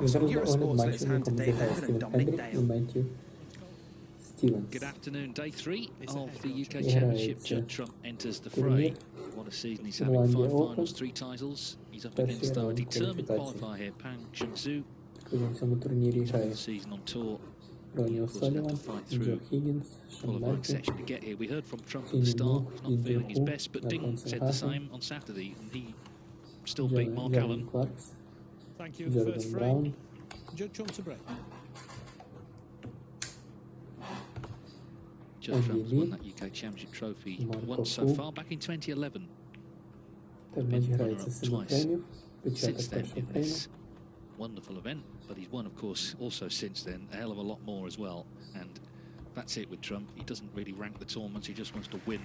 Some Eurosport in its hand today, London and Dominic Dale. Good afternoon. Day 3 of the UK Championship. Judd Trump enters the fray. What a season he's having. 5 finals, 3 titles. He's up against, though, a determined qualifier here, Junxu. The season on tour. He, of course, had to fight through qualifying section to get here. We heard from Trump at the start. He's not feeling his best, but Ding said the same on Saturday, and he still beat Mark Allen. Thank you. First frame, Judd Trump to break. Judd Trump's won that UK Championship trophy once so far, back in 2011. Been runner-up twice since then in this wonderful event, but he's won, of course, also since then a hell of a lot more as well. And that's it with Trump. He doesn't really rank the tournaments. He just wants to win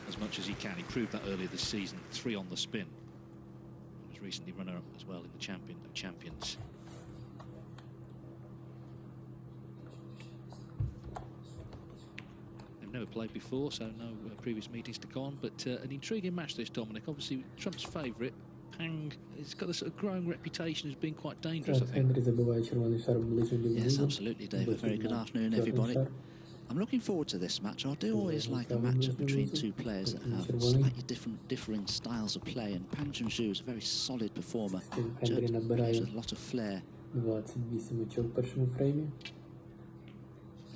as much as he can. He proved that earlier this season, 3 on the spin. He was recently runner-up as well in the Champion of Champions. Never played before, so no previous meetings to go on, but an intriguing match this, Dominic. Obviously Trump's favourite, Pang, has got a sort of growing reputation as being quite dangerous, I think. Yes, absolutely, David. Very good afternoon, everybody. I'm looking forward to this match. I do always like a matchup between two players that have slightly differing styles of play, and Pang Junxu is a very solid performer. Judd has a lot of flair. I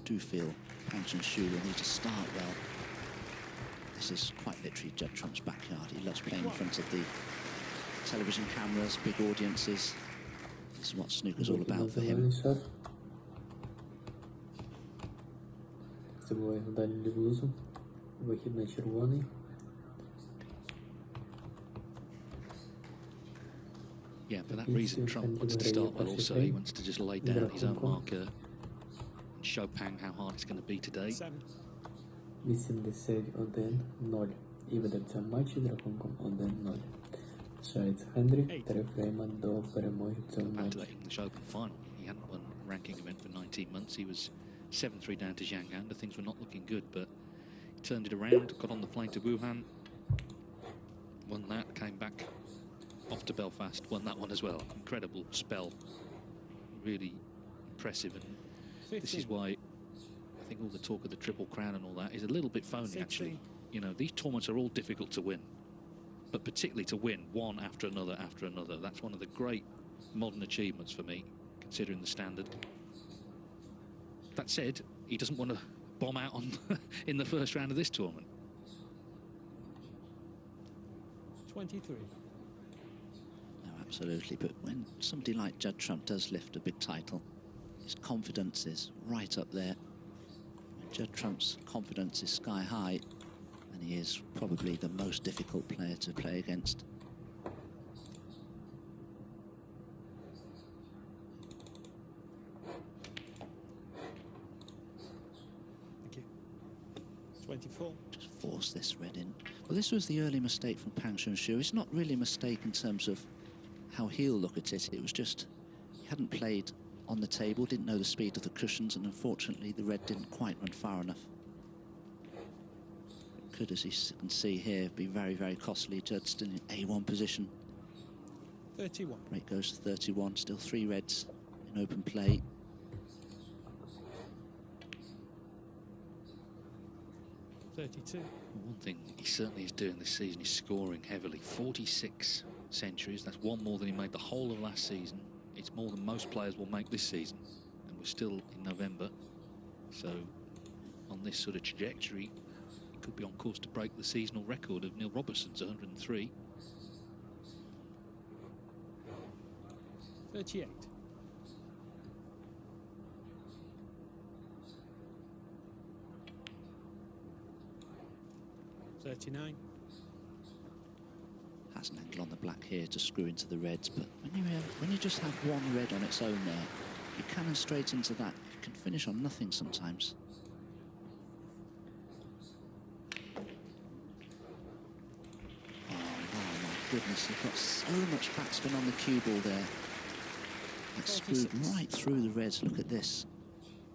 do feel Pang Junxu will need to start well. This is quite literally Judd Trump's backyard. He loves playing in front of the television cameras, big audiences. This is what snooker's all about for him. Yeah, for that reason Trump wants to start well also. He wants to just lay down his own marker, show Pang how hard it's going to be today. 81-0. І ведеться матчі з рахунком 1-0. Шається Хендрі 3 фрейма до перемоги в цьому матчі. English Open final. He hadn't won a ranking event for 19 months. He was 7-3 down to Zhanghan. Things were not looking good, but he turned it around, got on the plane to Wuhan, won that, came back off to Belfast, won that one as well. Incredible spell. Really impressive, and this is why I think all the talk of the Triple Crown and all that is a little bit phony, actually. You know, these tournaments are all difficult to win, but particularly to win one after another after another. That's one of the great modern achievements for me, considering the standard. That said, he doesn't want to bomb out on in the first round of this tournament. 23. No, absolutely, but when somebody like Judd Trump does lift a big title, his confidence is right up there. Judd Trump's confidence is sky high, and he is probably the most difficult player to play against. Thank you. 24. Just force this red in. Well, this was the early mistake from Pang Junxu. It's not really a mistake in terms of how he'll look at it. It was just he hadn't played on the table, didn't know the speed of the cushions, and unfortunately the red didn't quite run far enough. It could, as you can see here, be very, very costly. Judd still in A1 position. 31. Break goes to 31, still 3 reds in open play. One thing he certainly is doing this season is scoring heavily. 46 centuries, that's one more than he made the whole of last season. It's more than most players will make this season, and we're still in November. So on this sort of trajectory, he could be on course to break the seasonal record of Neil Robertson's 103. 38. $39. Has an angle on the black here to screw into the reds, but when you just have one red on its own there, you cannon straight into that. You can finish on nothing sometimes. Oh my goodness, you've got so much backspin on the cue ball there. It's screwed right through the reds. Look at this.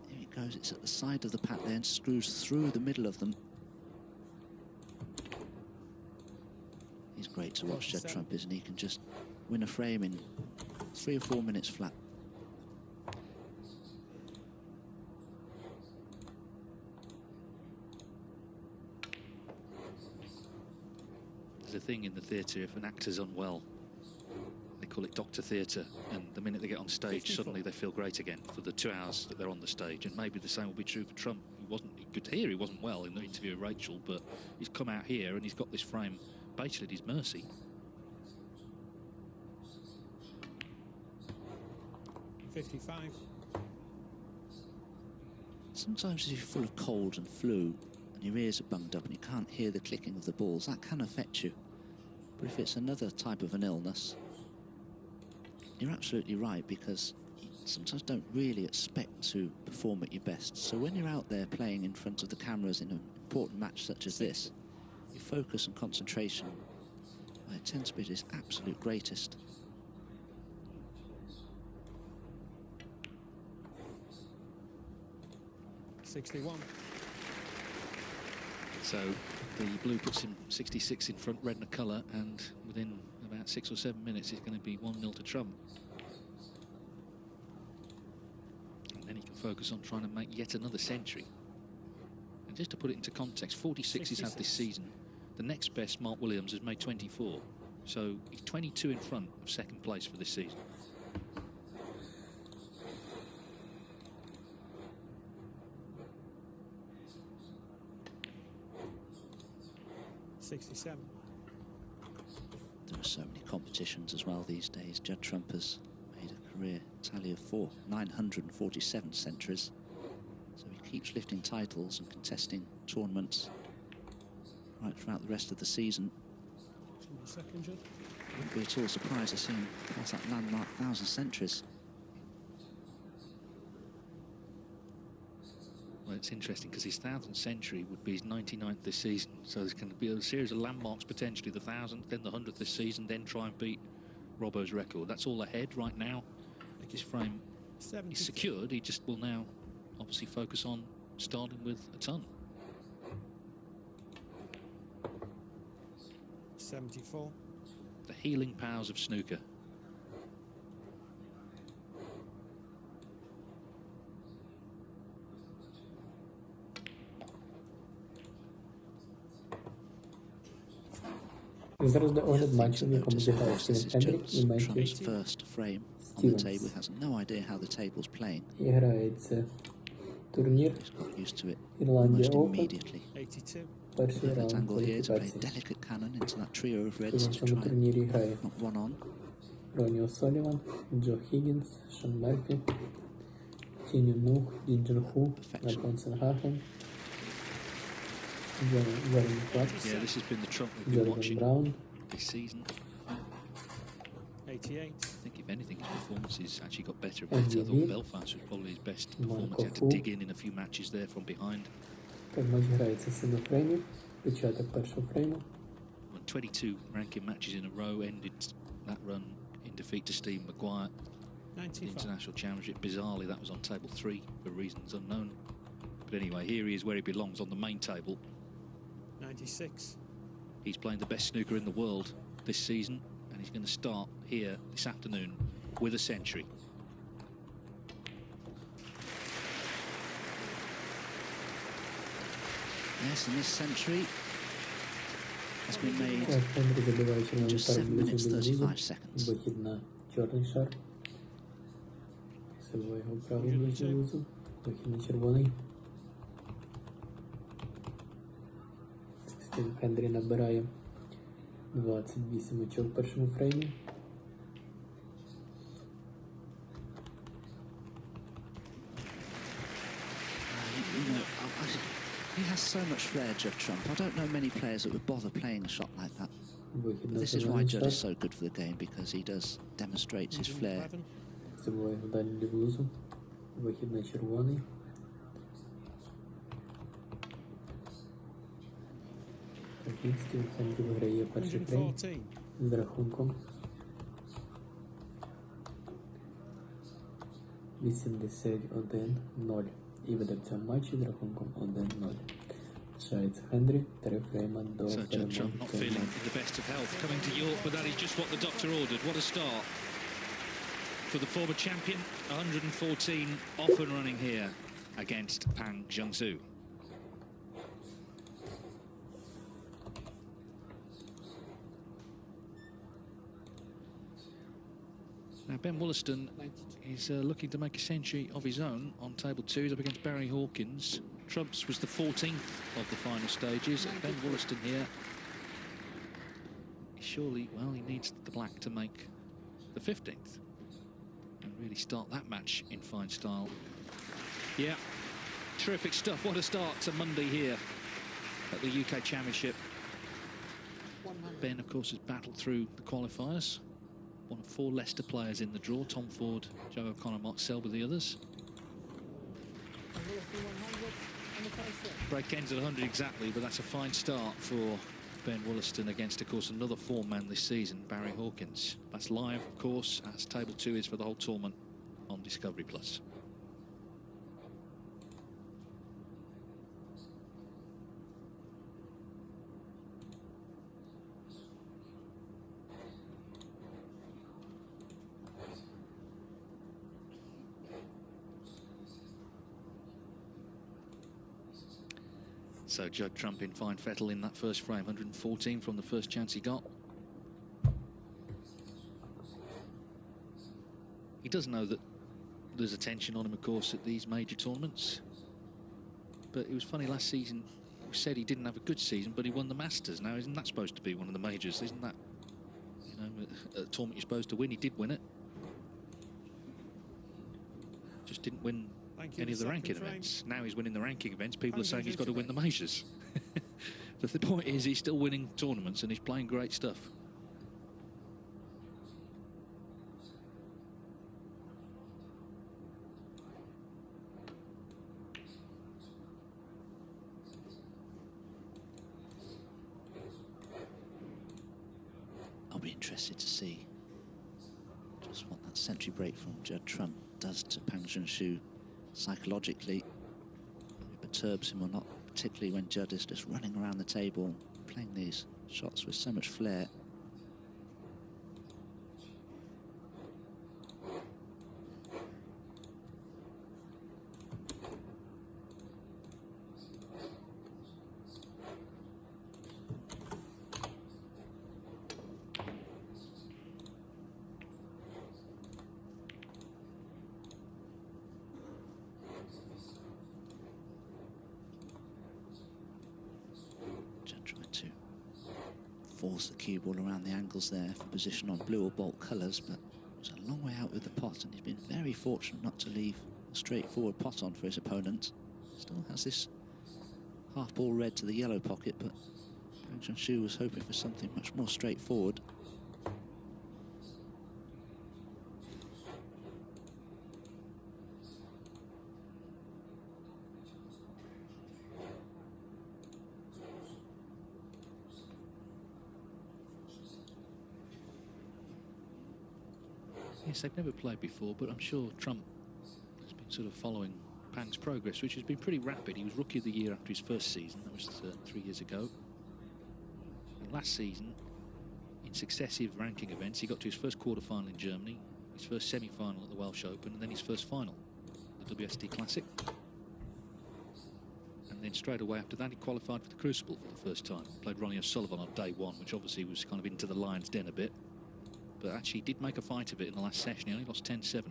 Here it goes. It's at the side of the pack there and screws through the middle of them. He's great to watch, Judd Trump, isn't he? He can just win a frame in 3 or 4 minutes flat. There's a thing in the theatre, if an actor's unwell, they call it Doctor Theatre, and the minute they get on stage, suddenly they feel great again for the 2 hours that they're on the stage. And maybe the same will be true for Trump. You could hear he wasn't well in the interview with Rachel, but he's come out here and he's got this frame basically at his mercy. Sometimes if you're full of cold and flu and your ears are bunged up and you can't hear the clicking of the balls, that can affect you. But if it's another type of an illness, you're absolutely right, because you sometimes don't really expect to perform at your best. So when you're out there playing in front of the cameras in an important match such as this, your focus and concentration, it tends to be at its absolute greatest. So the blue puts him 66 in front, red in the colour, and within about 6 or 7 minutes it's going to be 1-0 to Trump. And then he can focus on trying to make yet another century. And just to put it into context, 46 he's had this season. The next best, Mark Williams, has made 24. So he's 22 in front of second place for this season. There are so many competitions as well these days. Judd Trump has made a career tally of 947 centuries. So he keeps lifting titles and contesting tournaments right throughout the rest of the season. Wouldn't be at all surprised to see him pass that landmark 1,000 centuries. Well, it's interesting because his 1,000th century would be his 99th this season. So there's going to be a series of landmarks, potentially the 1,000th, then the 100th this season, then try and beat Robbo's record. That's all ahead right now. His frame is secured. He just will now obviously focus on starting with a ton. 74. The healing powers of snooker. Зараз до огляд матчу, в якому зіграв Стівен Хендрік і Меттью first frame on the table. He has no idea how the table's playing. Грається турнір He's got used to it Ірландія almost Open. immediately. 82. Перший Perfect раунд angle here to play кваліфікації. delicate cannon into that trio of І reds в to цьому try and турнірі грає knock one on. Ронні О'Соліван, Джо Хіггінс, Шон Мерфі, Тіню Нух, Junxu, Альфонсен Хаген, Джереми Кларк, Yeah, this has been the Trump we've been Джордан watching Браун. this season. 88. I think if anything, his performances actually got better and better. I thought Belfast was probably his best performance. He had to dig in a few matches there from behind. Так, матч грається 7 фреймів, початок першого фрейму. Won 22 ranking matches in a row, ended that run in defeat to Steve Maguire. The 95. international championship. Bizarrely, that was on table 3 for reasons unknown. But anyway, here he is where he belongs, on the main table. 96. He's playing the best snooker in the world this season, and he's going to start here this afternoon with a century. Yes, and this century has been made Так, Хендрі забиває червоний just шар 7 minutes ближче до низу. 35 seconds. Вихід на чорний шар. Пасиває його правий ближче до низу. Вихід на червоний. Стів Хендрі набирає 28 очок в першому фреймі. You know, he has so much flair, Judd Trump. I don't know many players that would bother playing a shot like that. Вихід But на this is why червоний Judd шар. is so good for the game, because he does demonstrates his flair. 111. Забиває його далі лівузу. Вихід на червоний. Так, Стів Хендрі виграє перший фрейм 114. з рахунком 81-0. І веде в цьому матчі з рахунком 1-0. Лишається Хендрі, 3 фрейма до So Judd перемоги Trump в not цьому feeling матчі. the best of health coming to York, but that is just what the doctor ordered. What a start for the former champion. 114 off and running here against Junxu. Ben Wollaston is looking to make a century of his own on table 2. He's up against Barry Hawkins. Trump's was the 14th of the final stages. And Ben Wollaston here, surely, well, he needs the black to make the 15th and really start that match in fine style. Yeah, terrific stuff. What a start to Monday here at the UK Championship. Ben, of course, has battled through the qualifiers. One of 4 Leicester players in the draw. Tom Ford, Joe O'Connor, Mark Selb with the others. Break ends at 100 exactly, but that's a fine start for Ben Wollaston against, of course, another form man this season, Barry Hawkins. That's live, of course, as table 2 is for the whole tournament on Discovery Plus. So Judd Trump in fine fettle in that first frame, 114 from the first chance he got. He does know that there's attention on him, of course, at these major tournaments. But it was funny, last season, he said he didn't have a good season, but he won the Masters. Now, isn't that supposed to be one of the majors? Isn't that, you know, a tournament you're supposed to win? He did win it. Just didn't win any of the ranking events. Now he's winning the ranking events. People are saying he's got to win the majors. But the point is, he's still winning tournaments and he's playing great stuff. I'll be interested to see just what that century break from Judd Trump does to Junxu psychologically. It perturbs him or not, particularly when Judd is just running around the table, playing these shots with so much flair. Force the cue ball around the angles there for position on blue or bolt colours, but it was a long way out with the pot, and he's been very fortunate not to leave a straightforward pot on for his opponent. Still has this half ball red to the yellow pocket, but Junxu was hoping for something much more straightforward. Yes, they've never played before, but I'm sure Trump has been sort of following Pang's progress, which has been pretty rapid. He was Rookie of the Year after his first season. That was 3 years ago. And last season, in successive ranking events, he got to his first quarter-final in Germany, his first semi-final at the Welsh Open, and then his first final, the WST Classic. And then straight away after that, he qualified for the Crucible for the first time. Played Ronnie O'Sullivan on day 1, which obviously was kind of into the lion's den a bit. But actually did make a fight of it in the last session. He only lost 10-7.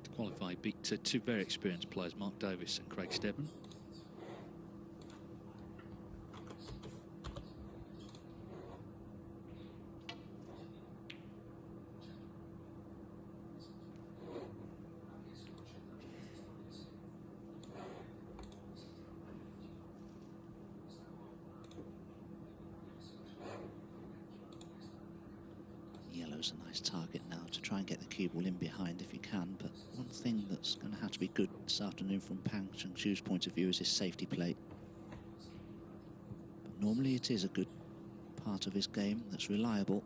To qualify, he beat 2 very experienced players, Mark Davis and Craig Stebbin. Yellow's a nice target now to try and get the cue ball in behind if you can, but one thing that's going to have to be good this afternoon from Pang Junxu's point of view is his safety plate. But normally it is a good part of his game that's reliable.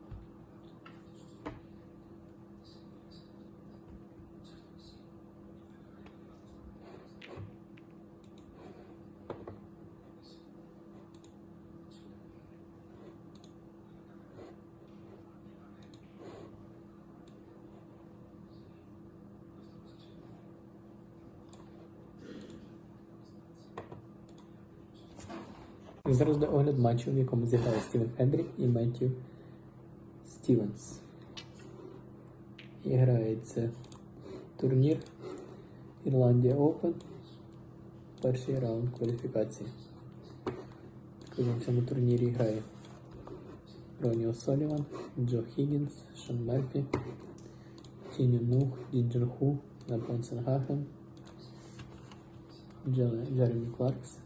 І зараз до огляд матчу, в якому зіграли Стівен Хендрі і Меттью Стівенс. І грається турнір Ірландія Open. Перший раунд кваліфікації. В цьому турнірі грає Ронні О'Соліван, Джо Хіггінс, Шон Мерфі, Тіню Нух, Junxu, Напон Сенгахен, Джеремі Кларкс,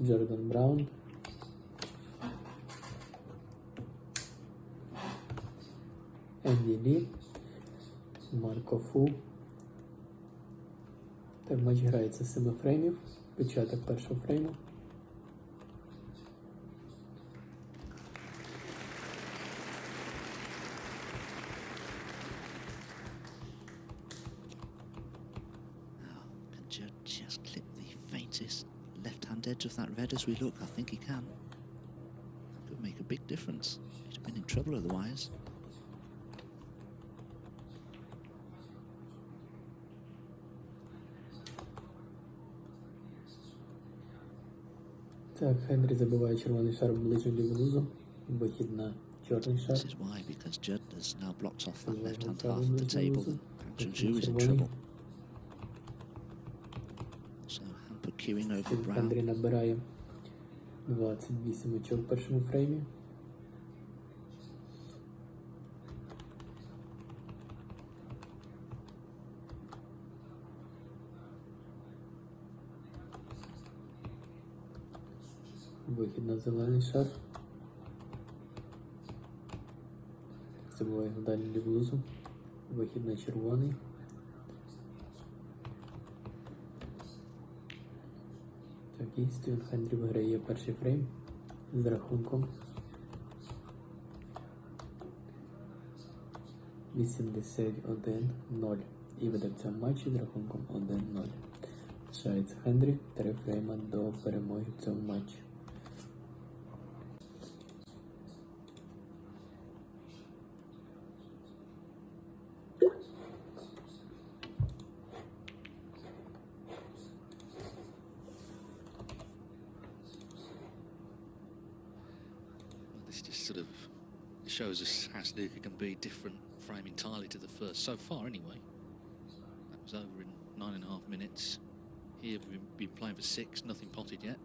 Джордан Браун, Енді Лі, Марко Фу. Так, матч грається з 7 фреймів, початок першого фрейму. Judd just clip the faintest left-hand edge of that red as we look? I think he can. Could make a big difference. He'd have been in trouble otherwise. Так, Хендрі забиває червоний шар ближче до лузу. Вихід на чорний шар. This is why, because Judd has now blocked off that left-hand half of the table. Junxu is in trouble. So Hamper queuing over Brown. Хендрі набирає 28 очок в першому фреймі. Вихід на зелений шар. Забуваємо далі лівлузу. Вихід на червоний. Так, і Стівен Хендрі виграє перший фрейм з рахунком 81-0. І веде в цьому матчі з рахунком 1-0. Лишається Хендрі 3 фрейма до перемоги в цьому матчі. This just sort of shows us how Snooker can be different frame entirely to the first, so far anyway. That was over in 9.5 minutes. Here we've been playing for 6, nothing potted yet.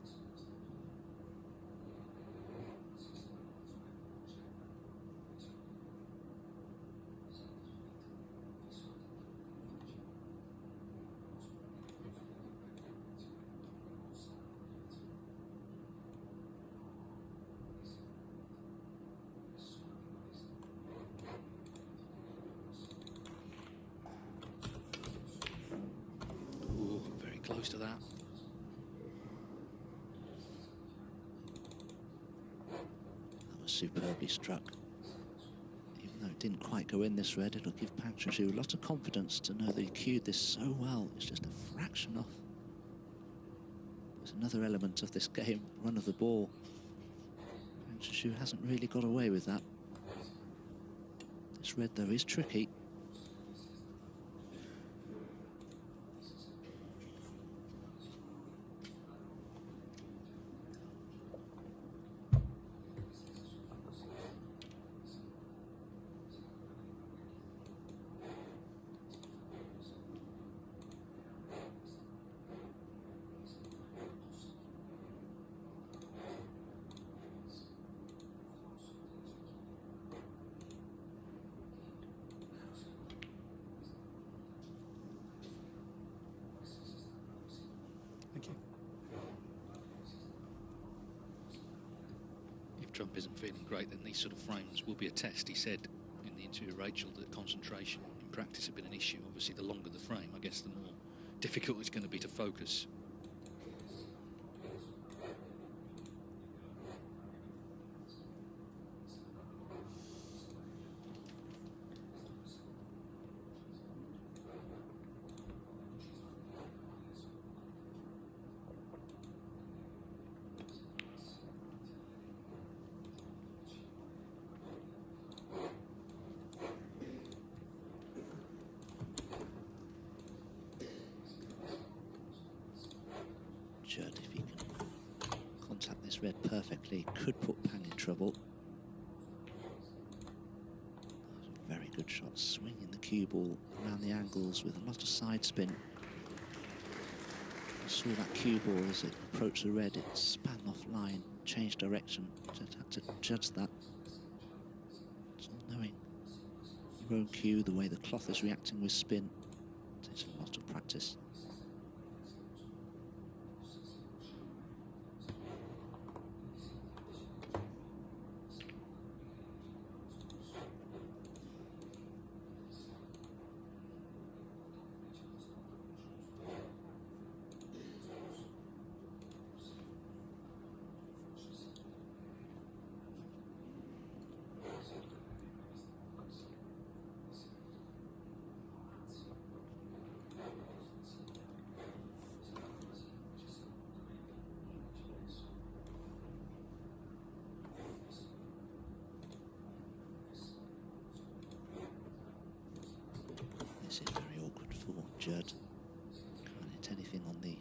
Close to that. That was superbly struck. Even though it didn't quite go in this red, it'll give Junxu a lot of confidence to know that he cued this so well. It's just a fraction off. There's another element of this game, run of the ball. Junxu hasn't really got away with that. This red, though, is tricky. Thank you. If Trump isn't feeling great, then these sort of frames will be a test. He said in the interview with Rachel that concentration in practice had been an issue. Obviously, the longer the frame, I guess the more difficult it's going to be to focus. this red perfectly, could put Pang in trouble. Very good shot, swinging the cue ball around the angles with a lot of side spin. You saw that cue ball as it approached the red, it span off line, changed direction. Just had to judge that. It's not knowing your own cue, the way the cloth is reacting with spin. It takes a lot of practice. This is very awkward for Judd. Can't hit anything on the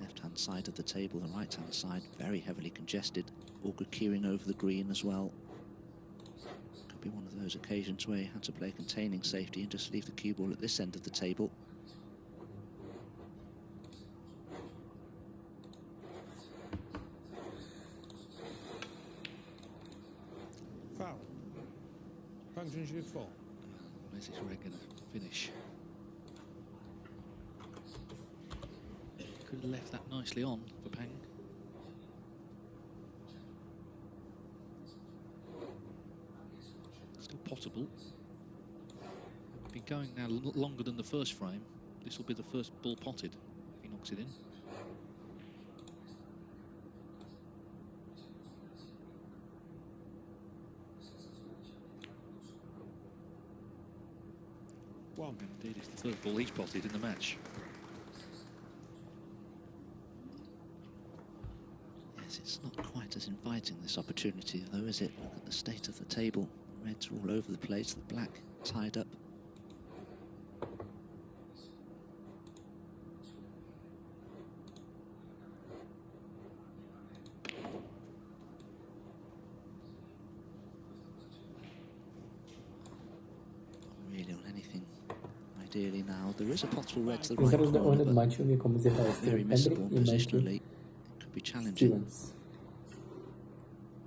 left-hand side of the table. The right-hand side very heavily congested. Awkward queuing over the green as well. Could be one of those occasions where you had to play containing safety and just leave the cue ball at this end of the table. Foul. Junxu 4. Where's this red going to finish? Could have left that nicely on for Pang. Still potable. Been going now longer than the first frame. This will be the first ball potted if he knocks it in. One. Indeed, it's the first ball he's potted in the match. Yes, it's not quite as inviting, this opportunity, though, is it? Look at the state of the table. The reds are all over the place, the black tied up. Really on anything. Ideally now, there is a possible red to the right Зараз corner, огляд but матчу, в якому зіграли very Стівен Хендрі missable і Метью positionally. Could be challenging. Стівенс.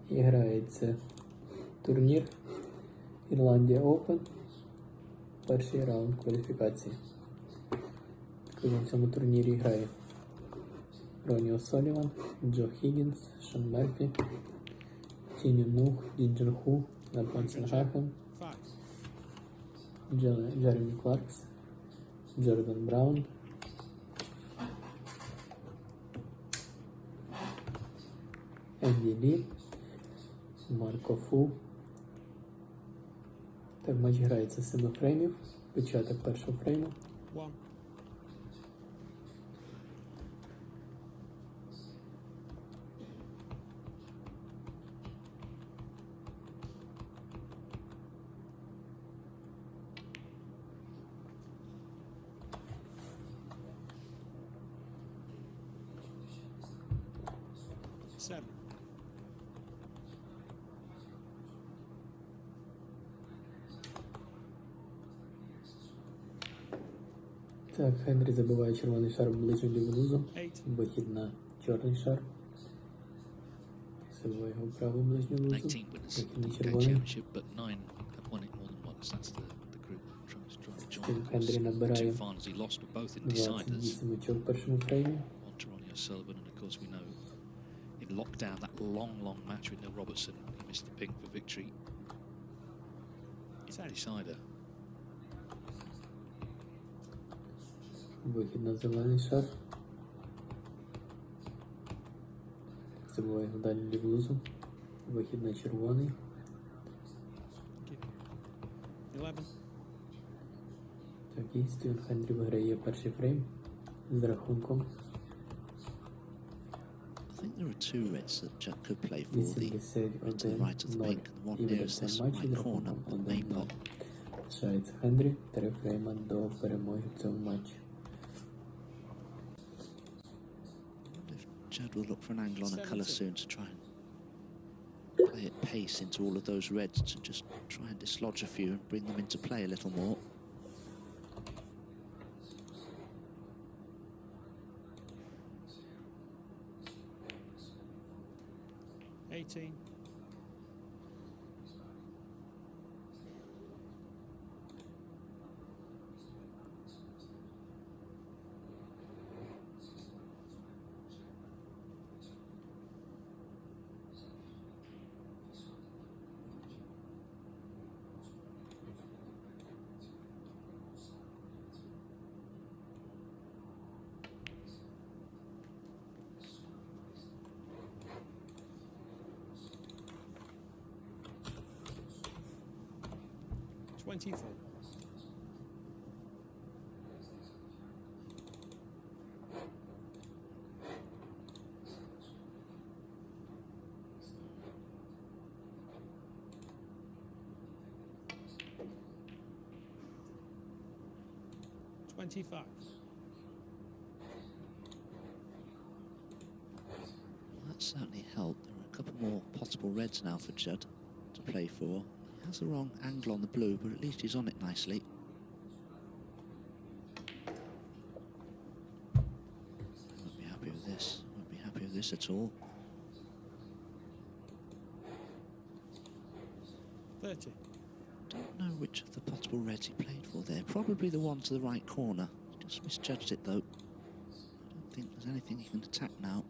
І грається турнір Ірландія Open. Перший раунд кваліфікації. В цьому турнірі грає Ронні О'Соліван, Джо Хіггінс, Шон Мерфі, Тіню Нух, Junxu, Напонсен Хахем, Джеремі Кларкс, Джордан Браун, Енді Лі, Марко Фу. Так, матч грається з 7 фреймів. Початок першого фрейму. One. Seven. Так, Хенрі забиває червоний шар ближче до блузу. Eight. Вихід на чорний шар. Забиває його праву ближню блузу. 18 winners Вихід на in the червоний. championship, but 9 have won it more than once. That's the group Стів joined. Хендрі The набирає two finals he lost were both in deciders. 28 очок в першому фреймі. On to Ronnie O'Sullivan, and of course we know in lockdown, that long match with Neil Robertson, he missed the pink for victory in the decider. Вихід на зелений шар. Забиває його далі до блузу. Вихід на червоний. 11. Так, і Стівен Хендрі виграє перший фрейм з рахунком I think there are two reds that Judd could play for, the red to the right of the 81-0. pink and the one І веде nearest цей this матч з right corner, рахунком the main 1-0. pot. Лишається Хендрі 3 фрейма до перемоги в цьому матчі. If Judd will look for an angle on a colour soon to try and play at pace into all of those reds, to just try and dislodge a few and bring them into play a little more. $18. 24. $25. That certainly helped. There are a couple more possible reds now for Judd to play for. He has the wrong angle on the blue, but at least he's on it nicely. Won't be happy with this. Won't be happy with this at all. 30. Don't know which of the possible reds he played for there. Probably the one to the right corner. Just misjudged it though. I don't think there's anything he can attack now.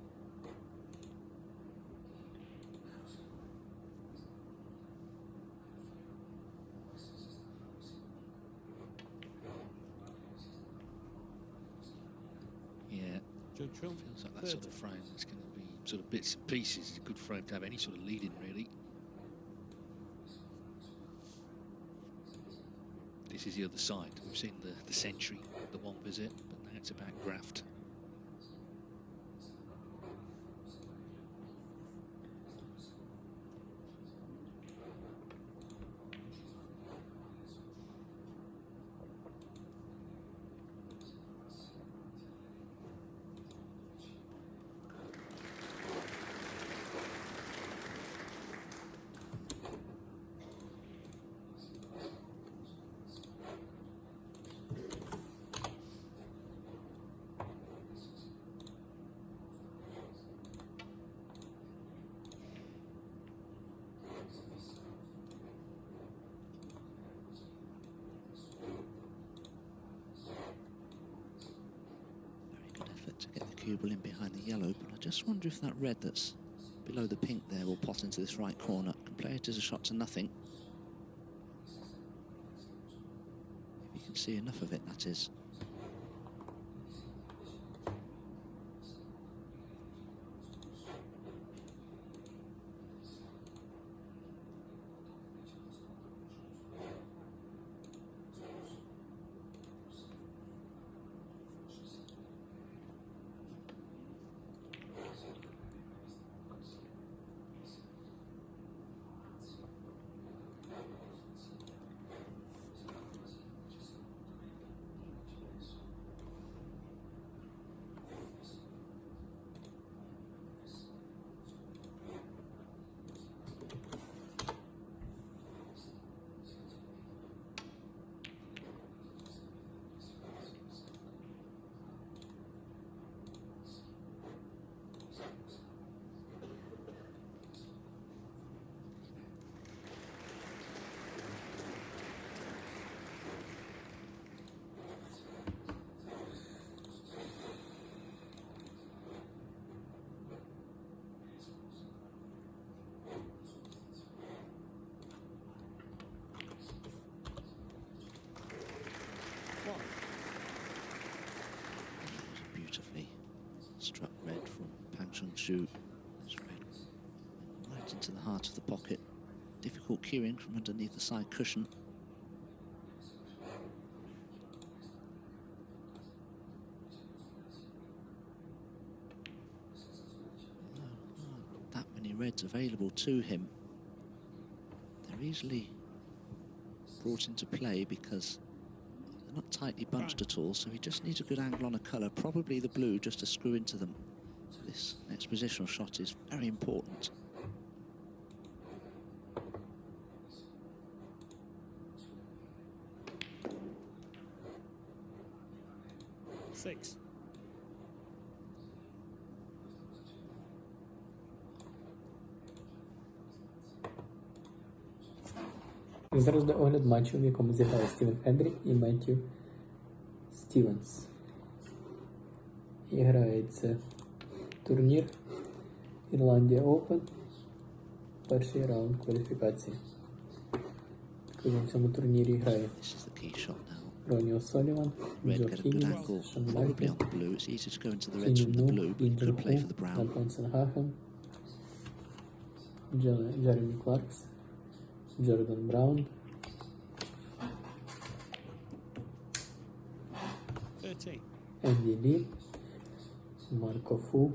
Yeah, Judd feels like that sort of frame is going to be sort of bits and pieces. It's a good frame to have any sort of lead in, really. This is the other side. We've seen the century, the one visit, but now it's about graft. In behind the yellow, but I just wonder if that red that's below the pink there will pot into this right corner. Can play it as a shot to nothing. If you can see enough of it, that is. Beautifully struck red from Junxu. It's red right into the heart of the pocket. Difficult cueing from underneath the side cushion. That many reds available to him. They're easily brought into play because they're not tightly bunched at all, so he just needs a good angle on a colour, probably the blue, just to screw into them. So This next positional shot is very important. Six. Зараз до огляд матчу, в якому зіграли Стівен Хендрі і Меттью Стівенс. І грається турнір Ірландія Open. Перший раунд кваліфікації. В цьому турнірі грає Ронні О'Соліван, Джо Кіннінс, Шон Мальтон, Кінні Ну, Лін Джунху, Антон Сенгахен, Джеремі Кларкс, Джордан Браун, 13. Енді Лі, Марко Фу.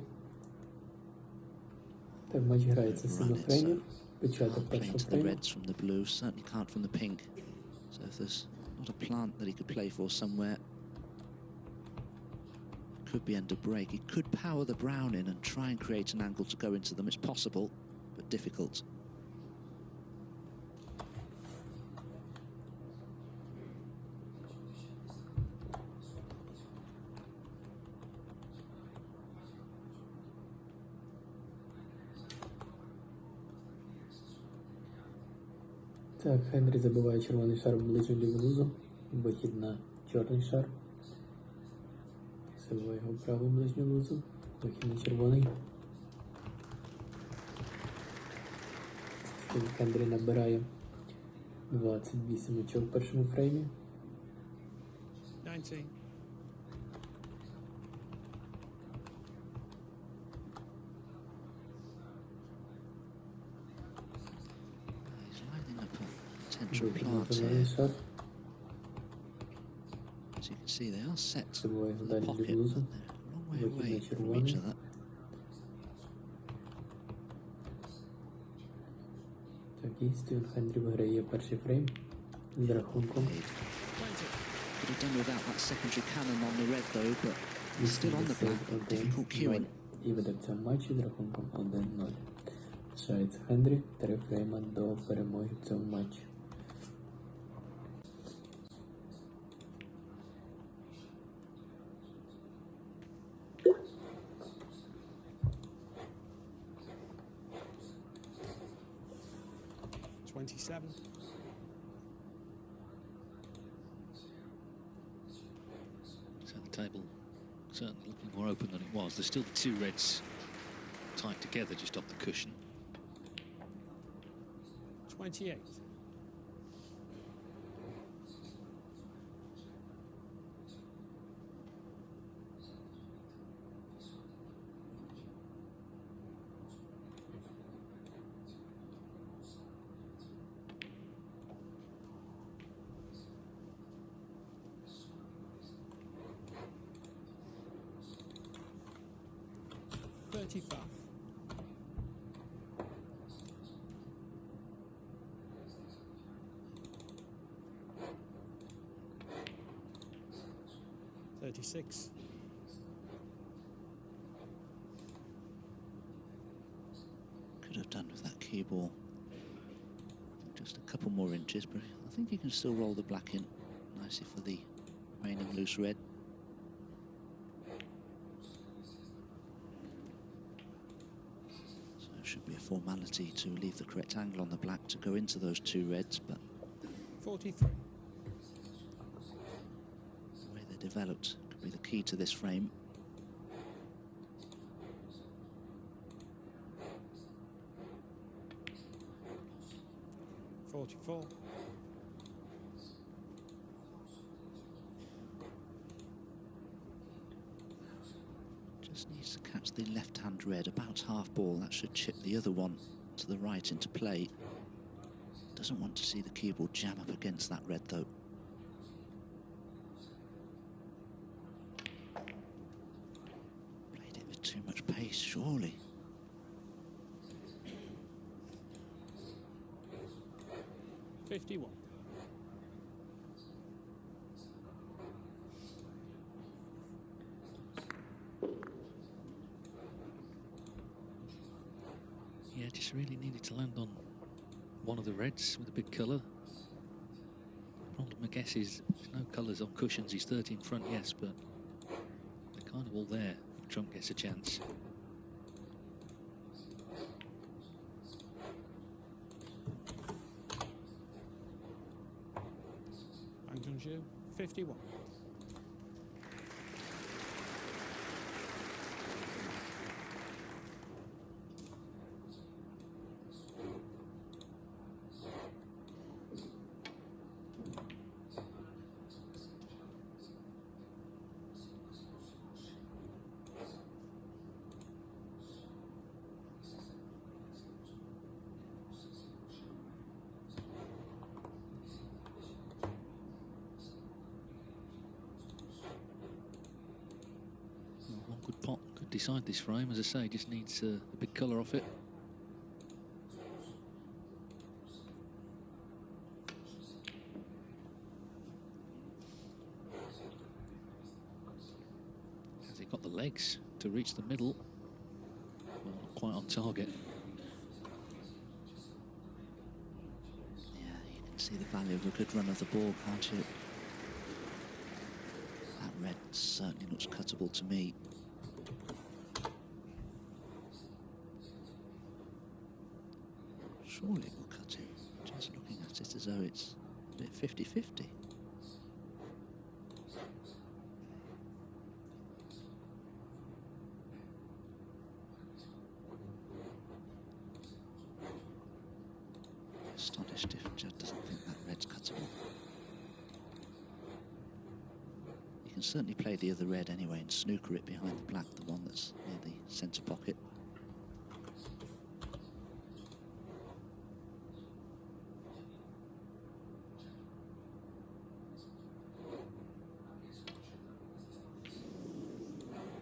Так, матч грається з 7 фреймів. Початок першого фрейму. From the blue, certainly can't from the pink. So if there's not a plant that he could play for somewhere, could be end of break. He could power the brown in and try and create an angle to go into them. It's possible, but difficult. Так, Хенрі забиває червоний шар в ближню ліву лузу. Вихід на чорний шар. Забиває його в праву ближню лузу. Вихід на червоний. Стів Хенрі набирає 28 очок в першому фреймі. 19. Potential plant here. As you can see, they are set in the pocket, but they're a long way away from each other. Так, і Стівен Хенрі виграє перший фрейм з рахунком. Could have done without that secondary cannon on the red though, but he's still on the black. Difficult queuing. І веде в цьому матчі з рахунком 1-0. Лишається Хенрі 3 фрейма до перемоги в цьому матчі. So the table certainly looking more open than it was. There's still the two reds tied together just off the cushion. 28. Thirty-six. Could have done with that cue ball. Just a couple more inches, but I think you can still roll the black in nicely for the remaining loose red. So it should be a formality to leave the correct angle on the black to go into those two reds, but 43. the way they're developed could be the key to this frame. Just needs to catch the left-hand red about half ball. That should chip the other one to the right into play. Doesn't want to see the cue ball jam up against that red though. Played it with too much pace, surely. $51. just really needed to land on one of the reds with a big colour. Problem, I guess, is there's no colours on cushions. He's 30 in front, yes, but they're kind of all there if Trump gets a chance. Junxu, 51. Good pot could decide this frame, as I say, just needs a big colour off it. Has he got the legs to reach the middle? Well, not quite on target. Yeah, you can see the value of a good run of the ball, can't you? That red certainly looks cuttable to me. Surely it will cut it. Just looking at it as though it's a bit 50-50. Astonished if Judd doesn't think that red's cuttable. You can certainly play the other red anyway and snooker it behind the black, the one that's near the centre pocket.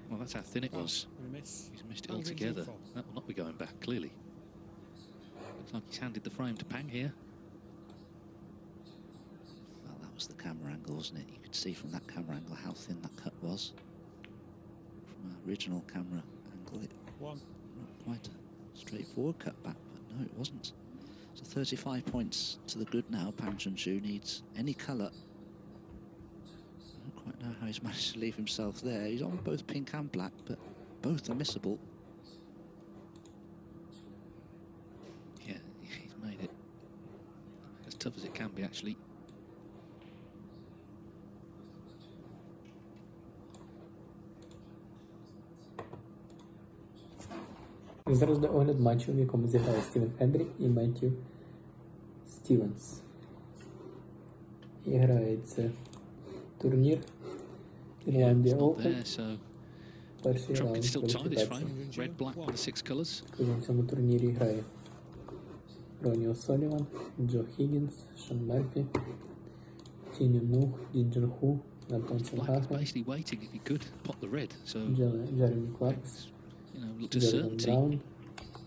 Well, that's how thin it was. He's missed it altogether. That will not be going back, clearly. Looks like he's handed the frame to Pang here. Well, that was the camera angle, wasn't it? You could see from that camera angle how thin that cut was. From an original camera angle, it not quite a straightforward cut back, but no, it wasn't. So 35 points to the good now. Pang Junxu needs any colour. I don't quite know how he's managed to leave himself there. He's on both pink and black, but both are missable. Yeah, he's made it as tough as it can be, actually. Зараз до огляд матчу, в якому зіграли Стівен Хендрі і Меттью Стівенс. І грається турнір Ірландія Open. Перший раунд кваліфікації. В цьому турнірі грає Ронні О'Соліван, Джо Хіггінс, Шон Мерфі, Тіню Нух, Junxu, Антон Сенгахен, Джеремі Кларкс, Джордан Браун.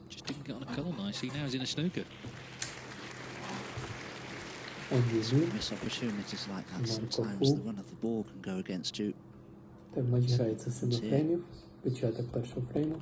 Just didn't get on a colour nicely. Now he's in a snooker. Miss opportunities like that sometimes. The run of the ball can go against you. Так, матч грається 7 фреймів, початок першого фрейму.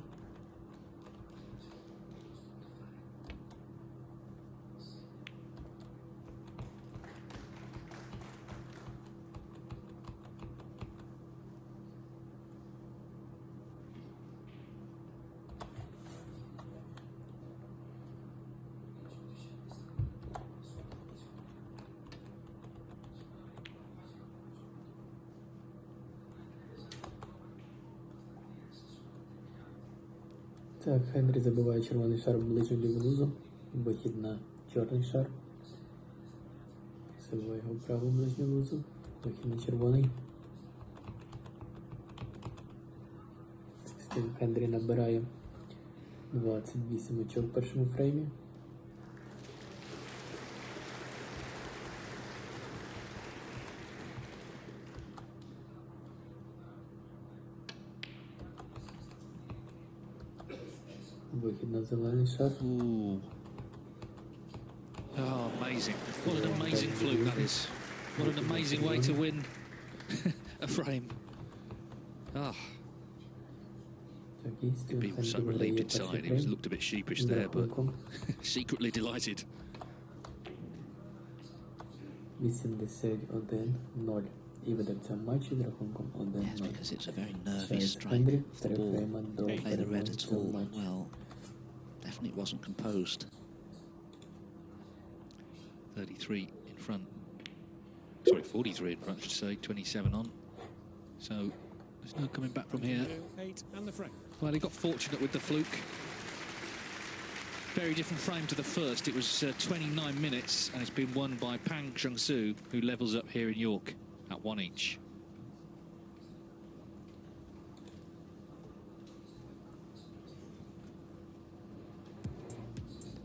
Так, Хенрі забиває червоний шар ближнім лівим низом, вихід на чорний шар. Забиває його правим ближнім низом, вихід на червоний. Стів Хенрі набирає 28 очок в першому фреймі. Вихід на зелений шар. Ooh. Oh, amazing. What an amazing fluke that is. What an amazing way to win a frame. Ah. People were so relieved inside. He looked a bit sheepish there, but secretly delighted. 81-0. І ведеться матч із рахунком 1-0. Yes, because it's a very nervy strike. The ball play the red at all. Well, definitely wasn't composed. 33 in front. Sorry, 43 in front, I should say. 27 on. So there's no coming back from here. 8 and the frame. Well, he got fortunate with the fluke. Very different frame to the first. It was 29 minutes, and it's been won by Pang Junxu, who levels up here in York at 1 each.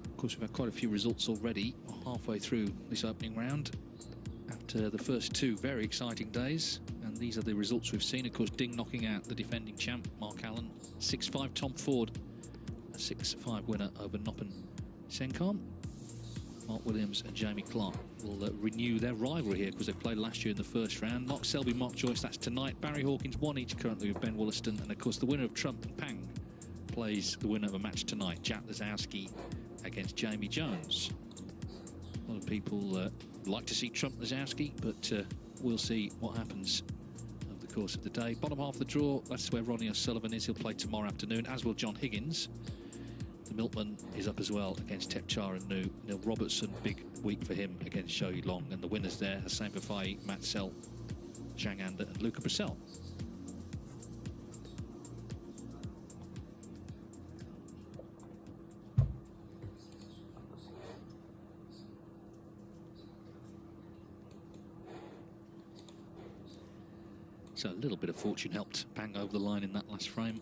Of course, we've had quite a few results already halfway through this opening round. After the first two very exciting days, and these are the results we've seen. Of course, Ding knocking out the defending champ, Mark Allen. 6-5 Tom Ford, a 6-5 winner over Noppen Senkom. Mark Williams and Jamie Clark will renew their rivalry here because they played last year in the first round. Mark Selby, Mark Joyce, that's tonight. Barry Hawkins, 1 each currently with Ben Wollaston. And of course, the winner of Trump and Pang plays the winner of a match tonight, Jack Lazowski against Jamie Jones. A lot of people like to see Trump Lazowski, but we'll see what happens over the course of the day. Bottom half of the draw, that's where Ronnie O'Sullivan is. He'll play tomorrow afternoon, as will John Higgins. The Milkman is up as well against Tepchar and New. Neil Robertson, big week for him against Zhou Yulong. And the winners there, Hassan Bafai, Matt Sell, Zhang Anda and Luca Brissell. So a little bit of fortune helped Pang over the line in that last frame.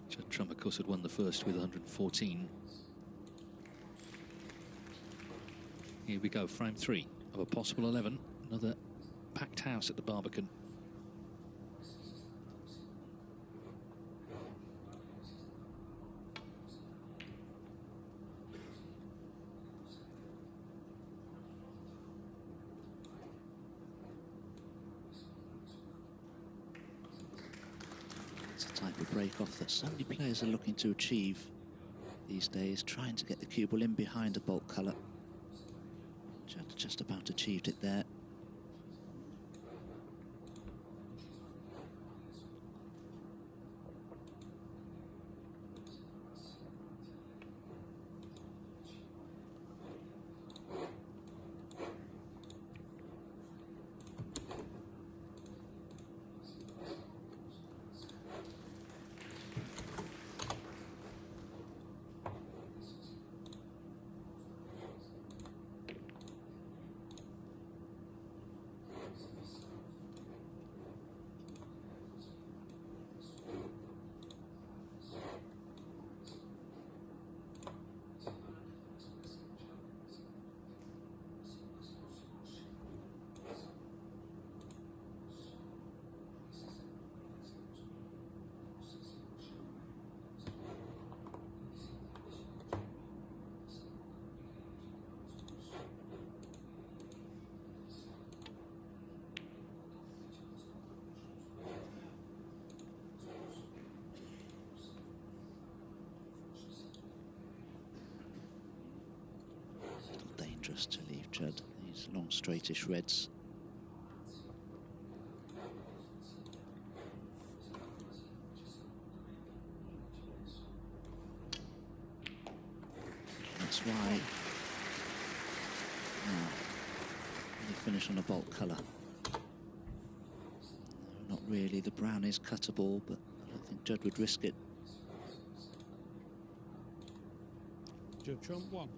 Judd Trump, of course, had won the first with 114. Here we go, frame 3 of a possible 11. Another packed house at the Barbican. Break-off that so many players are looking to achieve these days, trying to get the cue ball in behind a bulk colour. Judd just about achieved it there. Dangerous to leave Judd, these long straightish reds. That's why now they finish on a bulk colour. No, not really, the brown is cuttable, but I don't think Judd would risk it. Judd Trump 1.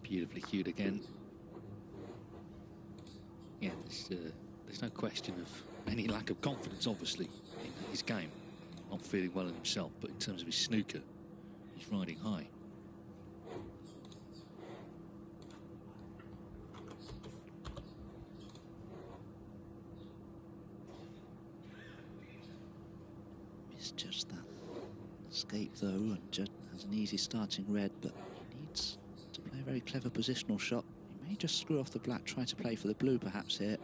Beautifully cued again. Yeah, there's no question of any lack of confidence, obviously, in his game. Not feeling well in himself, but in terms of his snooker, he's riding high. It's just that escape, though, and Judd has an easy starting red, but he needs to play a very clever positional shot. He may just screw off the black, try to play for the blue perhaps here.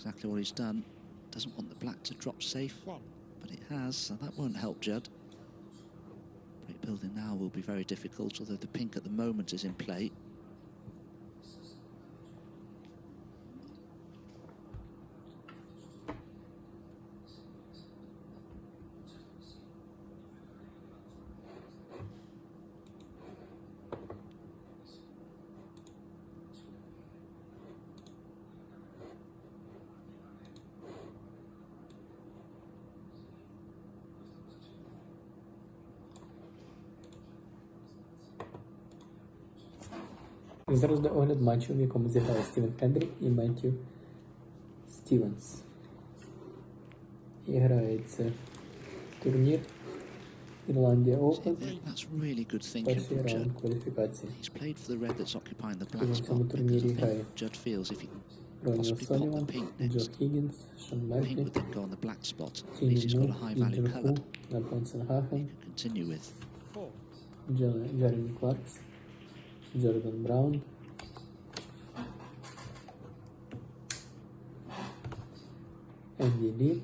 exactly what he's done. Doesn't want the black to drop safe, but it has, so that won't help Judd. Break building now will be very difficult, although the pink at the moment is in play. Зараз до огляд матчу, в якому зіграли Стівен Хендрі і Меттью Стівенс. І грається турнір Ірландія Open. Перший раунд кваліфікації. В цьому турнірі грає Ронні О'Соліван, Джо Хіггінс, Шон Мерфі, Тіні Му і Junxu, Антон Сенгахен, Джеремі Кларкс, Джордан Браун, Енді Лі,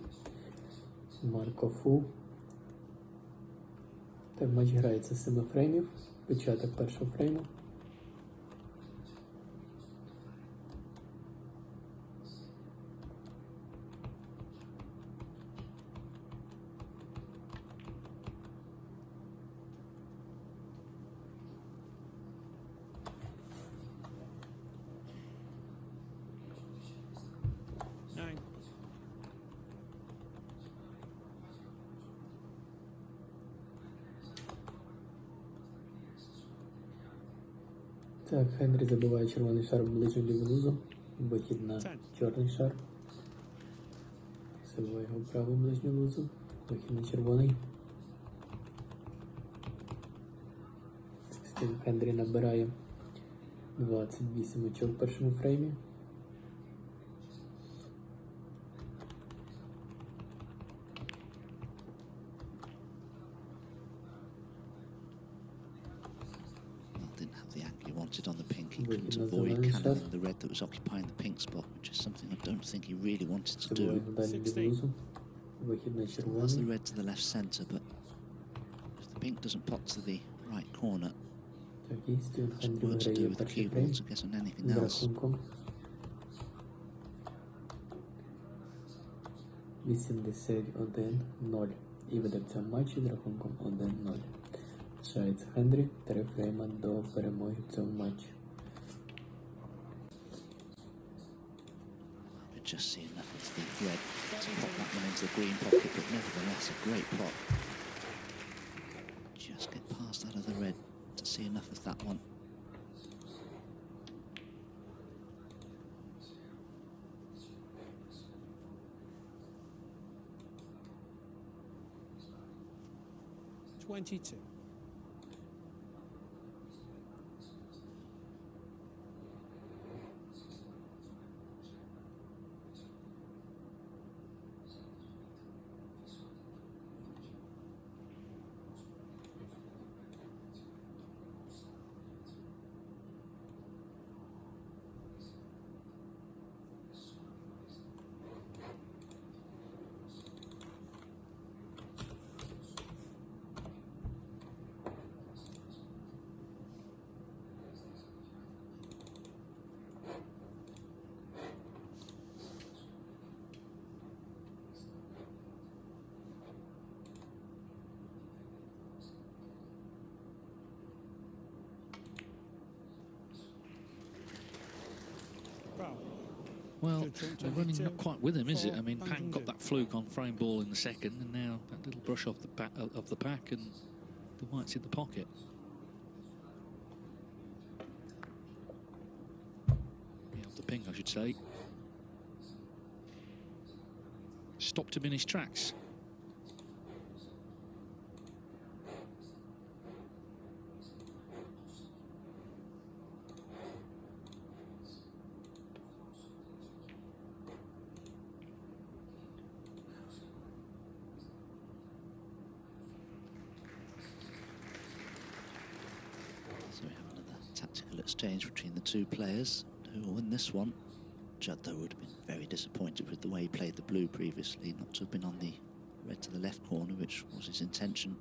Марко Фу. Так, матч грається з 7 фреймів, початок першого фрейму. Так, Хенрі забиває червоний шар ближнім лівим лузом, вихід на чорний шар. Забиває його правим ближнім лузом, вихід на червоний. Стів Хенрі набирає 28 очок в першому фреймі. On the pink, he couldn't avoid cannoning the red that was occupying the pink spot, which is something I don't think he really wanted to do. That's the red to the left centre, but if the pink doesn't pop to the right corner, there's work to do with the cue ball to get on anything else. 81-0 і веде в цьому матчі з рахунком 1-0. Залишається Хендрі 3 фрейма до перемоги в цьому матчі. Just see enough of the red to pop that one into the green pocket, but nevertheless a great pot. Just get past that other red to see enough of that one. $22. Well, they're running not quite with him, is it? I mean, Pang got that fluke on frame ball in the second, and now that little brush off the pack, and the white's in the pocket. Yeah, the pink, I should say. Stopped him in his tracks. So we have another tactical exchange between the two players. Who will win this one? Judd, though, would have been very disappointed with the way he played the blue previously, not to have been on the red to the left corner, which was his intention.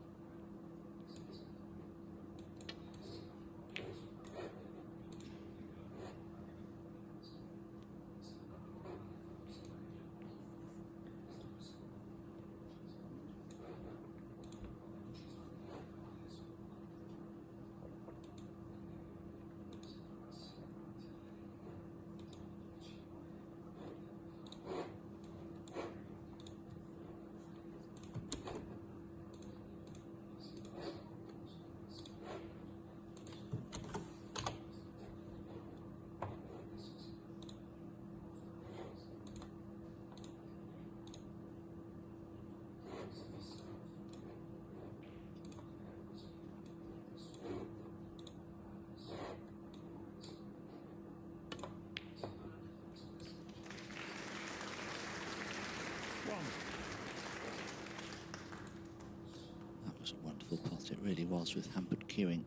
That was a wonderful pot, it really was, with hampered cueing.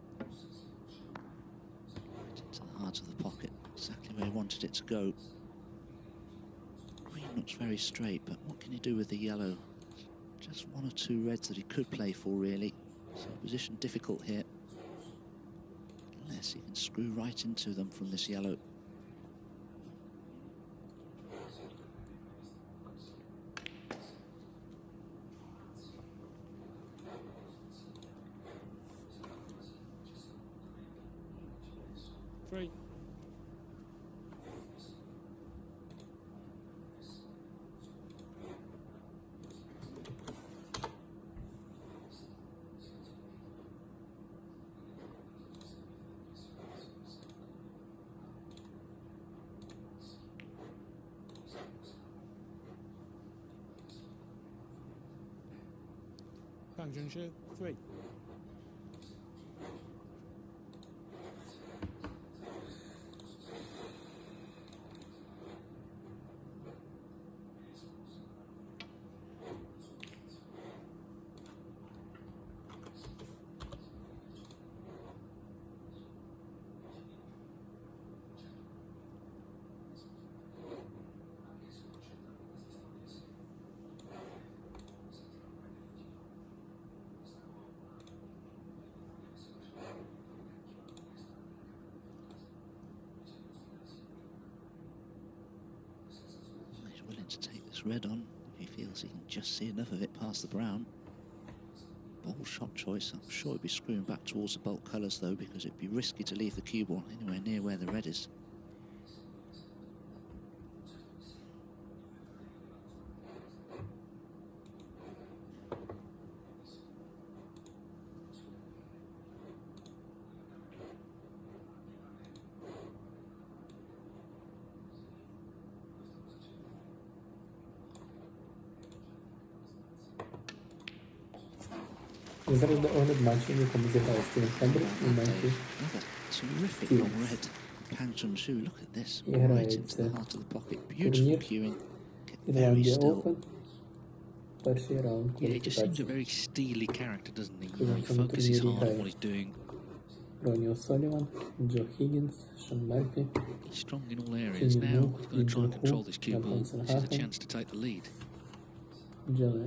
Right into the heart of the pocket, exactly where he wanted it to go. Green looks very straight, but what can he do with the yellow? Just one or two reds that he could play for, really. So position difficult here. Unless he can screw right into them from this yellow. Three. Junxu, 3. Willing to take this red on if he feels he can just see enough of it past the brown. Bold shot choice. I'm sure he'd be screwing back towards the bulk colours, though, because it'd be risky to leave the cue ball anywhere near where the red is. Зараз до огляд матчу, в якому зіграє Стівен Хендрі і Майкл Terrific long red. Junxu, look at this. Yeah, Right into it's the heart of the pocket. Beautiful Турнір cueing. Very Ірландія still. Open. Перший раунд Yeah, he just seems a кваліфікації. very steely character, doesn't he? Yeah, He from the focuses turnier hard on guy. what he's doing. Ронні О'Соліван, Джо Хіггінс, Шон Мерфі, He's strong in all areas. Now he's got to try and control this cue ball. This is a chance to take the lead.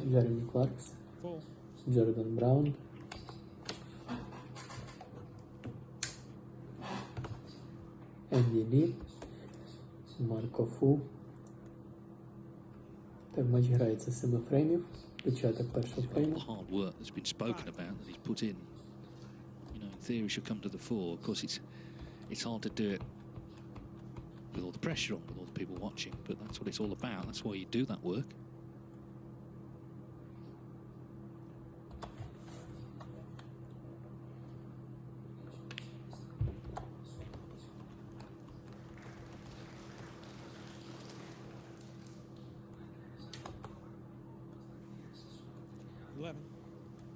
Джеремі Кларкс, 4. Джордан Браун, Енді Лі, Марко Фу. Так, матч грається з 7 фреймів. Початок першого All фрейму. the hard work that's been spoken about that he's put in, you know, in theory should come to the fore. Of course, it's hard to do it with all the pressure on, with all the people watching, but that's what it's all about. That's why you do that work.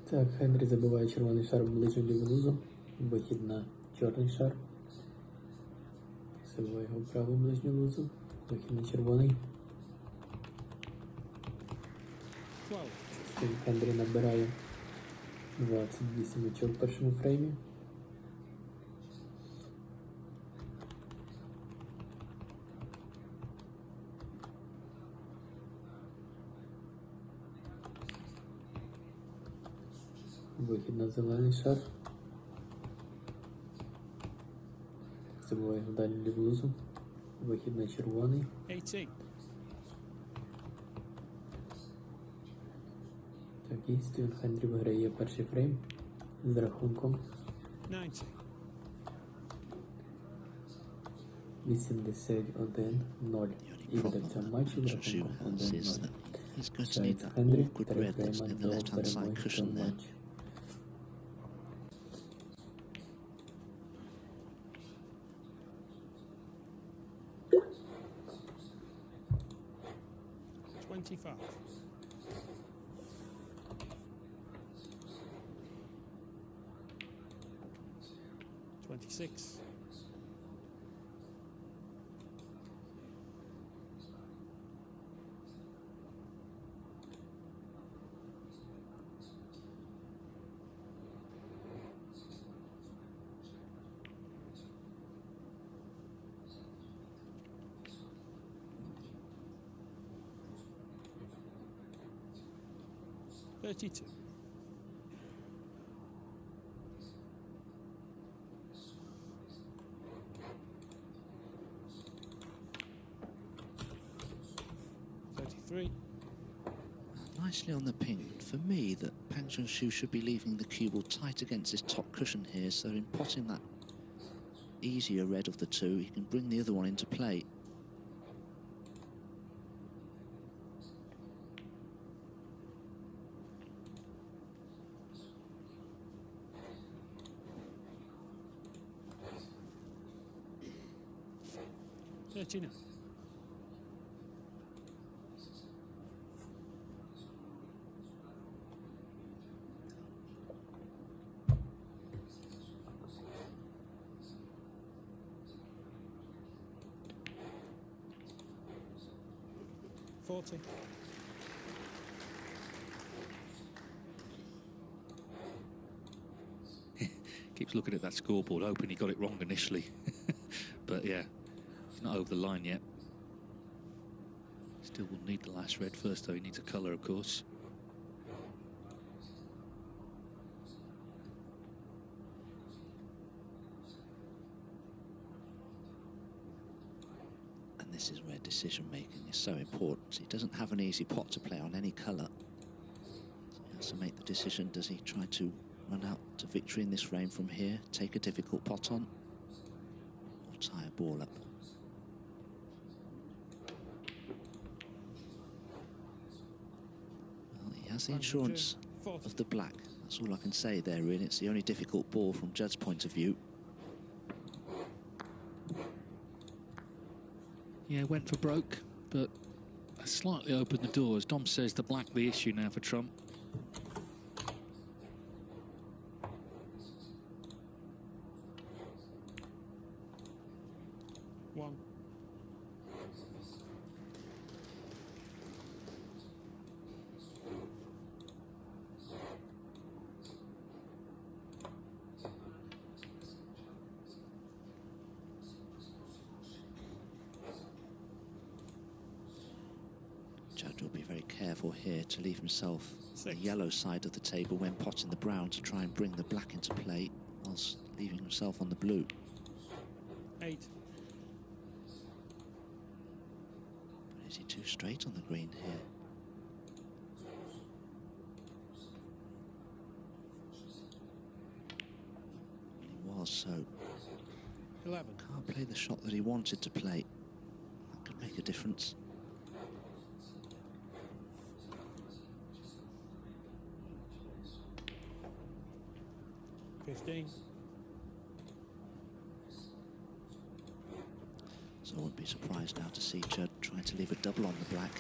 Так, Хенрі забиває червоний шар в ближню ліву лузу. Вихід на чорний шар. Забиває його в праву ближню лузу. Вихід на червоний. Стів Хенрі набирає 28 очок в першому фреймі. Вихід на зелений шар. Забуваємо далі ліву. Вихід на червоний. 18. Так, і Стівен Хендрі виграє перший фрейм з рахунком 90. 81-0. І ведеться матч з Junxu рахунком is 1-0. that he's going to need Швейц that Хендрі, awkward 3 red that's фрейма in the до left-hand side перемоги в cushion цьому there. матчі. $25. $26. $32. $33. Nicely on the ping. For me, that Junxu should be leaving the cue ball tight against his top cushion here, so in potting that easier red of the two, he can bring the other one into play. $39. $40. Keeps looking at that scoreboard, hoping he got it wrong initially. But yeah, he's not over the line yet. Still will need the last red first, though. He needs a colour, of course. And this is where decision making is so important. He doesn't have an easy pot to play on any colour. So he has to make the decision. Does he try to run out to victory in this frame from here, take a difficult pot on, or tie a ball up? Well, he has the insurance of the black. That's all I can say there, really. It's the only difficult ball from Judd's point of view. Yeah, went for broke, but slightly opened the door. As Dom says, the black the issue now for Trump. $1. Judd will be very careful here to leave himself the 6. yellow side of the table when potting the brown to try and bring the black into play whilst leaving himself on the blue. 8. But is he too straight on the green here? He was, so 11. can't play the shot that he wanted to play. That could make a difference. 15. So I wouldn't be surprised now to see Judd trying to leave a double on the black.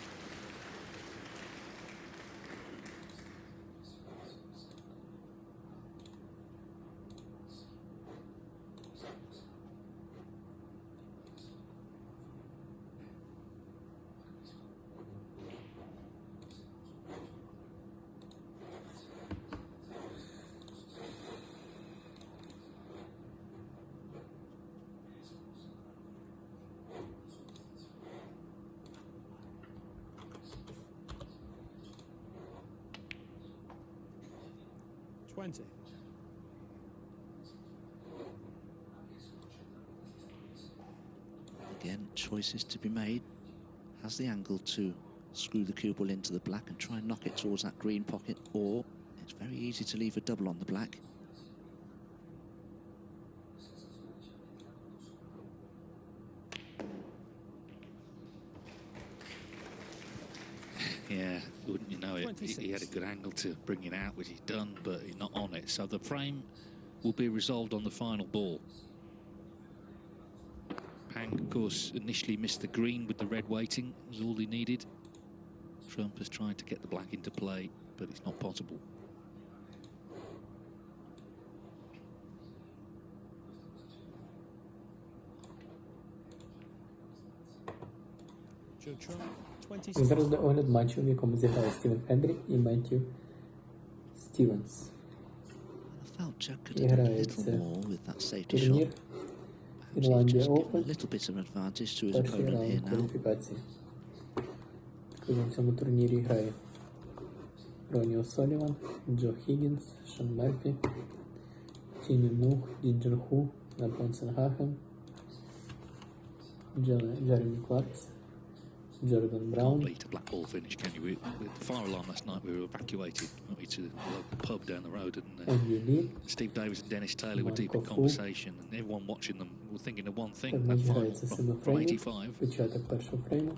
20. Again, choices to be made. Has the angle to screw the cue ball into the black and try and knock it towards that green pocket, or it's very easy to leave a double on the black. Yeah, wouldn't you know it? He had a good angle to bring it out, which he's done, but he's not on it. So the frame will be resolved on the final ball. Pang, of course, initially missed the green with the red waiting. Was all he needed. Trump has tried to get the black into play, but it's not possible. Judd Trump, 26. Зараз до огляд матчу, в якому зіграли Стівен Хендрі і Меттью Стівенс. I felt Judd could have done a little more with that safety shot. Турнір Ірландія Just given Open, a little bit of advantage to his перший opponent раунд here now. кваліфікації. Також на цьому турнірі грає Ронні О'Соліван, Джо Хіггінс, Шон Мерфі, Тіні Нух, Дінджер Ху, Антон Сенгахен, Джеремі Кларкс, Jordan Can't Brown. beat a black ball finish, can you? With the fire alarm last night, we were evacuated to the local pub down the road, and Andy Lee. Steve Davis and Dennis Taylor were deep in Marco Fu. conversation, and everyone watching them were thinking of one thing: Так, that матч final грається from 7 фреймів, 85. початок першого фрейму.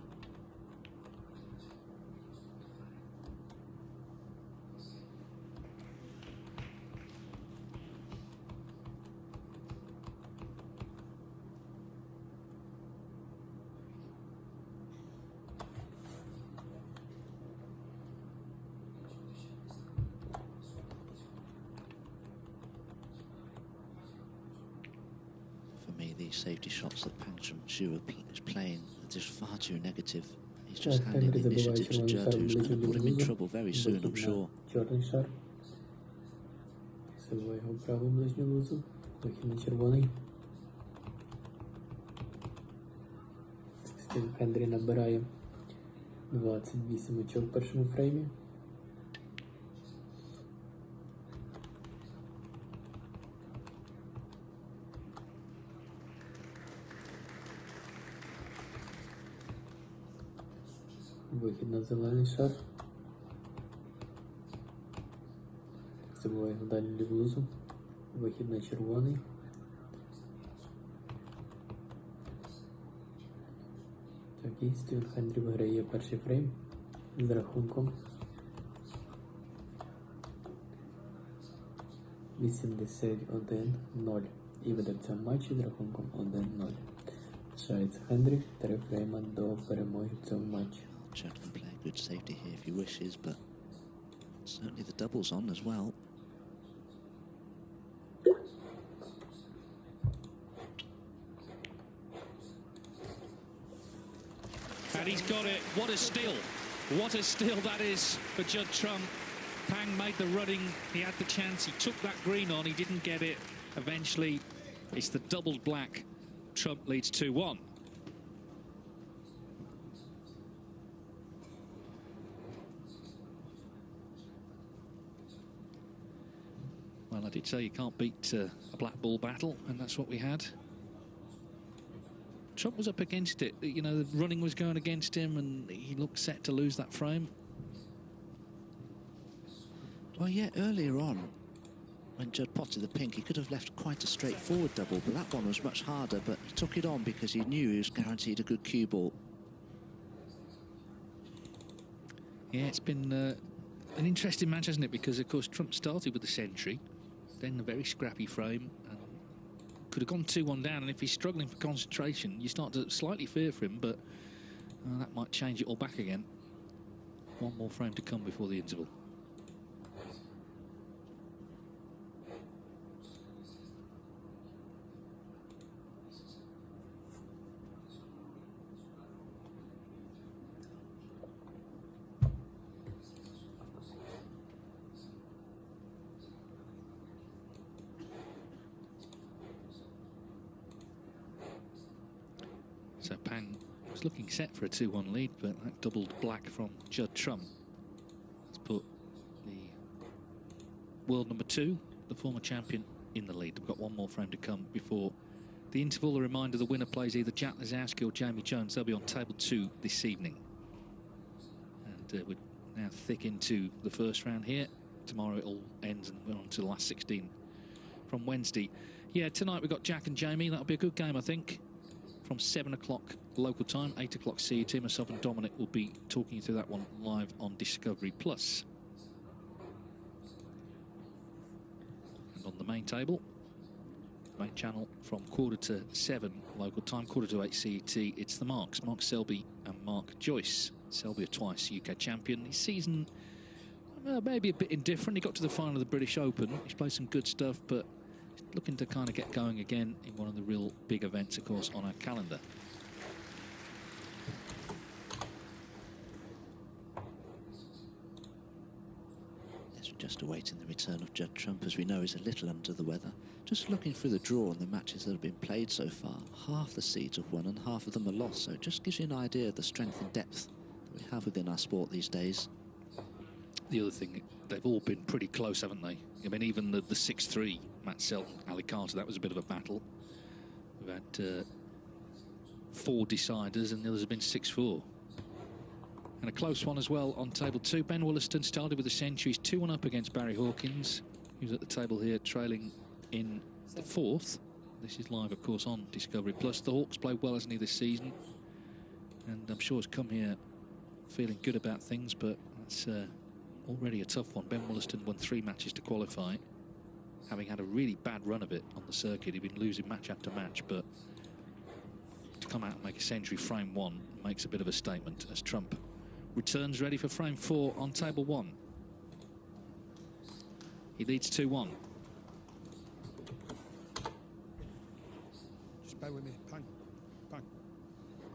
For me, these safety shots that Pang Junxu is playing are just far too negative. He's Так, just handing Хендрі the забиває initiative to червоний Judd, шар who's going to ближнім put him in ближнім. trouble very soon, I'm Вихід на sure. чорний шар. Забиває його праву ближню лузу. Вихід на червоний. Стів Хендрі набирає 28 очок в першому фреймі. Вихід на зелений шар. Забиває його далі ліву лузу. Вихід на червоний. Так, і Стівен Хендрі виграє перший фрейм з рахунком 81-0. І веде в цьому матчі з рахунком 1-0. Лишається Хендрі 3 фрейма до перемоги в цьому матчі. Judd can play a good safety here if he wishes, but certainly the double's on as well. And he's got it. What a steal. What a steal that is for Judd Trump. Pang made the running. He had the chance. He took that green on. He didn't get it. Eventually, it's the doubled black. Trump leads 2-1. Well, I did say you can't beat a black ball battle, and that's what we had. Trump was up against it. You know, the running was going against him, and he looked set to lose that frame. Well, yeah, earlier on, when Judd potted the pink, he could have left quite a straightforward double, but that one was much harder, but he took it on because he knew he was guaranteed a good cue ball. Yeah, it's been an interesting match, hasn't it? Because, of course, Trump started with the century, then a very scrappy frame, and could have gone 2-1 down, and if he's struggling for concentration, you start to slightly fear for him, but that might change it all back again. One more frame to come before the interval. So Pang was looking set for a 2-1 lead, but that doubled black from Judd Trump has put the world number 2, the former champion in the lead. We've got one more frame to come before the interval. A reminder, the winner plays either Jack Lisowski or Jamie Jones. They'll be on table 2 this evening. And we're now thick into the first round here. Tomorrow it all ends and we're on to the last 16 from Wednesday. Yeah, tonight we've got Jack and Jamie. That'll be a good game, I think. From 7 o'clock local time, 8 o'clock CET. Myself and Dominic will be talking you through that one live on Discovery Plus. And on the main table, main channel, from 7:15 local time, 7:45 CET, it's the Marks, Mark Selby and Mark Joyce. Selby, a twice UK champion. His season, maybe a bit indifferent. He got to the final of the British Open. He's played some good stuff, but looking to kind of get going again in one of the real big events, of course, on our calendar. Yes, we're just awaiting the return of Judd Trump, as we know he's a little under the weather. Just looking through the draw and the matches that have been played so far, half the seeds have won and half of them are lost, so it just gives you an idea of the strength and depth that we have within our sport these days. The other thing, they've all been pretty close, haven't they? I mean, even the 6-3, Matt Selton, Ali Carter, that was a bit of a battle. We've had 4 deciders and the others have been 6-4. And a close one as well on table 2. Ben Wollaston started with a century. He's 2-1 up against Barry Hawkins, who's at the table here trailing in the 4th. This is live, of course, on Discovery Plus. The Hawks played well, hasn't he, this season? And I'm sure he's come here feeling good about things, but it's already a tough one. Ben Wollaston won 3 matches to qualify, having had a really bad run of it on the circuit. He'd been losing match after match, but to come out and make a century frame 1 makes a bit of a statement as Trump returns ready for frame 4 on table 1. He leads 2-1. Just bear with me. Pang. Pang.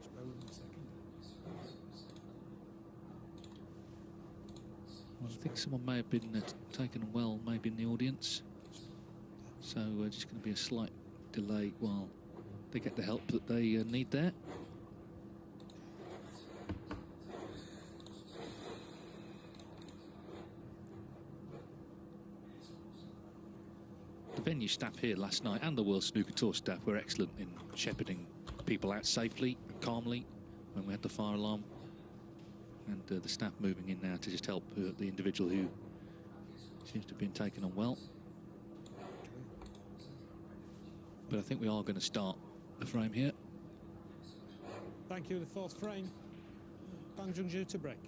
Just bear with me a second. Well, I think someone may have been taken well, maybe in the audience. So just going to be a slight delay while they get the help that they need there. The venue staff here last night and the World Snooker Tour staff were excellent in shepherding people out safely and calmly when we had the fire alarm. And the staff moving in now to just help the individual who seems to have been taken on well. But I think we are going to start the frame here. Thank you. The 4th frame. Bang Junxu to break.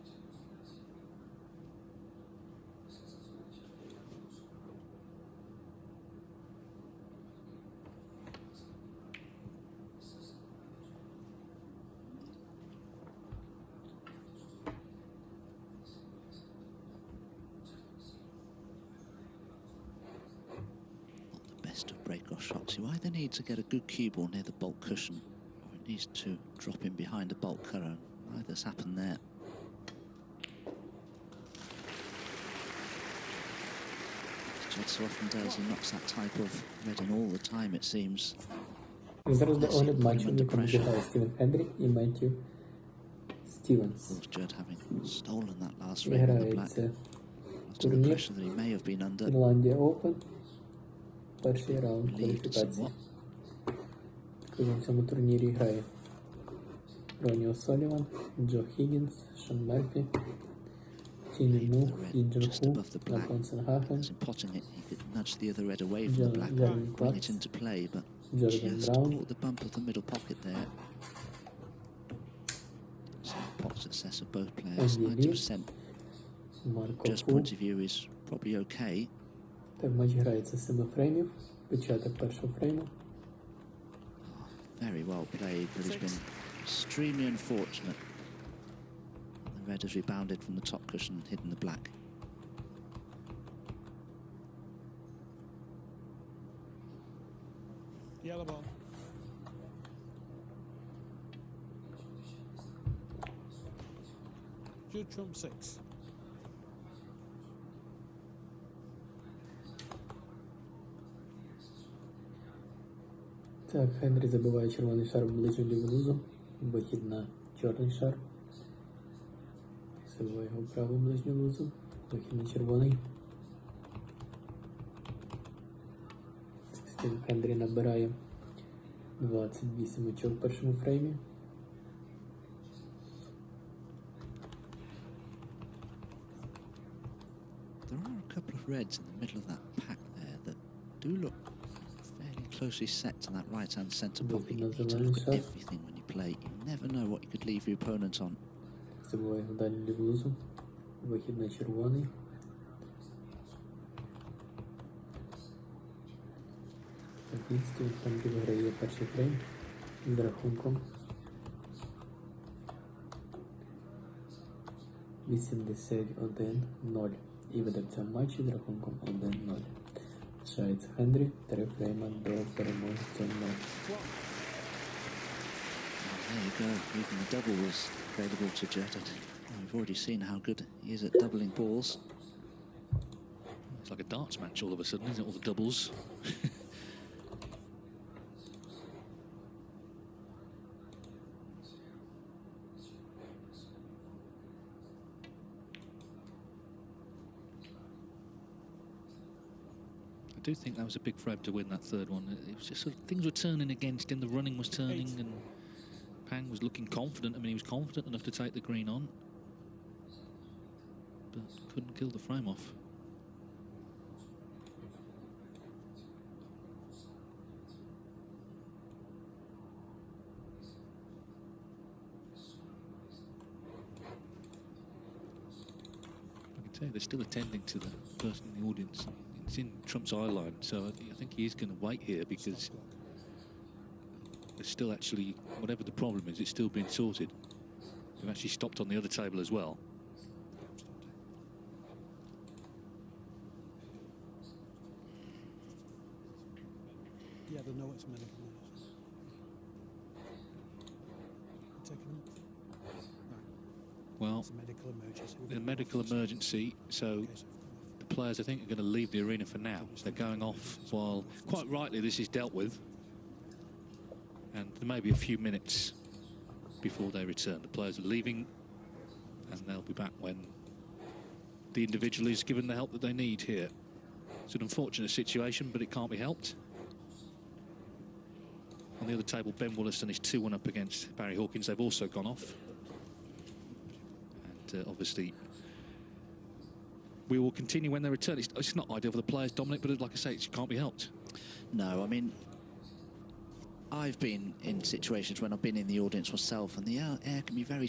Of break-off shots. You either need to get a good cue ball near the bulk cushion, or it needs to drop in behind a bulk cutter. Neither's happened there. Judd so often does, he knocks that type of red in all the time, it seems. Зараз до огляд матчу, в якому зіграли Стівен Хендрі і Меттью Стівенс. Of course, Judd having stolen that last frame in the black. After the pressure that he may have been under. Ірландія Open. Перший раунд кваліфікації. В цьому турнірі грає Ронні О'Соліван, Джо Хіггінс, Шон Мерфі, Тіні Мух, Junxu, Nathan Senhagen, nudge the other red away from the black, bring it into play, but just caught the bump of the middle pocket there. So pot success of both players, 90%. Just point of view is probably okay. Так, матч грається з 7 фреймів, початок першого фрейму. Very well played, but he's been extremely unfortunate. The red has rebounded from the top cushion and hidden the black. Yellow ball. Judd Trump 6. Так, Хенрі забиває червоний шар в ближню ліву лузу, вихід на чорний шар. Забиває його в праву ближню лузу, вихід на червоний. Стів Хендрі набирає 28 очок в першому фреймі. There are a couple of reds in the middle of that pack there that do look fairly closely set to that right-hand centre pocket. You need to look at everything when you play. You never know what you could leave your opponent on. Забуває далі лівлузу. Вихід на червоний. Тоді Стів Хендрі виграє перший фрейм з рахунком 81-0. І веде в цьому матчі з рахунком 1-0. Лишається Хендрі, 3 фрейма до перемоги в цьому матчі. There you go, even the double was available to Judd. We've already seen how good he is at doubling balls. It's like a darts match all of a sudden, isn't it? All the doubles. I do think that was a big frame to win that third one. It was just sort of, things were turning against him, the running was turning, and Pang was looking confident. I mean, he was confident enough to take the green on, but couldn't kill the frame off. I can tell you, they're still attending to the person in the audience. It's in Trump's eye line, so I think he is going to wait here because there's still actually, whatever the problem is, it's still being sorted. They've actually stopped on the other table as well. Yeah, they know it's a medical emergency. Taking them? Right. Well, It's a medical emergency. a medical emergency, so the players, I think, are going to leave the arena for now. So they're going off while, quite rightly, this is dealt with. And there may be a few minutes before they return. The players are leaving, and they'll be back when the individual is given the help that they need here. It's an unfortunate situation, but it can't be helped. On the other table, Ben Wollaston is 2-1 up against Barry Hawkins. They've also gone off. And obviously, we will continue when they return. It's not ideal for the players, Dominic, but like I say, it can't be helped. No, I mean, I've been in situations when I've been in the audience myself, and the air can be very...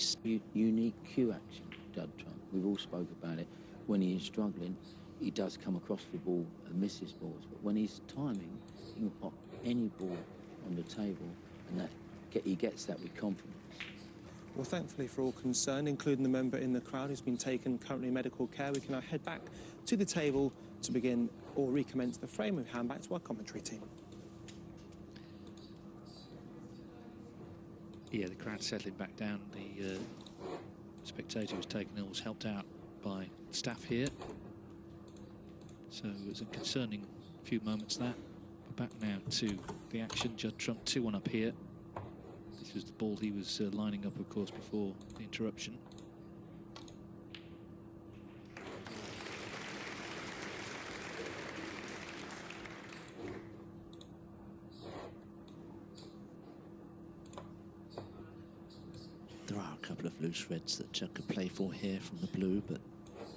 Unique cue action, Judd Trump. We've all spoke about it. When he is struggling, he does come across the ball and misses balls. But when he's timing, he can pop any ball on the table, and he gets that with confidence. Well, thankfully for all concerned, including the member in the crowd who's been taken currently medical care, we can now head back to the table to begin or recommence the frame. We hand back to our commentary team. Yeah, the crowd settling back down. The spectator who was taken ill was helped out by staff here. So it was a concerning few moments that. We're back now to the action. Judd Trump 2-1 up here. This was the ball he was lining up, of course, before the interruption. There are a couple of loose reds that Judd could play for here from the blue, but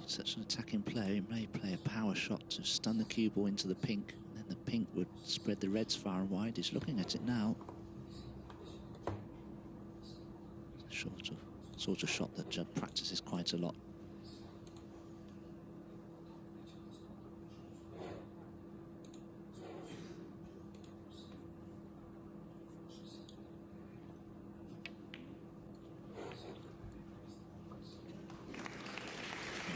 such an attacking player, he may play a power shot to stun the cue ball into the pink, and then the pink would spread the reds far and wide. He's looking at it now. Sort of shot that Judd practices quite a lot.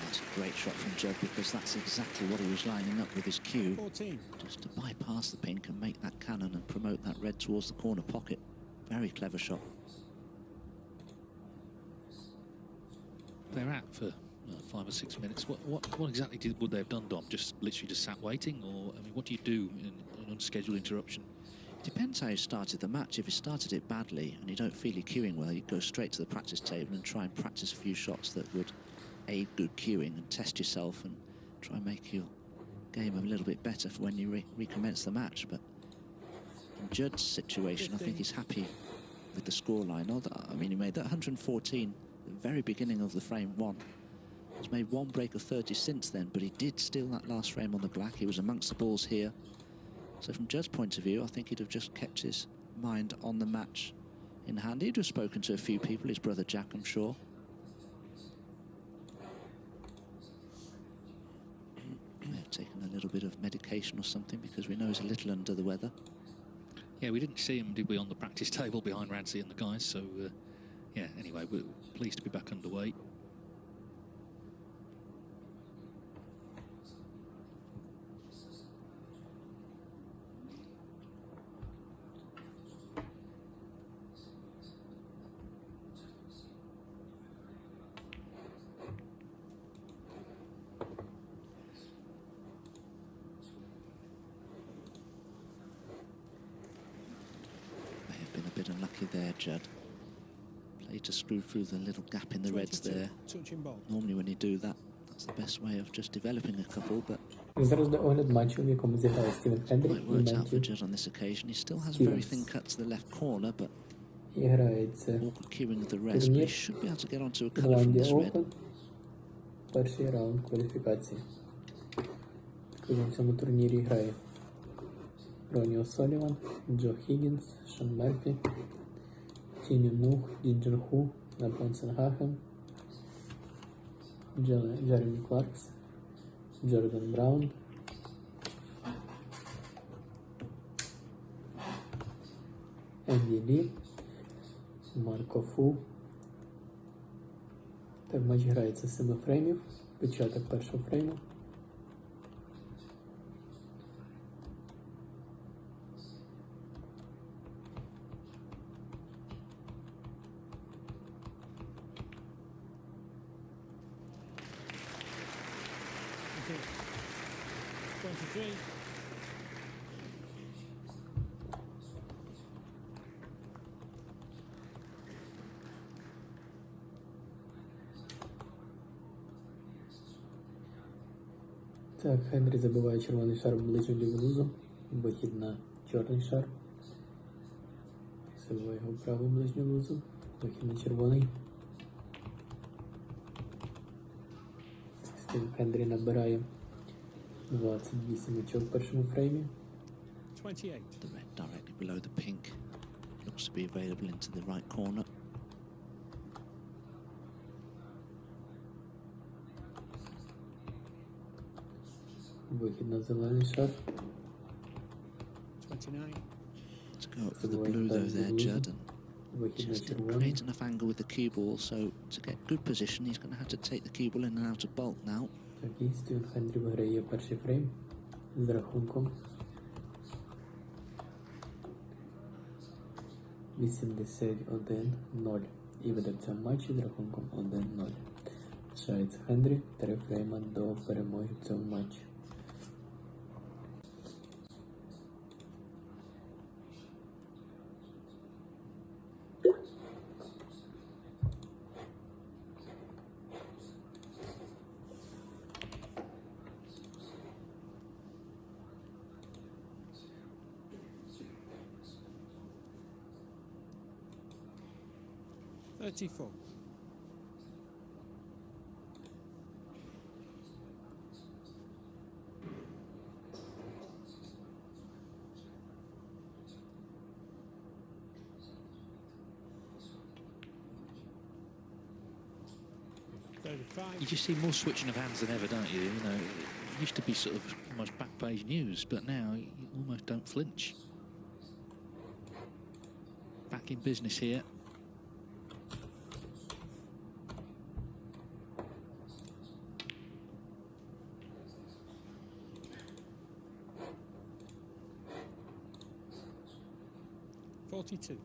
That's a great shot from Judd, because that's exactly what he was lining up with his cue. 14. Just to bypass the pink and make that cannon and promote that red towards the corner pocket. Very clever shot. They're out for 5 or 6 minutes. What exactly would they have done, Dom? Just literally just sat waiting, or I mean, what do you do in an unscheduled interruption? Depends how you started the match. If you started it badly and you don't feel you're cueing well, you go straight to the practice table and try and practice a few shots that would aid good cueing and test yourself and try and make your game a little bit better for when you recommence the match. But from Judd's situation, I think he's happy with the scoreline. I mean, he made that 114 at the very beginning of the frame one. He's made one break of 30 since then, but he did steal that last frame on the black. He was amongst the balls here. So from Judd's point of view, I think he'd have just kept his mind on the match in hand. He'd have spoken to a few people, his brother Jack, I'm sure. May have taken a little bit of medication or something, because we know he's a little under the weather. Yeah, we didn't see him, did we, on the practice table behind Radzi and the guys, so yeah, anyway, we're pleased to be back underway. Unlucky there, Judd. Played to screw through the little gap in the reds there. Normally when you do that, that's the best way of just developing a couple, but Зараз до огляд матчу, в якому зіграє Стівен Хендрі it worked out for Judd on this occasion. He still has very thin cut to the left corner, but awkward queuing of the reds, but he should be able to get onto a colour from this red. Перший раунд кваліфікації. В цьому турнірі грає Ронні О'Соліван, Джо Хіггінс, Шон Мерфі, Тіню Нух, Junxu, Сенгахен, Джеремі Кларкс, Джордан Браун, Енді Лі, Марко Фу. Так, матч грається з 7 фреймів, початок першого фрейму. Так, Хенрі забиває червоний шар ближче до блузу, вихід на чорний шар. Забиває його праву ближню блузу, вихід на червоний. Стів Хенрі набирає 28 очок в першому фреймі. 28. The red directly below the pink looks to be available into the right corner. Вихід на зелений шар. 29. To go up for the blue though there, Judd, and just to create enough angle with the cue ball, so to get good position he's going to have to take the cue ball in and out of bulk now. Так, і Стівен Хенрі виграє перший фрейм з рахунком 81-0 і веде в цьому матчі з рахунком 1-0. Лишається Хенрі 3 фрейма до перемоги в цьому матчі. $34. You just see more switching of hands than ever, don't you? You know, it used to be sort of almost back page news, but now you almost don't flinch. Back in business here. $42.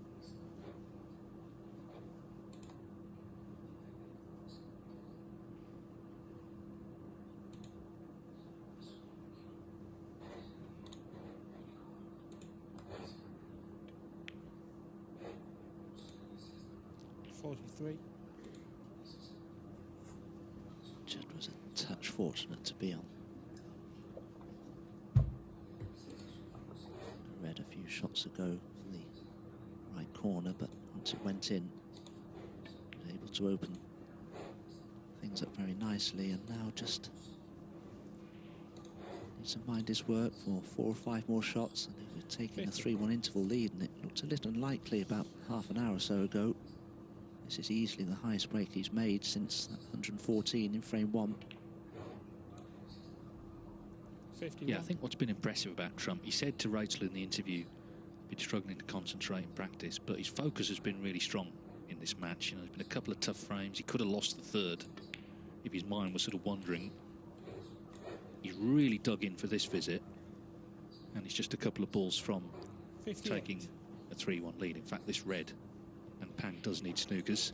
$43. Judd was a touch fortunate to be on. Read a few shots ago from the right corner, but once it went in, able to open things up very nicely, and now just needs to mind his work for 4 or 5 more shots, and he was taking a 3-1 interval lead, and it looked a little unlikely about half an hour or so ago. This is easily the highest break he's made since that 114 in frame 1. 51. Yeah, I think what's been impressive about Trump, he said to Rachel in the interview, been struggling to concentrate in practice, but his focus has been really strong in this match. You know, there's been a couple of tough frames. He could have lost the third if his mind was sort of wandering. He's really dug in for this visit, and it's just a couple of balls from 58. taking a 3-1 lead. In fact, this red, and Pang does need snookers.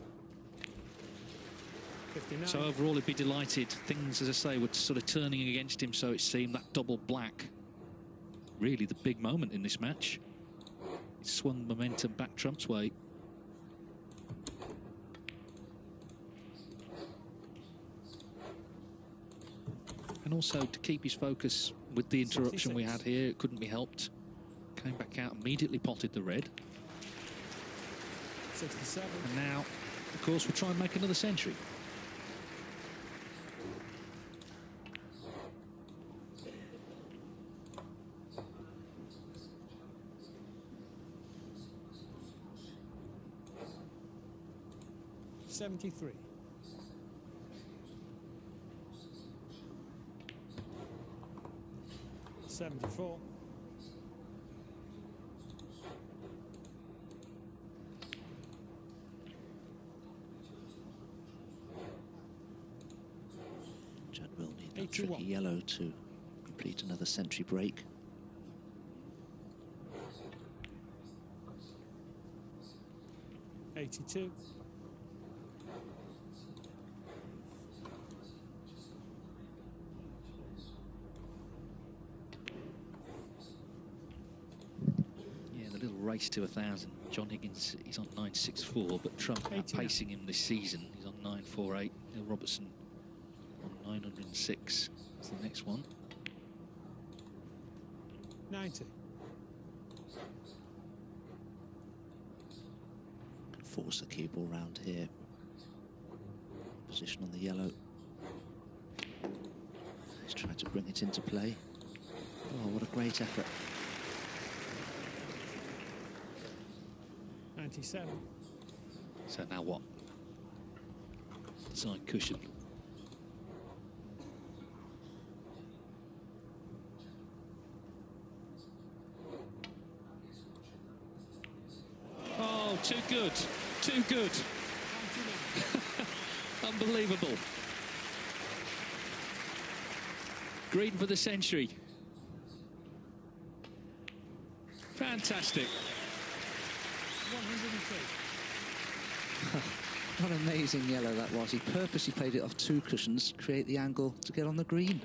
59. So overall, he'd be delighted. Things, as I say, were sort of turning against him, so it seemed that double black, really the big moment in this match. It swung momentum back Trump's way. And also to keep his focus with the interruption 66. we had here, it couldn't be helped. Came back out, immediately potted the red. 67. And now, of course, we'll try and make another century. '73. '74. Judd will need that 81. tricky yellow to complete another century break. '82. Yeah, the little race to 1,000. John Higgins, he's on 9.64, but Trump 89. outpacing him this season. He's on 9.48. Neil Robertson on 906. That's the next one. 90. Force the cue ball round here. Position on the yellow. He's trying to bring it into play. Oh, what a great effort. 97. So now what? Side cushion. Oh, too good. Too good. Unbelievable. Green for the century. Fantastic. 102. What an amazing yellow that was. He purposely played it off 2 cushions to create the angle to get on the green.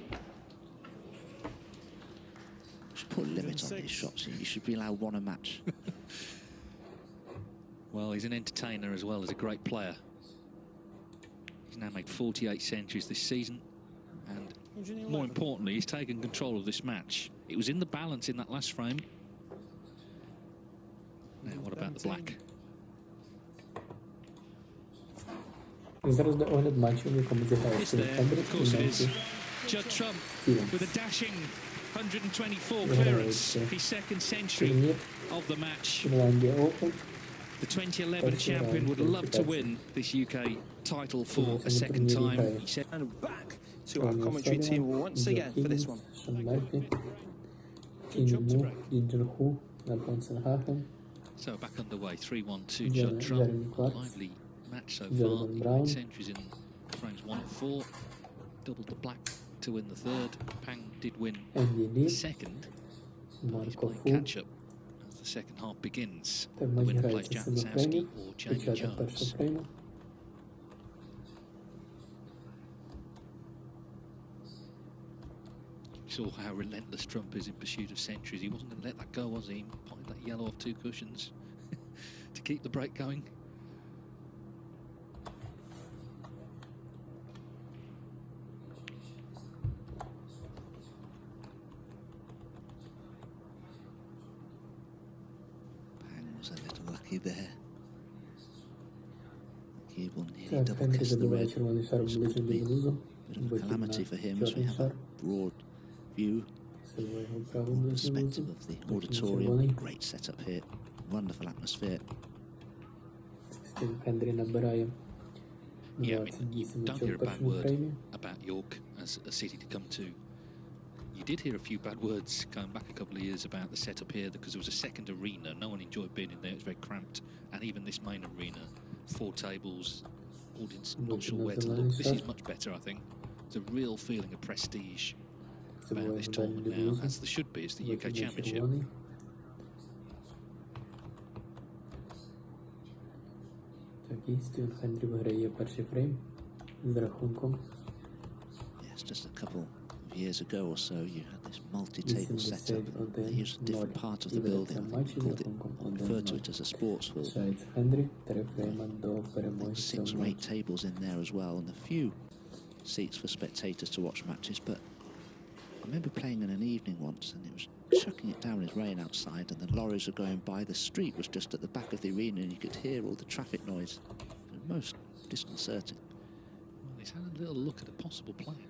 Should put a limit on these shots. You should be allowed 1 a match. Well, he's an entertainer as well as a great player. He's now made 48 centuries this season, and more importantly, he's taken control of this match. It was in the balance in that last frame. Now, what about the black? Зараз до огляд матчу, в якому зіграє It's there, Сентябрь of course і it is. Ненсі Judd Trump Stevens. with a dashing 124 Yeah, clearance, it's, his second century Турнір of the match. Фінляндія Open. The 2011 That's champion would right, love to win this UK title for a second time. He said, And back to our commentary team once again for this one. Шон Мерфі, Тіні Му, Junxu на Бонсенхаген, so back underway, 3-1 to Yeah, Judd Trump. Jeremy Clark. Lively match so Jordan far. He Brown. made centuries in frames 1 and 4. Doubled the black to win the third. Pang did win Енді the Лі, second. He's Марко playing Фу. catch up as the second half begins. Та The матч winner plays грається Jack 7 Sowski фреймів, or Jamie початок першого Jones. фрейму. You saw how relentless Trump is in pursuit of centuries. He wasn't going to let that go, was he? He potted that yellow off 2 cushions to keep the break going. unlucky there. Cue ball nearly Так, double Хенрі kissed the забиває red. червоний шар This ближнім could до be блузу. a bit of a Вихід calamity на for him as we чорний have a шар. broad view, Сервує його правий broad ближній блузу. perspective of the Вихід на auditorium. червоний. Great setup here, wonderful atmosphere. Стив Хенрі набирає Yeah, I mean, you 28 don't очок hear в a bad першому word фреймі. about York as a city to come to. You did hear a few bad words going back a couple of years about the setup here because there was a second arena. No one enjoyed being in there. It was very cramped. And even this main arena, 4 tables, audience not sure where to look. This is much better, I think. There's a real feeling of prestige about this tournament now, as there should be. It's the UK Championship. Так, і Стівен Хенрі виграє перший фрейм з рахунком Yes, just a couple of years ago or so, you had this multi-table setup. They used a different part of the building. I think we called it, referred to it as a sports hall. Шається Хенрі, 3 фрейма до перемоги. 6 or 8 tables in there as well, and a few seats for spectators to watch matches. But I remember playing in an evening once, and it was chucking it down in rain outside, and the lorries were going by. The street was just at the back of the arena, and you could hear all the traffic noise. It was most disconcerting. Well, he's had a little look at a possible plan.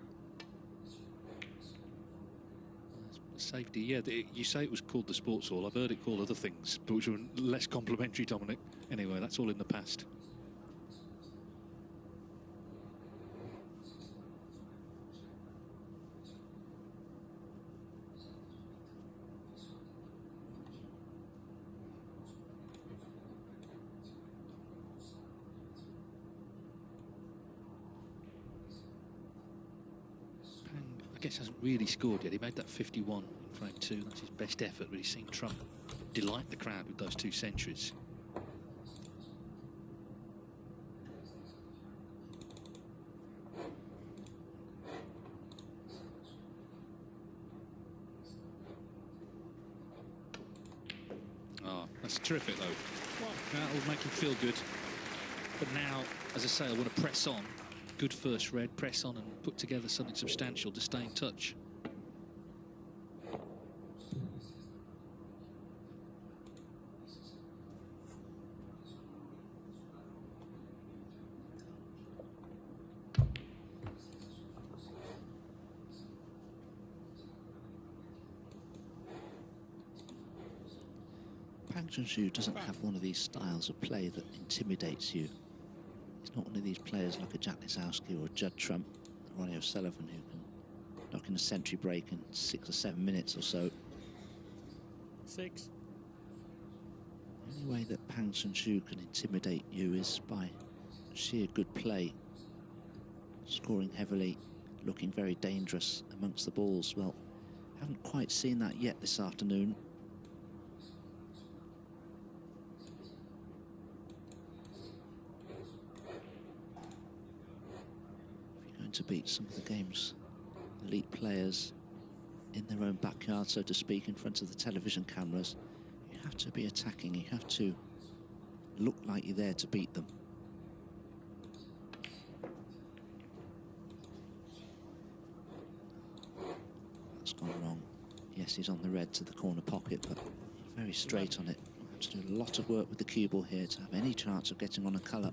Safety, yeah. You say it was called the sports hall. I've heard it called other things, but which were less complimentary, Dominic. Anyway, that's all in the past. I guess hasn't really scored yet. He made that 51 in frame 2. That's his best effort, but he's seen Trump delight the crowd with those 2 centuries. Oh, that's terrific though. That'll make him feel good. But now, as I say, I want to press on. Good first red, press on and put together something substantial to stay in touch. Junxu doesn't have one of these styles of play that intimidates you. He's not one of these players like a Jack Lisowski or a Judd Trump, or Ronnie O'Sullivan, who can knock in a century break in 6 or 7 minutes or so. 6. The only way that Pang Junxu can intimidate you is by sheer good play, scoring heavily, looking very dangerous amongst the balls. Well, haven't quite seen that yet this afternoon. If you're going to beat some of the game's elite players in their own backyard, so to speak, in front of the television cameras, you have to be attacking, you have to look like you're there to beat them. That's gone wrong. Yes, he's on the red to the corner pocket, but very straight on it. We'll have to do a lot of work with the cue ball here to have any chance of getting on a colour.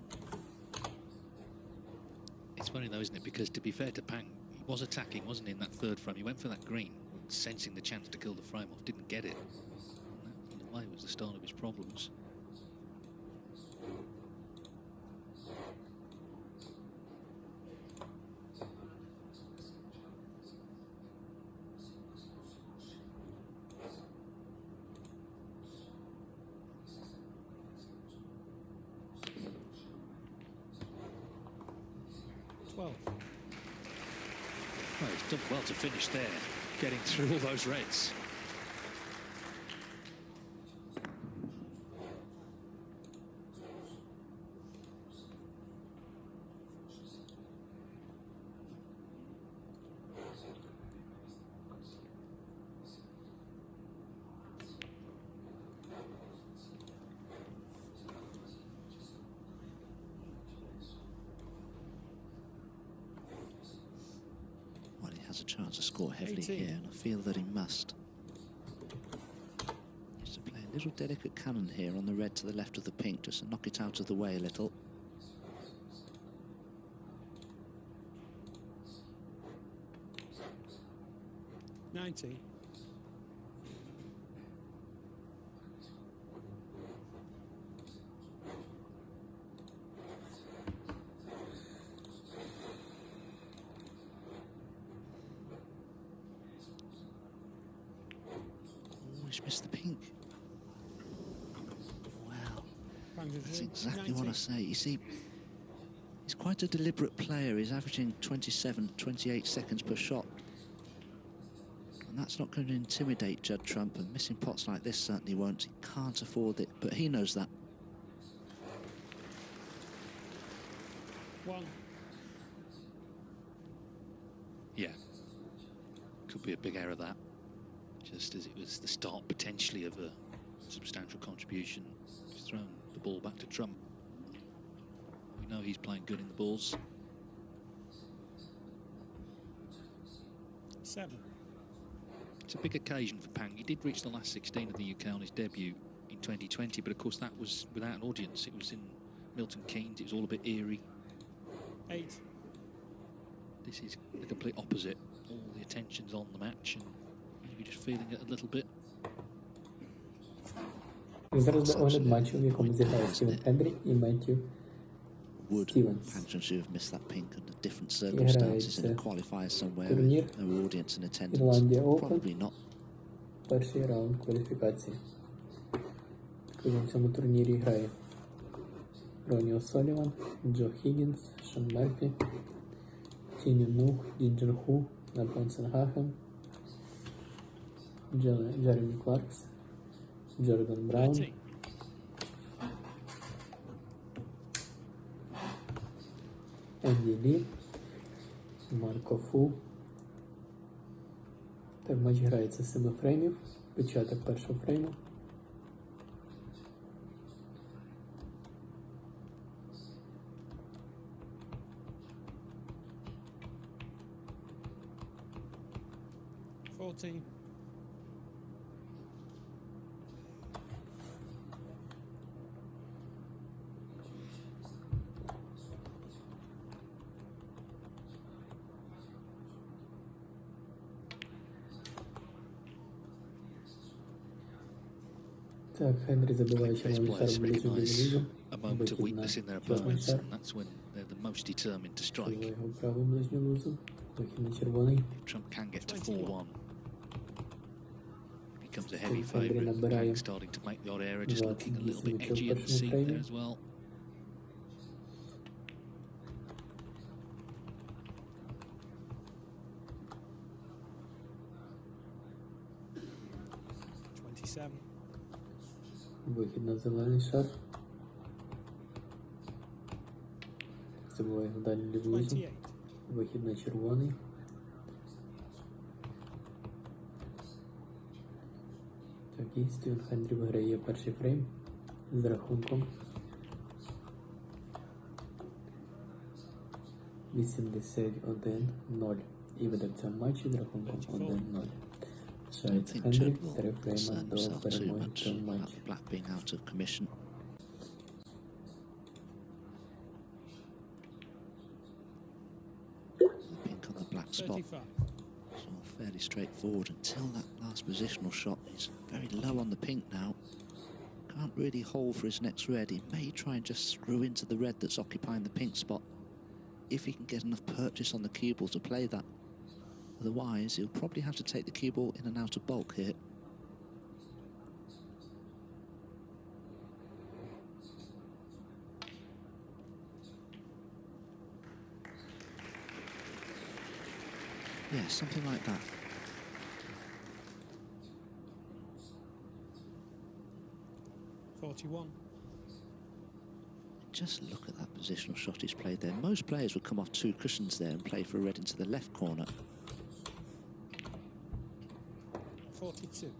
It's funny though, isn't it? Because to be fair to Pang, he was attacking, wasn't he, in that third frame? He went for that green, sensing the chance to kill the frame off, didn't get it. And that, in a way, was the start of his problems. Well, he's done well to finish there, getting through all those reds. A chance to score heavily 18. here, and I feel that he must. He used to play in Little delicate cannon here on the red to the left of the pink, just to knock it out of the way a little. $90. Always missed the pink. Wow, that's Junxu, exactly 90. what I say. You see, he's quite a deliberate player. He's averaging 27, 28 seconds per shot. And that's not going to intimidate Judd Trump, and missing pots like this certainly won't. He can't afford it, but he knows that. One. Yeah. Could be a big error, that. Just as it was the start, potentially, of a substantial contribution. He's thrown the ball back to Trump. We know he's playing good in the balls. 7. It's a big occasion for Pang. He did reach the last 16 of the UK on his debut in 2020, but of course that was without an audience. It was in Milton Keynes. It was all a bit eerie. 8. This is the complete opposite. All the attention's on the match, and maybe just feeling it a little bit. Зараз буде огляд матчу, в якому зіграє Стівен Хендрі і Меттью Would Stevens. Junxu have missed that pink under different circumstances in a qualifier somewhere with no audience in attendance? Ірландія Open. Probably not. Перший раунд кваліфікації. Також на цьому турнірі грає Ронні О'Соліван, Джо Хіггінс, Шон Мерфі, Тіню Нух, Junxu, Напон Сенгахен, Джеремі Кларкс, Джордан Браун, 30. Енді Лі, Марко Фу. Так, матч грається з 7 фреймів. Початок першого фрейму. $40. Так, Хенрі забиває These червоним players шаром ближче до recognise ліву. a moment of weakness in their opponents, and that's when they're the most determined to strike. Забиває його праву ближню лузу. Вихід на червоний. Trump can get to 4-1. Becomes a heavy Хенрі favourite. набирає Pang starting to make the odd error, just looking a little bit 28 edgy at the першому seat фреймі. there as well. $27. Вихід на зелений шар. Забиває його далі ліву лузу. 28. Вихід на червоний. Так, і Стівен Хендрі виграє перший фрейм з рахунком 81-0. І веде в цьому матчі з рахунком 1-0. I don't think Хендрі Judd 3 will фрейма concern до himself too перемоги в much цьому about матчі. the black being out of commission. The pink on the black spot. 35. It's all fairly straightforward until that last positional shot. He's very low on the pink now. Can't really hold for his next red. He may try and just screw into the red that's occupying the pink spot, if he can get enough purchase on the cue ball to play that. Otherwise, he'll probably have to take the cue ball in and out of bulk here. Yeah, something like that. $41. Just look at that positional shot he's played there. Most players would come off 2 cushions there and play for a red into the left corner. 42.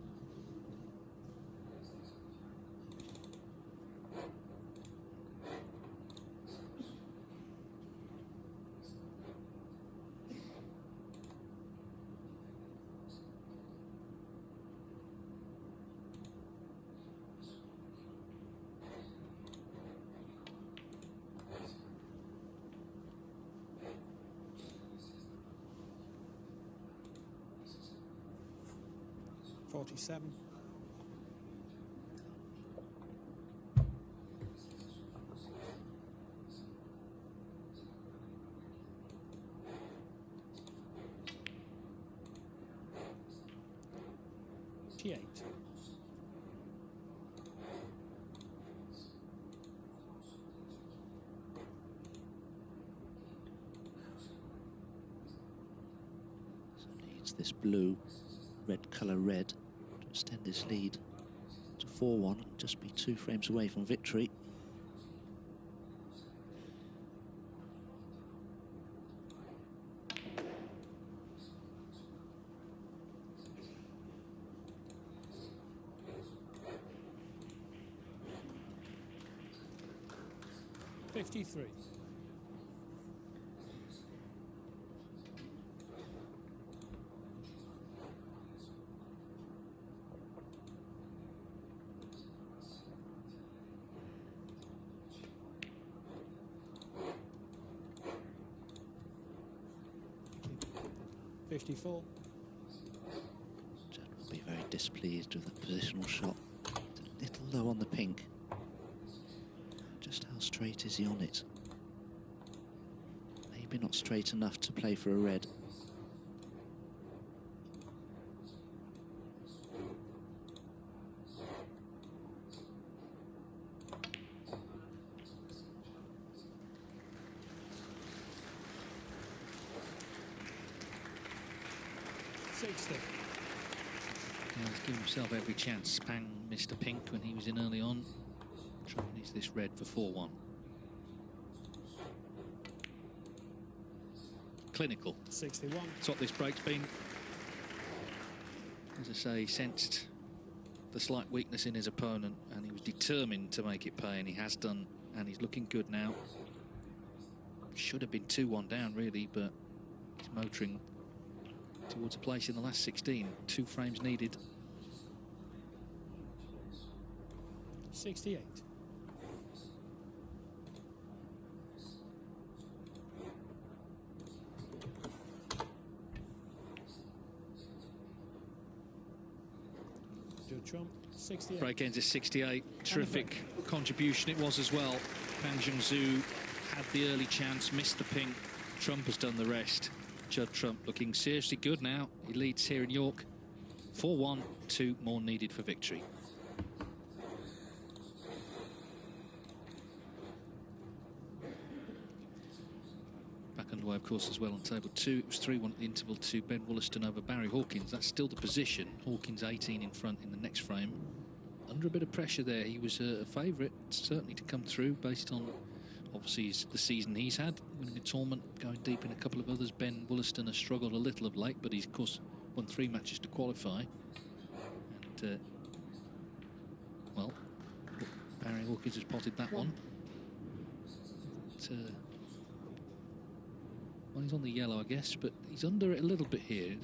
47. T8. Needs this blue, red colour red to extend this lead to 4-1 and just be 2 frames away from victory. '53. '54. Judd will be very displeased with the positional shot. It's a little low on the pink. Just how straight is he on it? Maybe not straight enough to play for a red. Yeah, he's given himself every chance. Pang missed a pink when he was in early on. Trump needs this red for 4-1. Clinical. 61. That's what this break's been. As I say, he sensed the slight weakness in his opponent and he was determined to make it pay, and he has done, and he's looking good now. Should have been 2-1 down really, but he's motoring towards a place in the last 16. 2 frames needed. 68. Judd Trump, 68. Break ends at 68. Terrific contribution it was as well. Pang Junxu had the early chance, missed the pink. Trump has done the rest. Judd Trump looking seriously good now. He leads here in York. 4-1, 2 more needed for victory. Back underway, of course, as well on table 2. It was 3-1 at the interval to Ben Wollaston over Barry Hawkins. That's still the position. Hawkins 18 in front in the next frame. Under a bit of pressure there. He was a favourite, certainly, to come through based on, obviously, the season he's had, winning a tournament, going deep in a couple of others. Ben Wollaston has struggled a little of late, but he's, of course, won 3 matches to qualify. And, well, Barry Hawkins has potted that one. But, well, he's on the yellow, I guess, but he's under it a little bit here.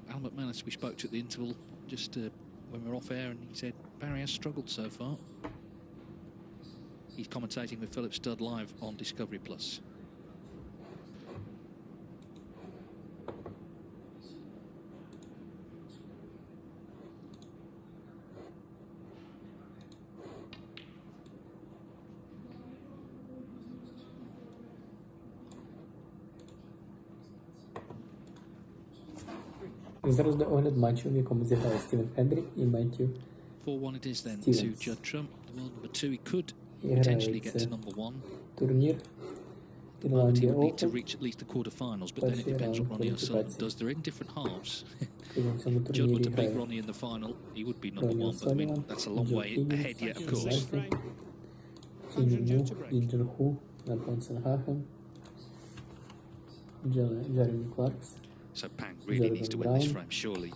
Al McManus, we spoke to at the interval just when we were off air, and he said Barry has struggled so far. He's commentating with Philip Studd live on Discovery Plus. Зараз до огляд матчу, в якому зіграли Стівен Хендрі і Меттью 4-1 it is then Stevens. to Judd Trump, the world number 2. He could І potentially get to грається number 1. турнір He Ірландія would need to Open. reach at least the quarterfinals, but then it Перший depends what раунд Ronnie O'Sullivan кваліфікації. does. They're in different halves. І на цьому Judd турнірі would to beat грає Ronnie in the final, he would be number Ronnie 1, but I mean, O'Sullivan, that's a long Judd way Higgins, ahead yet, of course. Мерфі, Тімі Мух, Джунху, Антон Сенгахен, Джеремі Кларкс. So Pang really needs to win this Brown. frame, surely,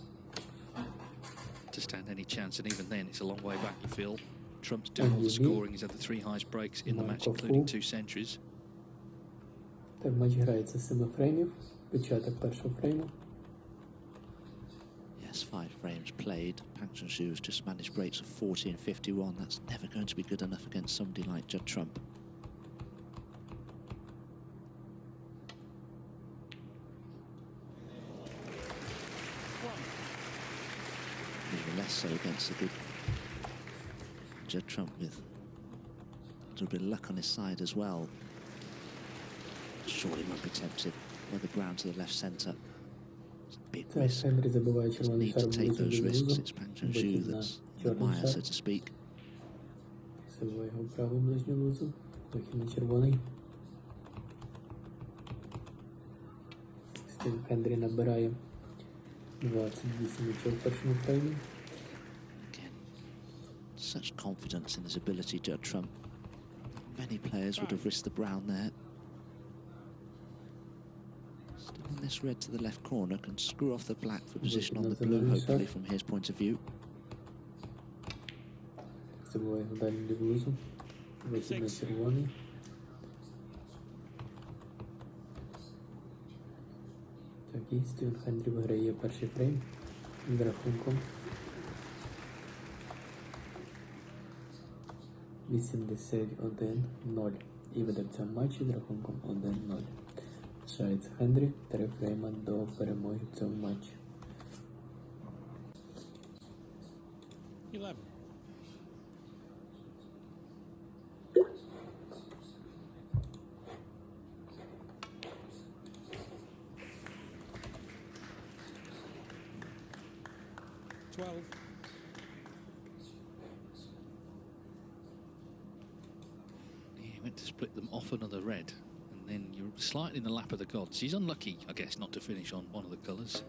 to stand any chance, and even then it's a long way back, you feel. Trump's doing all the scoring, he's had the 3 highest breaks in the match, including 2 centuries. Так, матч грається з 7 фреймів, початок першого фрейму. Yes, 5 frames played. Pang Junxu has just managed breaks of 40 and 51. That's never going to be good enough against somebody like Judd Trump. Even less less so against the good Judd Trump, with a little bit of luck on his side as well. Surely won't be tempted by the ground to the left centre. It's a big risk. Doesn't need to take those risks. It's Pang Junxu that's in the mire, so to speak. Забиває його праву ближню лузу. Вихід на червоний. Стив Хендрі набирає 28 очок в першому фреймі. Again, such confidence in his ability, Judd Trump. Many players would have risked the brown there. Still in this red to the left corner, can screw off the black for position on the blue, hopefully from his point of view. Забиває його далі ліву лузу. Вихід на червоний. Так, і Стівен Хендрі виграє перший фрейм з рахунком 81-0. І веде в цьому матчі з рахунком 1-0. Лишається Хендрі 3 фрейма до перемоги в цьому матчі. 11. He went to split them off another red, and then you're slightly in the lap of the gods. He's unlucky, I guess, not to finish on one of the colours.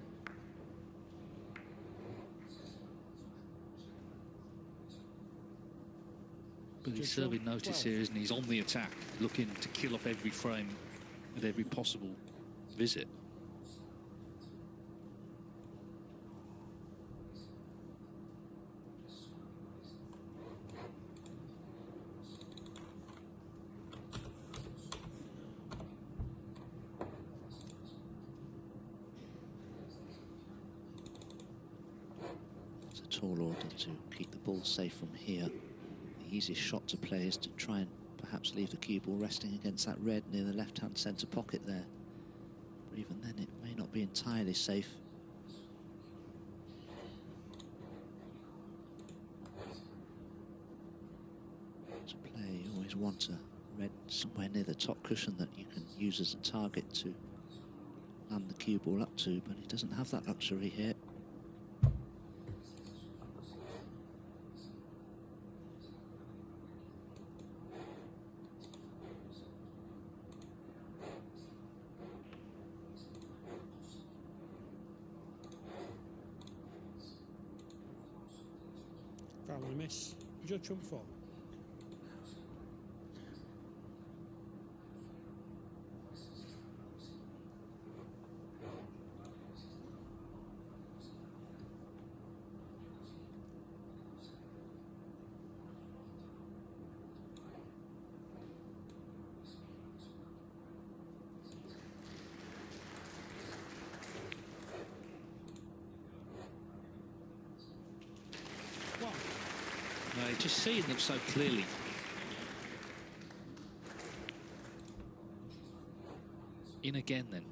But he's serving notice here, isn't he? He's on the attack, looking to kill off every frame with every possible visit. Tall order to keep the ball safe from here. The easiest shot to play is to try and perhaps leave the cue ball resting against that red near the left-hand centre pocket there. But even then, it may not be entirely safe. To play, you always want a red somewhere near the top cushion that you can use as a target to land the cue ball up to, but he doesn't have that luxury here. Foul and a miss. Judd Trump 4. No, just seeing them so clearly. In again then.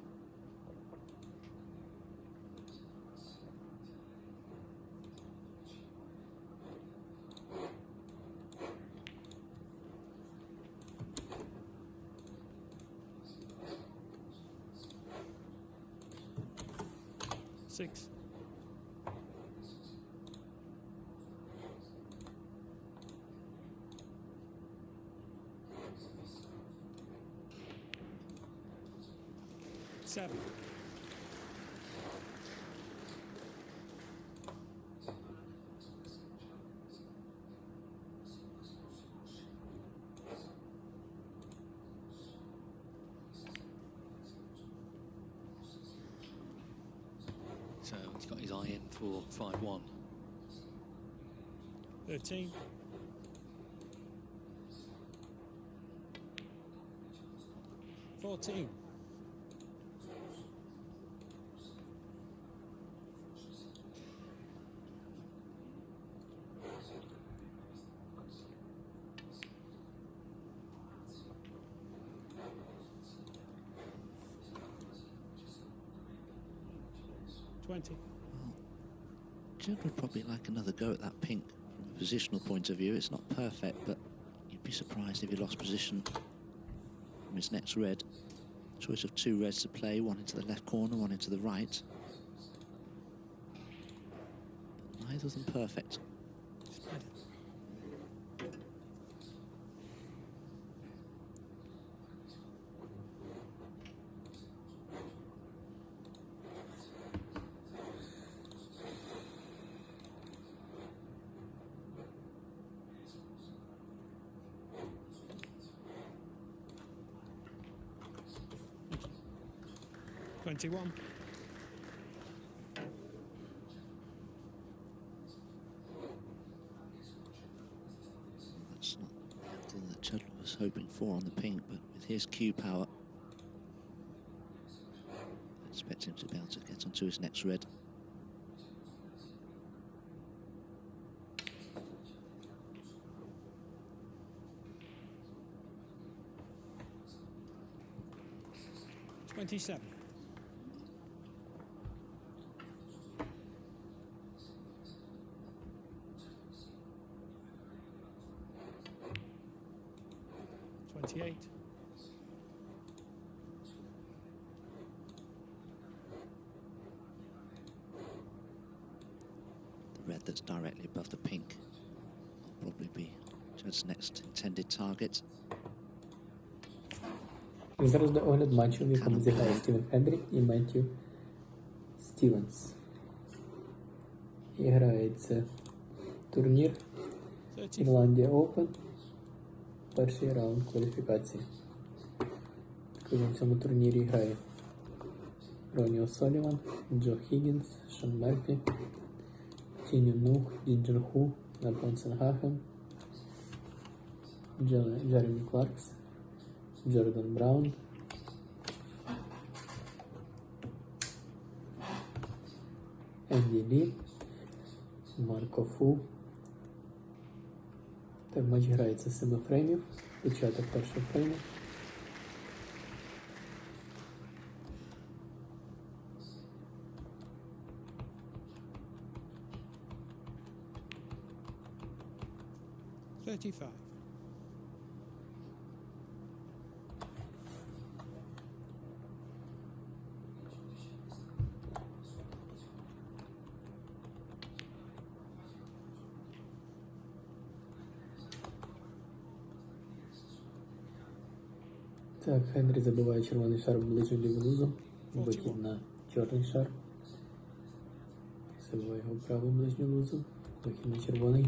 Six. Seven. So he's got his eye in for 5-1. 13. 14. Judd would probably like another go at that pink from a positional point of view. It's not perfect, but you'd be surprised if he lost position from his next red. Choice of 2 reds to play, one into the left corner, one into the right. But neither of them perfect. That's not something that Judd was hoping for on the pink, but with his cue power, I expect him to be able to get onto his next red. .27. .28. The red that's directly above the pink will probably be Judd's next intended target. Зараз до огляд матчу, в якому зіграє Стівен Хендрі і Меттью Стівенс. І грається турнір Ірландія Open. Перший раунд кваліфікації. Також на цьому турнірі грає Ронні О'Соліван, Джо Хіггінс, Шон Мерфі, Тіню Нух, Junxu, Напон Сенгахем, Джеремі Кларкс, Джордан Браун, Енді Лі, Марко Фу. Так, матч грається з 7 фреймів, початок першого фрейму. .35. Так, Хенрі забиває червоний шар в ближню ліву лузу, вихід на чорний шар. Забиває його в праву ближню лузу, вихід на червоний.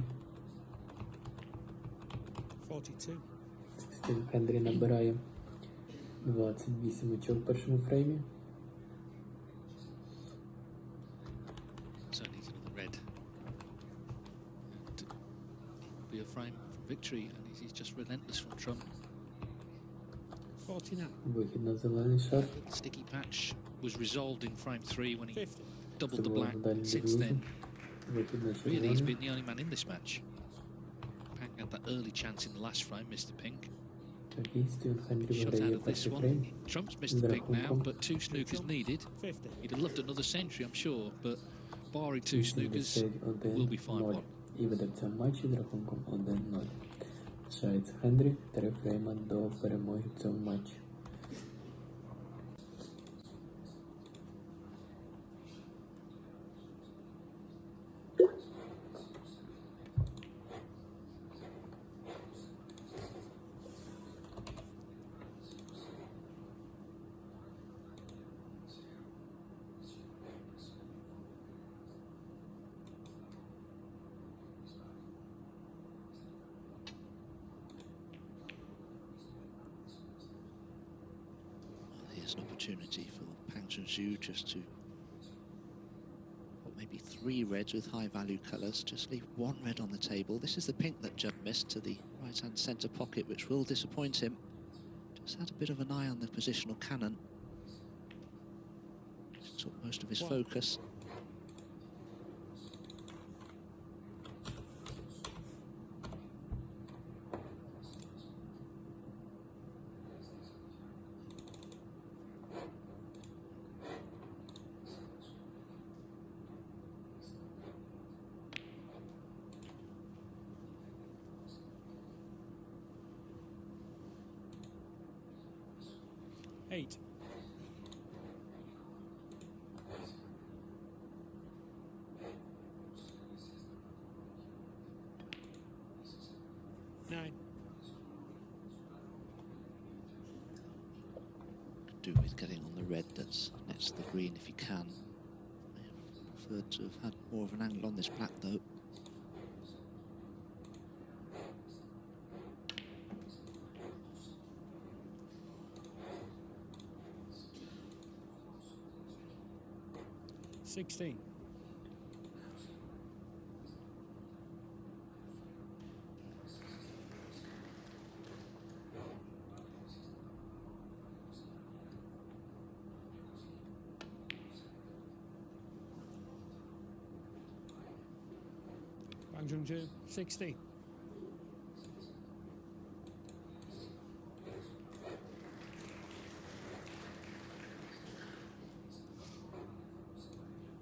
42. Стів Хенрі набирає 28 очок в першому фреймі. So needs another red. And it'll be a frame for victory, and he's just relentless from Trump. 49. Вихід на зелений шар. The sticky patch was resolved in frame 3 when he 50. doubled the Забиває black. на дальню Since ліву then, лузу, вихід на really, he's червоний. been the only man in this match. Pang had that early chance in the last frame, missed the pink. Так, і Стівен Хенрі Shot виграє out of this перший one. фрейм. Trump's missed the pink now, but 2 snookers needed. 50. He'd have loved another century, I'm sure, but barring 2 snookers, 81-0. will be 5-1. І веде в цьому матчі з рахунком 1-0. Лишається Хенрі 3 фрейма до перемоги в цьому матчі. Here's an opportunity for Pang Junxu just to maybe 3 reds with high value colours, just leave 1 red on the table. This is the pink that Judd missed to the right hand centre pocket, which will disappoint him. Just had a bit of an eye on the positional cannon, which took most of his focus. 8. 9. Could do with getting on the red that's next to the green if you can. I have preferred to have had more of an angle on this black though. $16. Junxu, 16.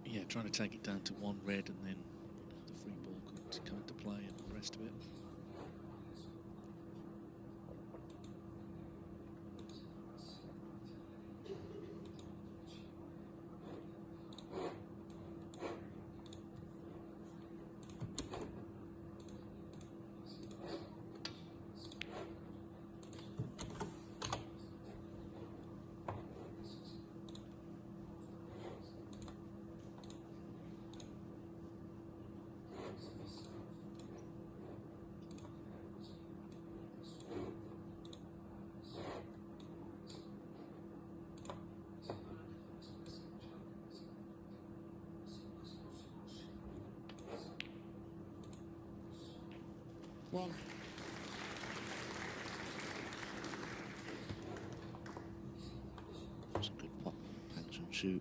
Yeah, trying to take it down to one red and then the free ball could come into play and the rest of it. One. It's a good pot from Junxu.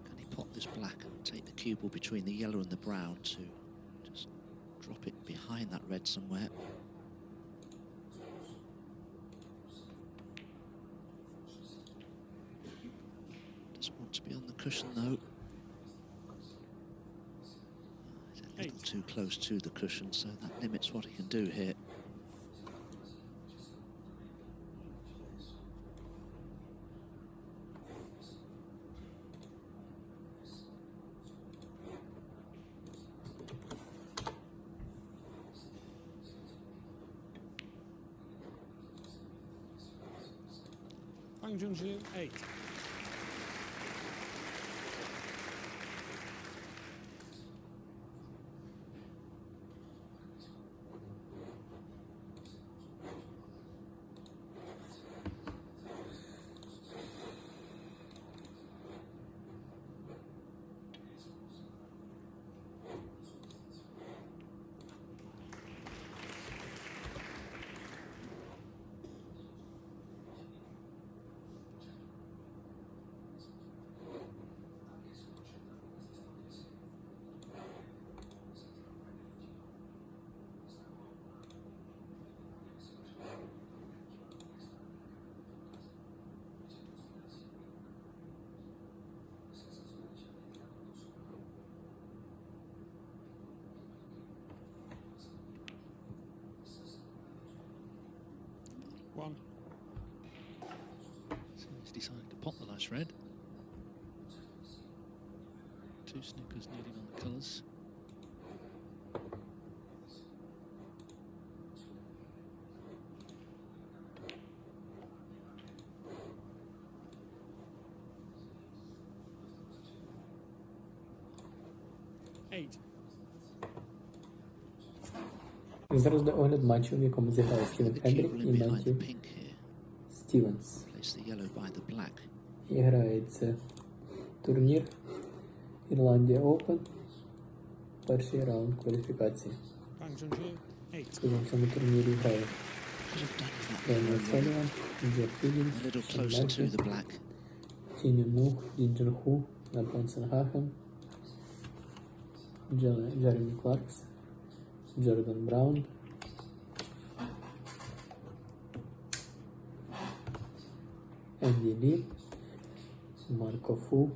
Can he pot this black and take the cue ball between the yellow and the brown to just drop it behind that red somewhere? Doesn't want to be on the cushion though. He's a little too close to the cushion, so that limits what he can do here. Junxu, 8. One. So he's decided to pop the last red. Two snookers needed on the colours. Eight. Зараз до огляд матчу, в якому зіграли Філіп Хендрік і Метью Стівенс. І грається турнір Ірландія Open, перший раунд кваліфікації. В цьому турнірі грає Judd, Judd, Junxu, Jeremy Clarks, Jordan Brown, Andy Lee, Марко Фу.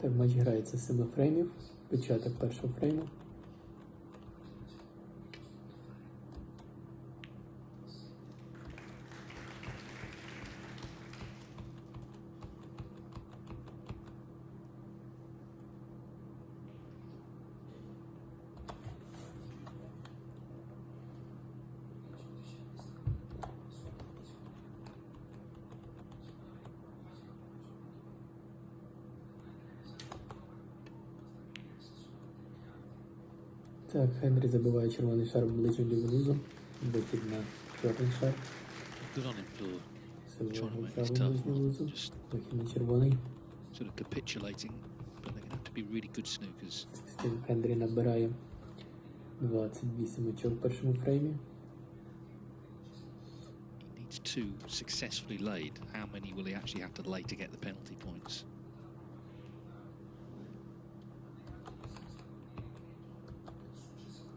Так, матч грається з 7 фреймів, початок першого фрейму. Так, Хенрі забиває червоний шар ближнім лівим. Вихід на чорний шар. Good on him for Забиває trying to make правим this tough ближнім while лузом. just Вихід на червоний. sort of capitulating, but they're going to have to be really good snookers. Стив Хенрі набирає 28 очок в першому фреймі. He needs two successfully laid. How many will he actually have to lay to get the penalty points?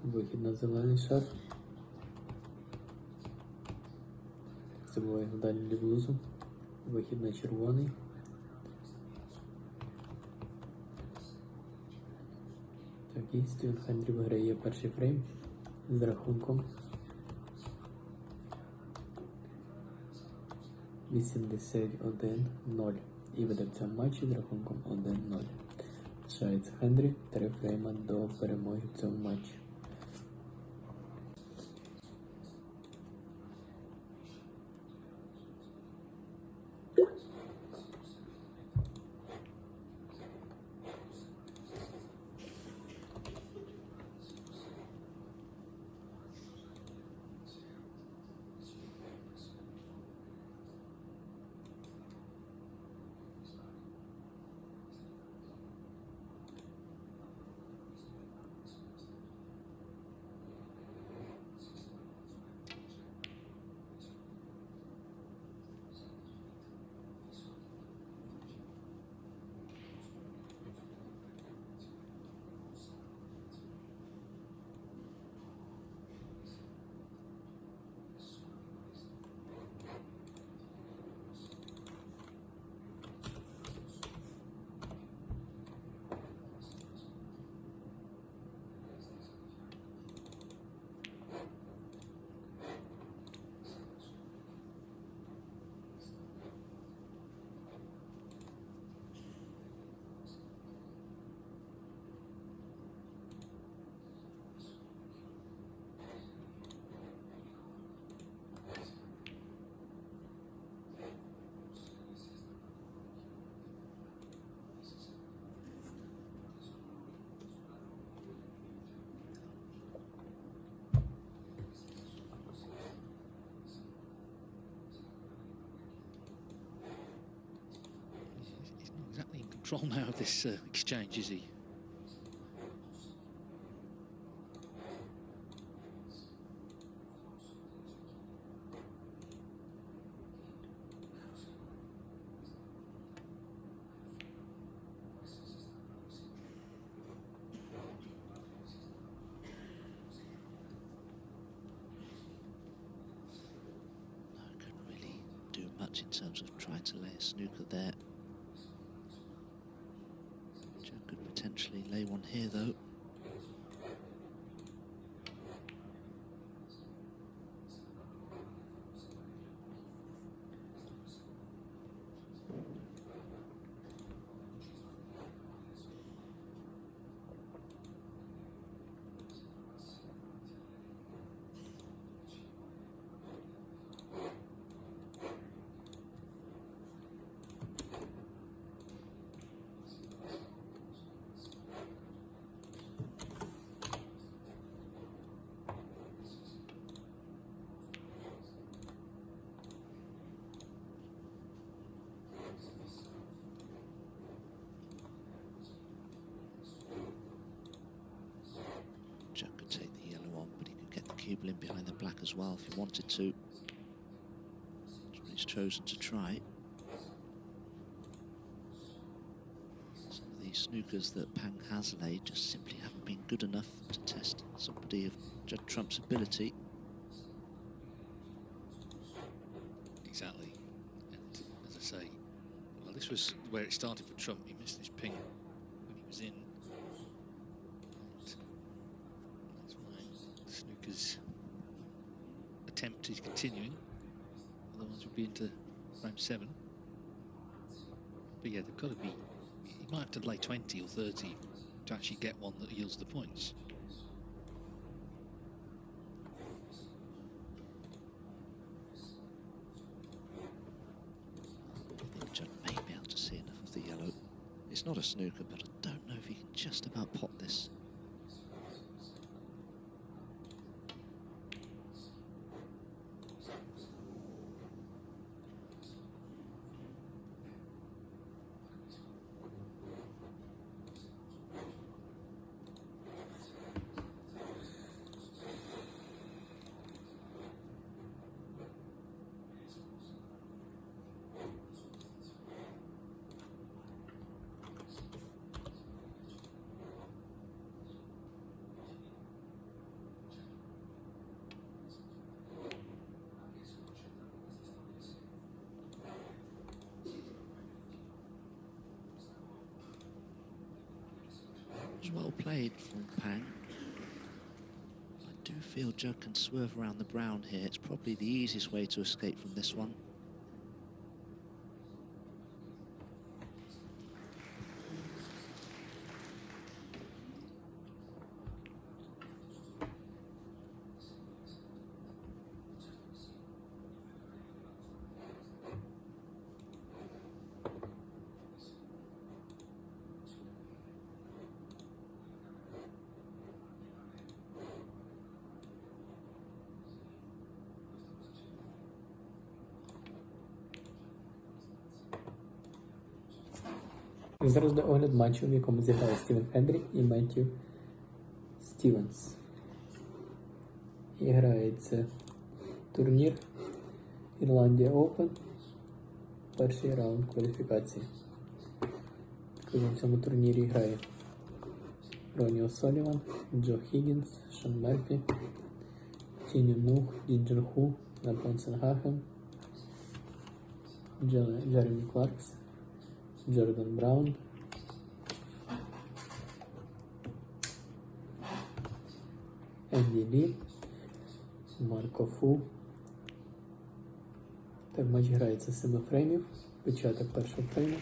Вихід на зелений шар. Забиває в дальню ліву. Вихід на червоний. Так, і Стівен Хенрі виграє перший фрейм з рахунком 81-0. І веде в цьому матчі з рахунком 1-0. Лишається Хенрі 3 фрейма до перемоги в цьому матчі. Exactly in control now of this exchange, is he? Couldn't really do much in terms of trying to lay a snooker there. Judd could potentially lay one here, though. Judd could take the yellow on, but he could get the cube in behind the black as well if he wanted to. That's what he's chosen to try. Some of these snookers that Pang has laid just simply haven't been good enough to test somebody of Judd Trump's ability. Exactly. And as I say, well, this was where it started for Trump. He missed his ping when he was in. That's why Snooker's attempt is continuing. Otherwise we'll be into round 7. But yeah, they've got to be... You might have to lay 20 or 30 to actually get one that yields the points. I think Judd may be able to see enough of the yellow. It's not a snooker, but I don't know if he can just about pot this. was well played from Pang. I do feel Judd can swerve around the brown here. It's probably the easiest way to escape from this one. Зараз до огляд матчу, в якому зіграли Стівен Хендрі і Меттью Стівенс. І грається турнір Ірландія Open, перший раунд кваліфікації. В цьому турнірі грає Ронні О'Соліван, Джо Хіггінс, Шон Мерфі, Тіню Нух, Junxu, Напонсенгахен, Джеремі Кларкс, Джордан Браун, Енді Лі, Марко Фу. Так, матч грається з 7 фреймів, початок першого фрейму.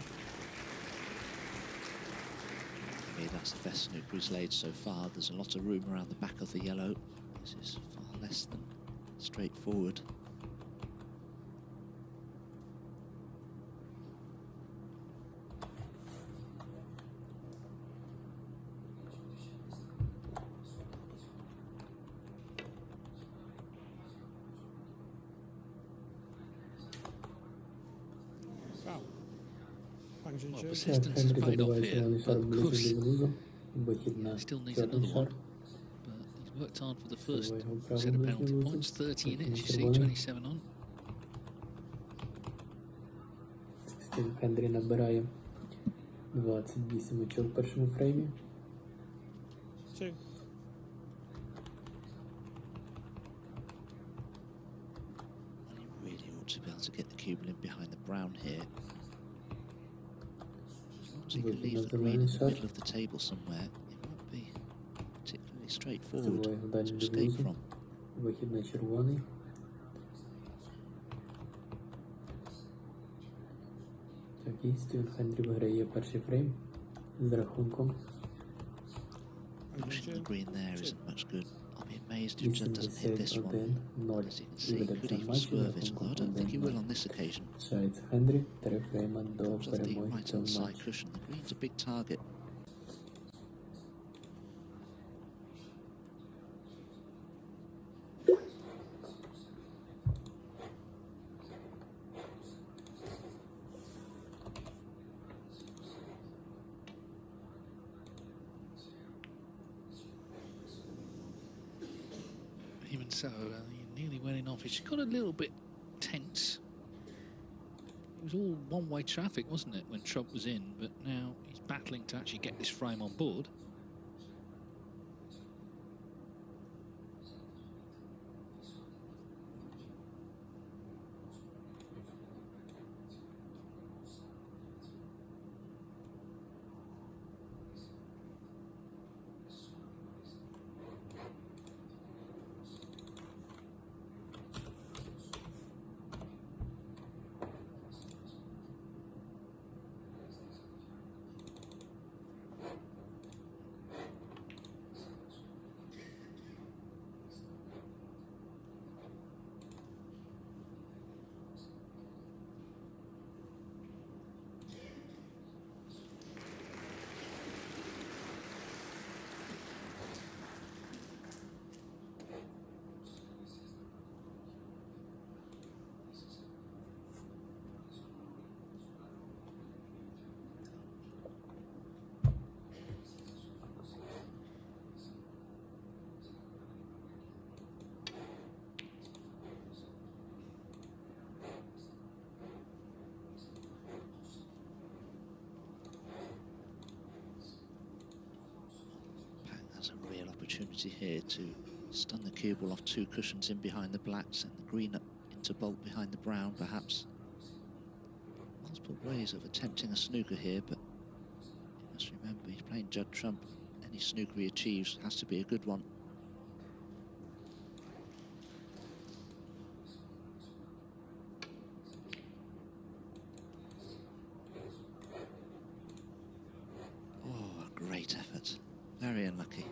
That's the best snooker he's laid so far. There's a lot of room around the back of the yellow. This is far less than straightforward. Foul. Bang Well, Junxu. persistence has paid off here, but of course he still needs another one. But he's worked hard for the first set of penalty points, 30 in it, as you see, 27 on. Стівен Хендрі набирає 28 очок в першому фреймі. 2. You really ought to be able to get the cube in behind the brown here. As long as he can leave the green in the middle of the table somewhere, it won't be particularly straightforward to escape from. Вихід на червоний. Так, і Стівен Хендрі виграє перший фрейм з рахунком Pushing the green there isn't much good. I'll be amazed if Judd doesn't hit this one. As you can see, he could even swerve it, although I don't think he will on this occasion. Лишається Хендрі, 3 фрейма до Comes off the перемоги в right цьому hand side матчі. cushion. The green's a big target. Even so, he nearly went in off. It got a little bit tense. It was all one-way traffic, wasn't it, when Trump was in? But now he's battling to actually get this frame on board. Has a real opportunity here to stun the cue ball off 2 cushions in behind the blacks and the green up into bolt behind the brown, perhaps. Multiple ways of attempting a snooker here, but you must remember he's playing Judd Trump. Any any snooker he achieves has to be a good one. Oh, a great effort. Very unlucky.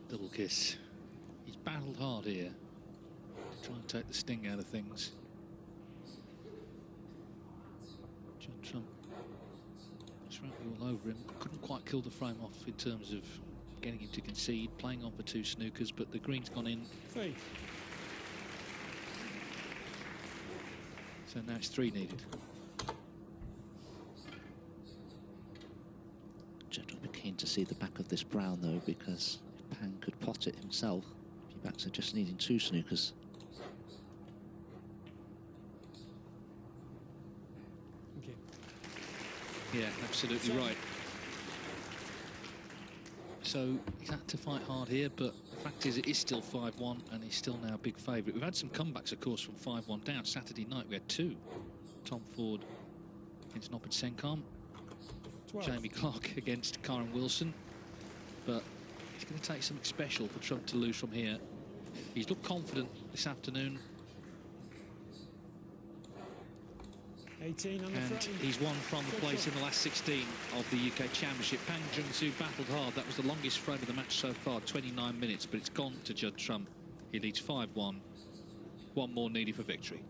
Double kiss. He's battled hard here to try and take the sting out of things. Judd Trump just ran all over him. Couldn't quite kill the frame off in terms of getting him to concede, playing on for 2 snookers, but the green's gone in. 3. So now it's 3 needed. Judd will be keen to see the back of this brown though, because Pang could pot it himself. If your backs are just needing 2 snookers. Okay. Yeah, absolutely right. So he's had to fight hard here, but the fact is it is still 5-1 and he's still now a big favourite. We've had some comebacks, of course, from 5-1 down. Saturday night we had 2. Tom Ford against Noppert Senkom. 12. Jamie Clark against Karen Wilson. But it's going to take something special for Trump to lose from here. He's looked confident this afternoon. 18 on the And frame. he's won from the place in the last 16 of the UK Championship. Pang Junxu battled hard. That was the longest frame of the match so far, 29 minutes, but it's gone to Judd Trump. He leads 5-1. 1 more needed for victory.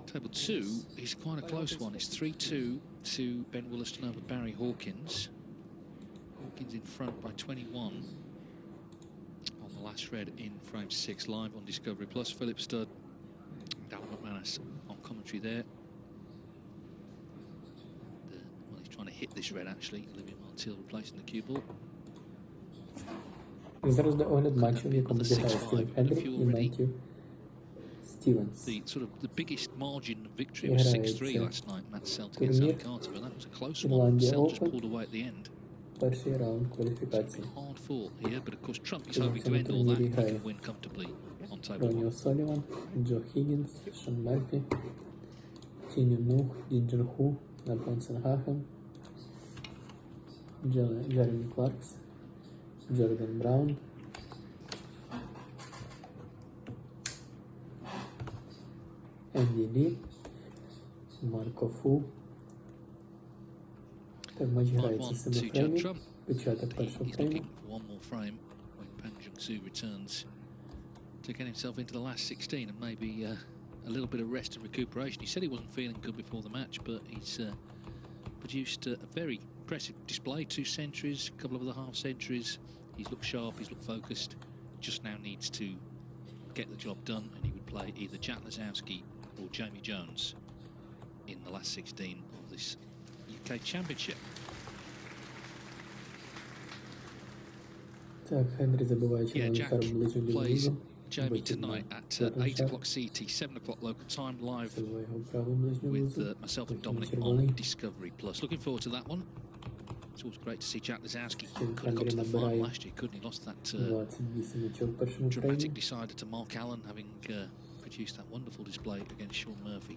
Table 2 is quite a close one. It's 3-2 to Ben Williston over Barry Hawkins. Hawkins in front by 21 on the last red in frame 6, live on Discovery Plus. Philip Studd, Darren McManus on commentary there. Well, he's trying to hit this red actually. Olivia Martil replacing the cue ball. Зараз до огляд матчу, в якому зіграє Стівен Хендрі і Меттью Стівенс. The sort of the biggest margin of victory was 6-3 last night. Matt Selt against Sam Carter, but that was a close one. Selt just pulled away at the end. Перший раунд кваліфікації. Hard fought here, but of course Trump is hoping to end all that and he can win comfortably on table Ронні 1. О'Соліван, Джо Хіггінс, Шон Мерфі, Тіню Нух, Джунху, Напон Сенгахен, Джеремі Кларкс, Джордан Браун, Енді Лі, Марко Фу. Так, матч грається 7 фреймів. Початок першого He's фрейму. looking for one more frame when Pang Junxu returns to get himself into the last 16 and maybe a little bit of rest and recuperation. He said he wasn't feeling good before the match, but he's produced a very impressive display. 2 centuries, a couple of other half centuries. He's looked sharp, he's looked focused. Just now needs to get the job done, and he would play either Jack Lazowski or Jamie Jones in the last 16 of this UK Championship. Так, Хенрі забиває Yeah, червоним Jack фарбом ближньо до plays лівого. Jamie Вихід на tonight at чорний 8 шар. o'clock CET, 7 o'clock local time, live Забиває його правим ближнім with вузом. myself and Вихід на Dominic червоний. on Discovery Plus. Looking forward to that one. It's always great to see Jack Lazowski. Still Could have got to the Henry final набирає last year, couldn't he? Lost that 28 очок в першому фреймі. dramatic decider to Mark Allen, having produced that wonderful display against Sean Murphy.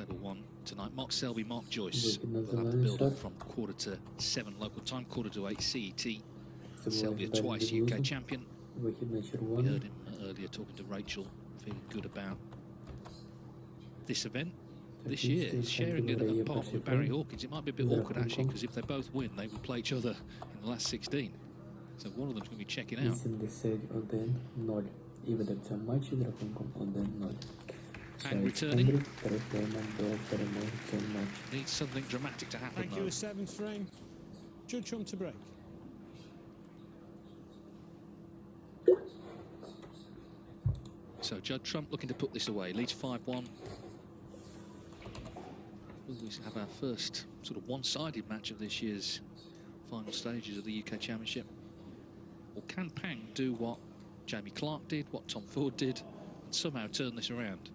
table one tonight. Mark Selby, Mark Joyce Выход на will have the зеленый build-up шар. from 6:45 local time, 7:45 CET. Забываем Selby, a дальний twice UK грузом. champion. Выход на We червоный. heard him earlier talking to Rachel, feeling good about this event this year. He's sharing it a partner with Barry Hawkins. It might be a bit awkward actually, because if they both win, they will play each other in the last 16. So one of them's going to be checking out. 81-0. І ведеться матчі з рахунком 1-0. Pang returning. Переходимо до перемоги в цьому матчі. Needs something dramatic to happen Thank you, though. the seventh frame. Judd Trump to break. So Judd Trump looking to put this away. Leads 5-1. Will we have our first sort of one-sided match of this year's final stages of the UK Championship? Or can Pang do what Jamie Clark did, what Tom Ford did, and somehow turn this around?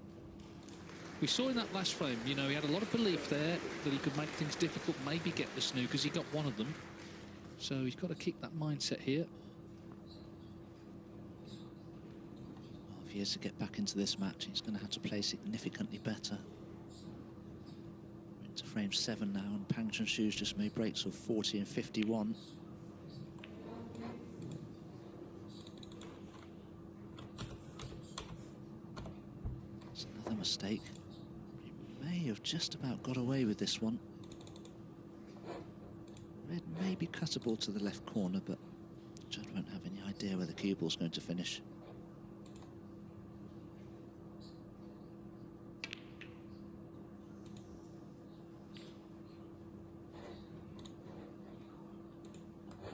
We saw in that last frame, you know, he had a lot of belief there that he could make things difficult, maybe get the snookers. He got one of them. So he's got to keep that mindset here. Well, if he is to get back into this match, he's going to have to play significantly better. We're into frame 7 now, and Pang Junxu's just made breaks of 40 and 51. It's another mistake. He may have just about got away with this one. Red may be cuttable to the left corner, but Judd won't have any idea where the cue ball's going to finish.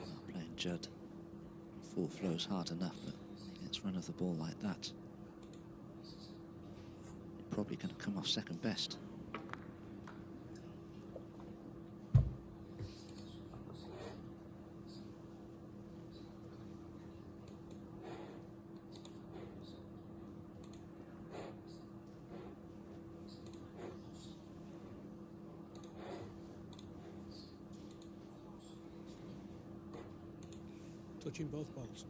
Not playing Judd. Full flow's hard enough, but he gets run of the ball like that. Probably going to come off second best. Touching both balls.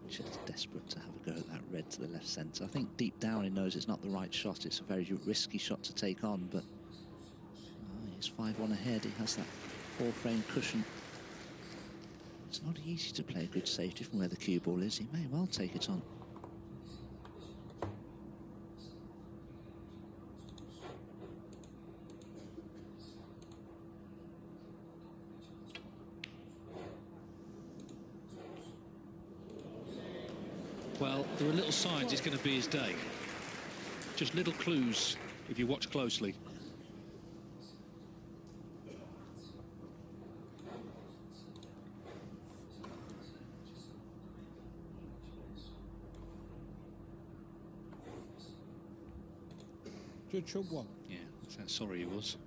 Just desperate to have a go at that red to the left centre. I think deep down he knows it's not the right shot. It's a very risky shot to take on, but he's 5-1 ahead. He has that 4-frame cushion. It's not easy to play a good safety from where the cue ball is. He may well take it on. Well, there are little signs it's going to be his day. Just little clues if you watch closely. Judd Trump one. Yeah, that's how sorry he was.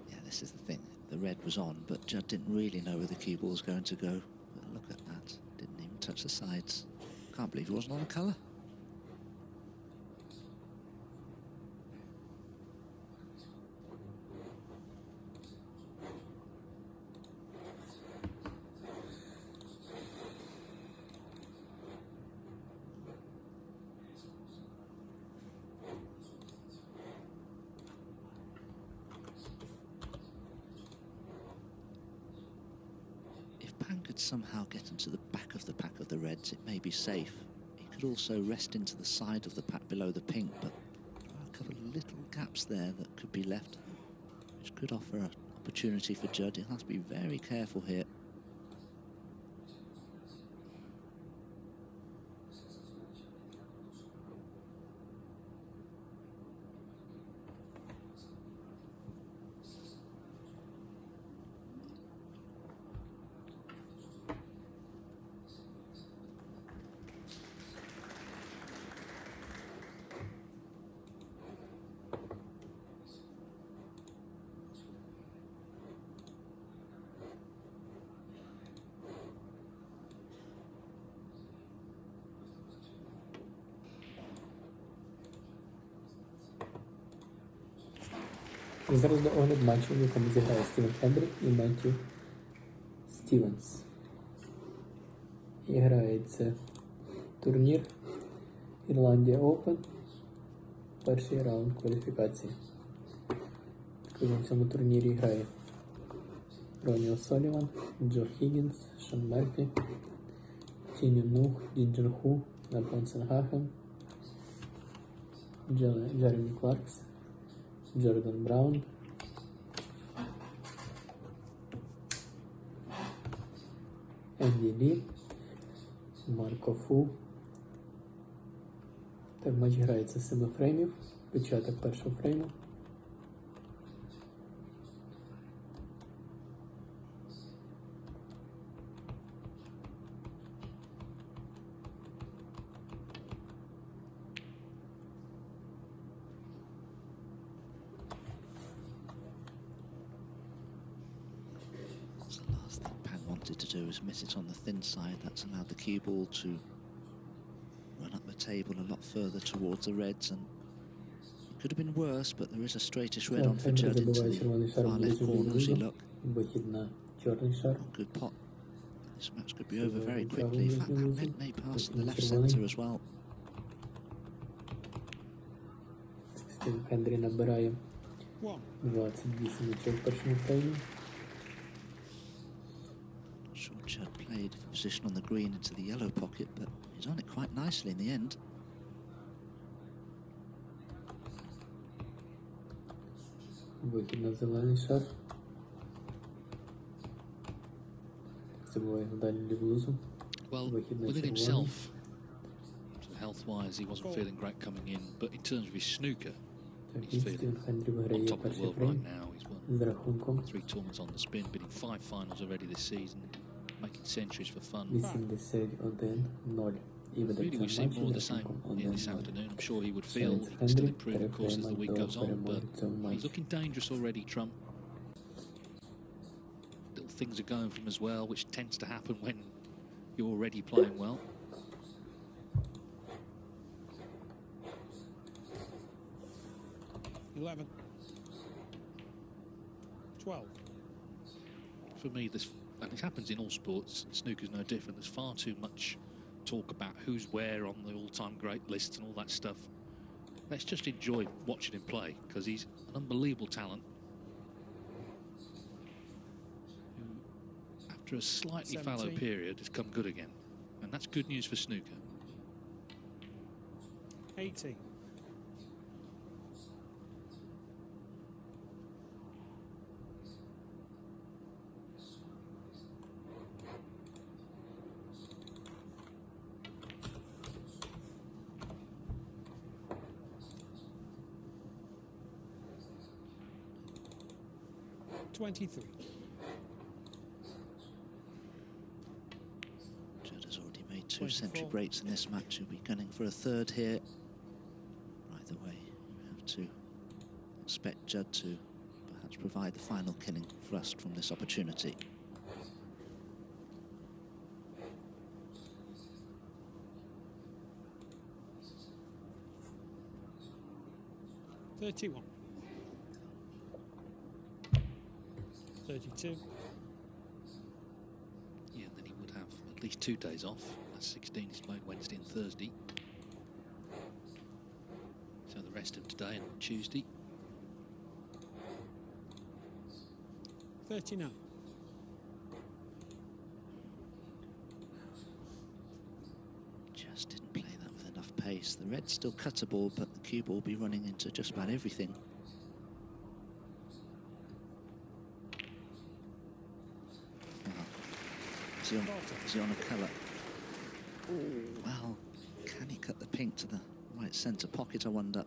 Yeah, this is the thing. The red was on, but Judd didn't really know where the cue ball was going to go. But look at that. Didn't even touch the sides. Can't believe he wasn't on colour. could somehow get into the back of the pack of the reds, it may be safe. He could also rest into the side of the pack below the pink, but there are a couple of little gaps there that could be left, which could offer an opportunity for Judd. He'll have to be very careful here. Зараз до огляд матчу, в якому зіграє Стівен Хендрі і Меттью Стівенс. І грається турнір Ірландія Open, перший раунд кваліфікації. В цьому турнірі грає Ронні О'Соліван, Джо Хіггінс, Шон Мерфі, Тіню Нух, Junxu, Напонсенгахен, Джеремі Кларкс, Джордан Браун, Енді Лі, Марко Фу. Так, матч грається з 7 фреймів, початок першого фрейму. To do is miss it on the thin side. That's allowed the cue ball to run up the table a lot further towards the reds, and it could have been worse, but there is a straightish red on for Judd into the far left corner as he look. Good pot. This match could be over very quickly. In fact, that red may pass to the left centre as well. Стівен Хендрі набирає 28 очок в першому фреймі. Judd played for position on the green into the yellow pocket, but he's on it quite nicely in the end. Вихід на зелений шар. Забуваємо далі лівлузу. Well, within himself, health-wise, he wasn't feeling great coming in, but in terms of his snooker, he's feeling on top of the world right now. He's won 3 tournaments on the spin, been in 5 finals already this season, making centuries for fun. 81-0. Really, we've seen more of the same here this afternoon. I'm sure he would feel he can still improve, of course, as the week goes on, but he's looking dangerous already, Trump. Little things are going for him as well, which tends to happen when you're already playing well. $11, $12. For me, this, and it happens in all sports, snooker's no different. There's far too much talk about who's where on the all-time great list and all that stuff. Let's just enjoy watching him play, because he's an unbelievable talent who, after a slightly fallow period, has come good again, and that's good news for snooker. 80. $23. Judd has already made 2 century breaks in this match. He'll be gunning for a 3rd here. Either way, you have to expect Judd to perhaps provide the final killing thrust from this opportunity. $31. 32. Yeah, and then he would have at least 2 days off. That's 16, he's played Wednesday and Thursday. So the rest of today and Tuesday. 39. pace. The red's still cuttable, but the cue ball will be running into just about everything. Is he on a colour? Oh, well, can he cut the pink to the right centre pocket, I wonder?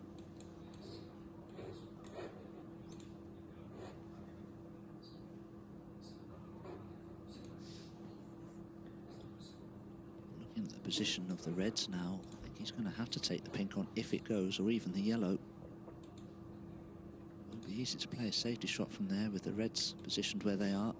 Looking at the position of the reds now, I think he's going to have to take the pink on if it goes, or even the yellow. Won't be easy to play a safety shot from there with the reds positioned where they are.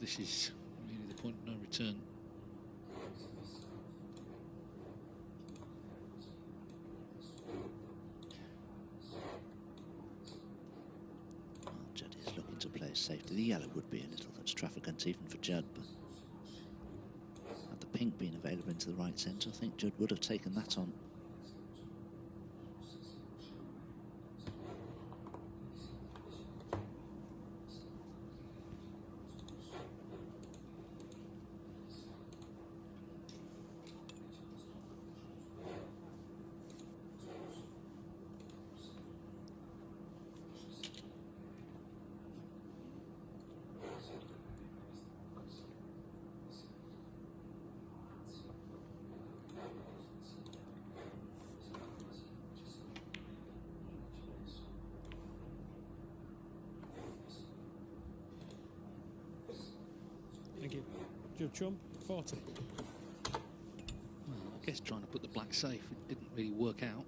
This is really the point of no return. Well, Judd is looking to play safety. The yellow would be a little extravagant even for Judd, but had the pink been available into the right centre, I think Judd would have taken that on. Thank you. Judd Trump, 40. Well, I guess trying to put the black safe, it didn't really work out.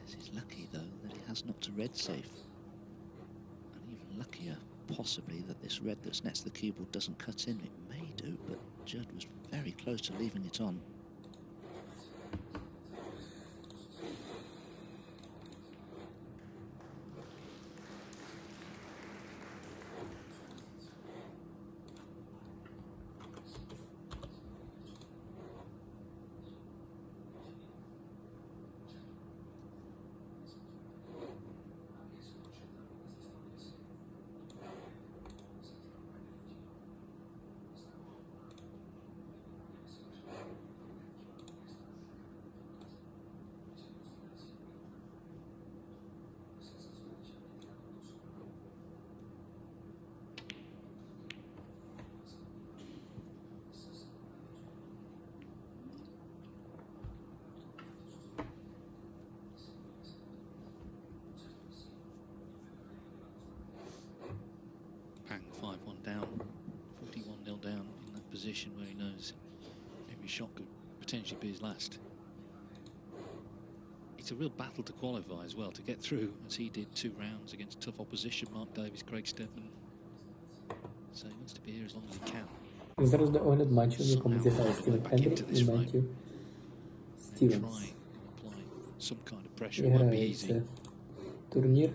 Yes, he's lucky though that he has knocked a red safe. And even luckier, possibly, that this red that's next to the cue ball doesn't cut in. It may do, but Judd was very close to leaving it on. Pang 5-1 down, 41-0 down in that position where he knows every shot could potentially be his last. It's a real battle to qualify as well, to get through as he did 2 rounds against tough opposition, Mark Davis, Craig Stedman. So he wants to be here as long as he can. Зараз до огляд матчу, в якому зіграли Стівен Хендрі і Меттью Стівенс. Грається турнір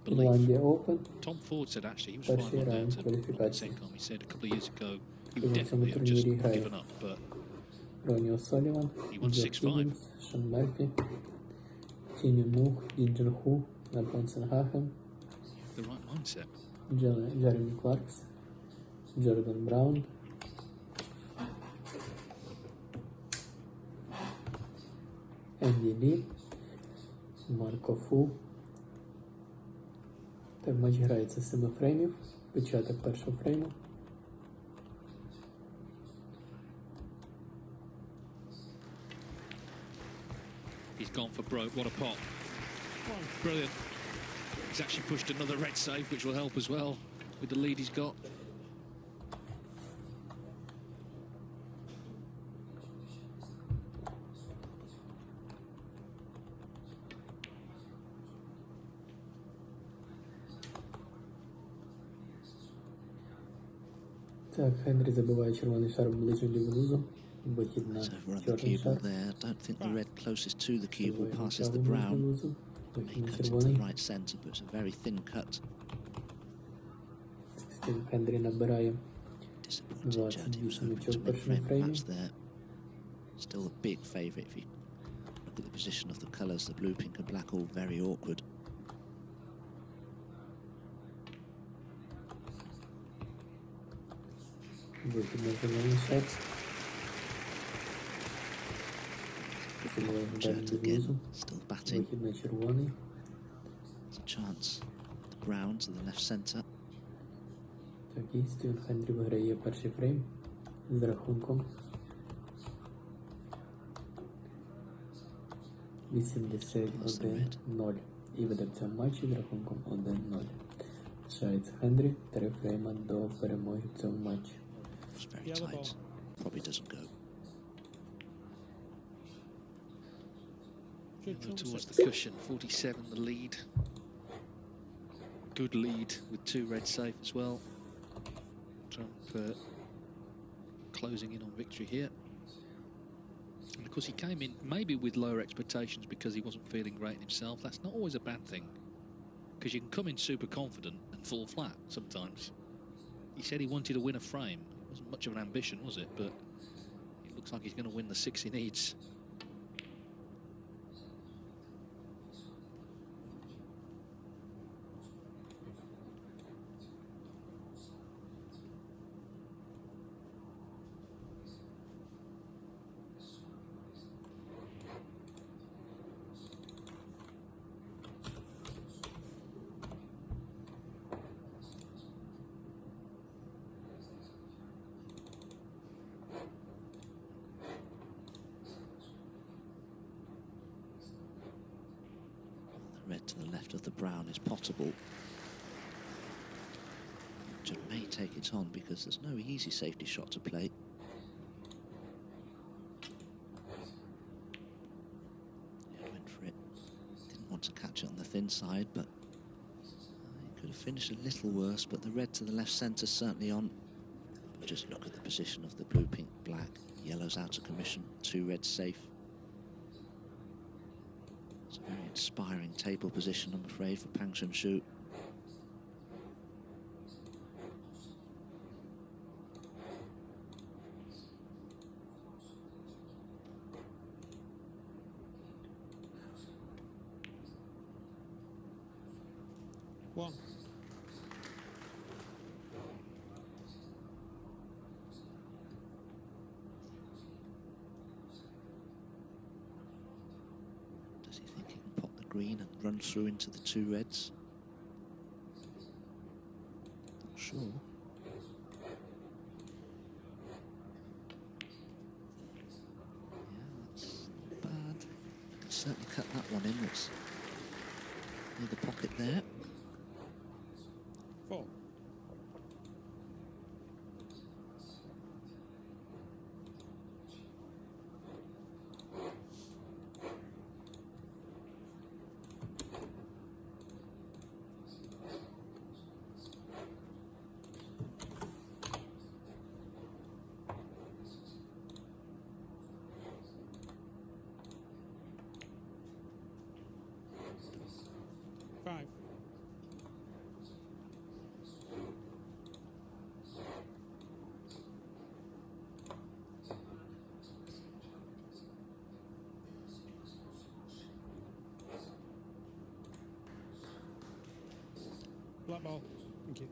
Ірландія Open. Перший раунд кваліфікації. В цьому турнірі грає Ронні О'Соліван, Джуд Хіггінс, Шон Мерфі, Тіню Мух, Junxu, Напонсенгахен, Джеремі Кларкс, Джордан Браун, Енді Лі, Марко Фу. Так, матч грається з 7 фреймів, початок першого фрейму. He's gone for broke. What a pot. Brilliant. He's actually pushed another red save, which will help as well with the lead he's got. Так, Хенрі забиває червоний шар ближче до внизу. Вихід на чорний шар. I don't think the red closest to the cue ball passes the brown. May cut into the right centre, but it's a very thin cut. Стів Хенрі набирає Disappointed Judd, he was hoping to mid-frame the match there. Still a big favourite if you look at the position of the colours, the blue, pink and black, all very awkward. Judd again, still batting. There's a chance. The ground to the left centre. Такий Стівен Хендрі виграє перший фрейм з рахунком 81-0 і веде в цьому матчі з рахунком 1-0. Лишається Хендрі 3 фрейма до перемоги в цьому матчі. It's very tight. Probably doesn't go. Towards the cushion, 47 the lead. Good lead with 2 red safe as well. Trump closing in on victory here. And of course he came in maybe with lower expectations because he wasn't feeling great himself. That's not always a bad thing, because you can come in super confident and fall flat sometimes. He said he wanted to win a frame. It wasn't much of an ambition, was it? But it looks like he's going to win the 6 he needs. Red to the left of the brown is potable. Judd may take it on because there's no easy safety shot to play. Yeah, went for it. Didn't want to catch it on the thin side, but he could have finished a little worse. But the red to the left centre certainly on. Just look at the position of the blue, pink, black. Yellow's out of commission. 2 reds safe. It's a very inspiring table position, I'm afraid, for Junxu. One. Does he think he can pop the green and run through into the 2 reds? Not sure. Yeah, that's not bad. Can certainly cut that one in. It's near the pocket there. 4. Five. Black ball. Thank you.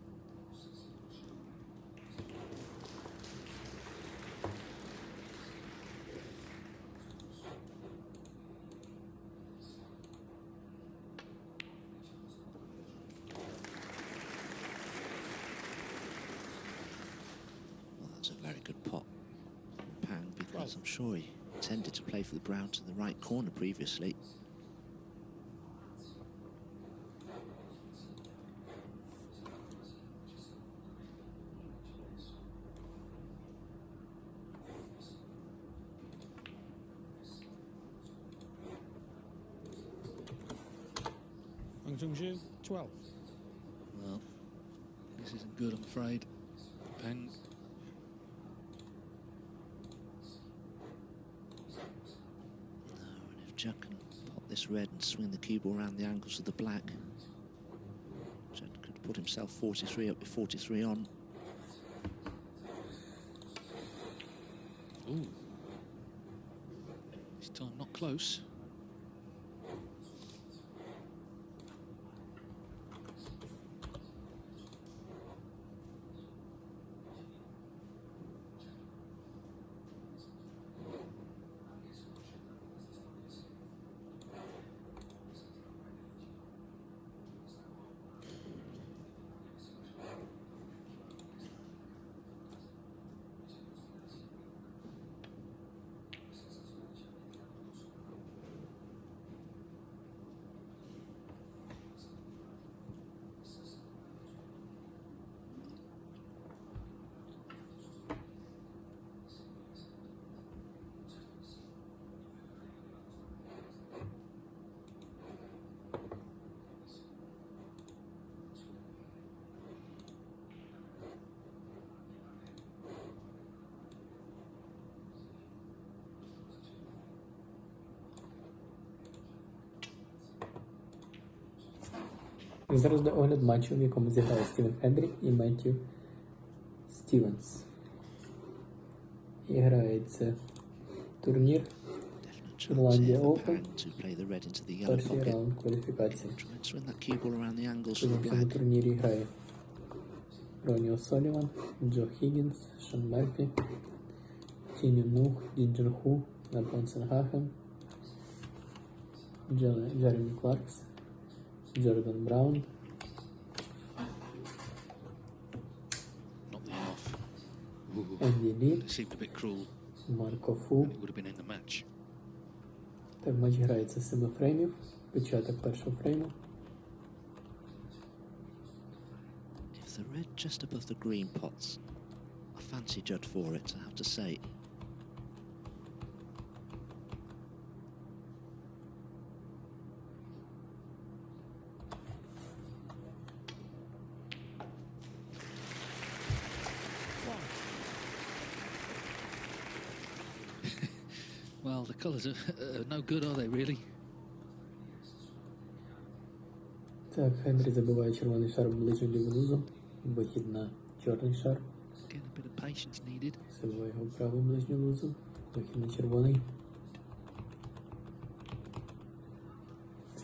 Well, that's a very good pot from Pang, because I'm sure he intended to play for the brown to the right corner previously. Junxu, 12. Well, this isn't good, I'm afraid. Pang. No, and if Judd can pop this red and swing the cue ball around the angles of the black, Judd could put himself 43 up with 43 on. This time not close. Зараз до огляд матчу, в якому зіграли Стівен Хендрі і Меттью Стівенс. І грається турнір Ірландія Open, перший раунд кваліфікації. В цьому турнірі грає Ронні О'Соліван, Джо Хіггінс, Шон Мерфі, Тіню Нух, Junxu, Напон Сенгахен, Джеремі Кларкс, Jordan Brown, Not the off. Енді Лі, It seemed a bit cruel. Марко Фу. It would have been in the match. Так, матч грається з 7 фреймів, початок першого фрейму. If the red just above the green pots, I fancy Judd for it, I have to say. Well, the colours are no good, are they, really? Так, Хендрі забиває червоний шар ближнім лівим, вихід на чорний шар. Again, a bit of patience needed. Забиває його правим ближнім лузом, вихід на червоний.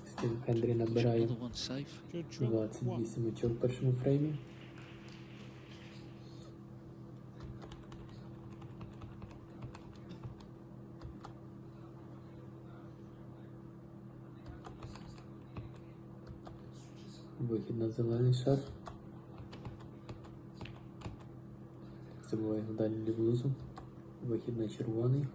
Стівен Хендрі набирає Another one safe. 28 очок в першому фреймі. Вихід на зелений шар. Забиває його далі лівлузом. Вихід на червоний.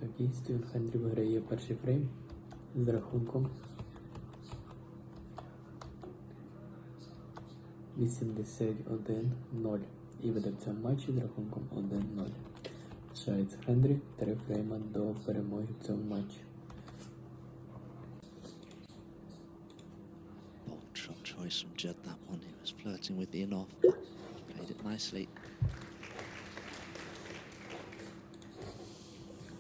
Так, і Стівен Хендрі виграє перший фрейм з рахунком 81-0. І веде в цьому матчі з рахунком 1-0. Лишається Хендрі 3 фрейма до перемоги в цьому матчі. Choice from Judd, that one. He was flirting with the in-off, but played it nicely.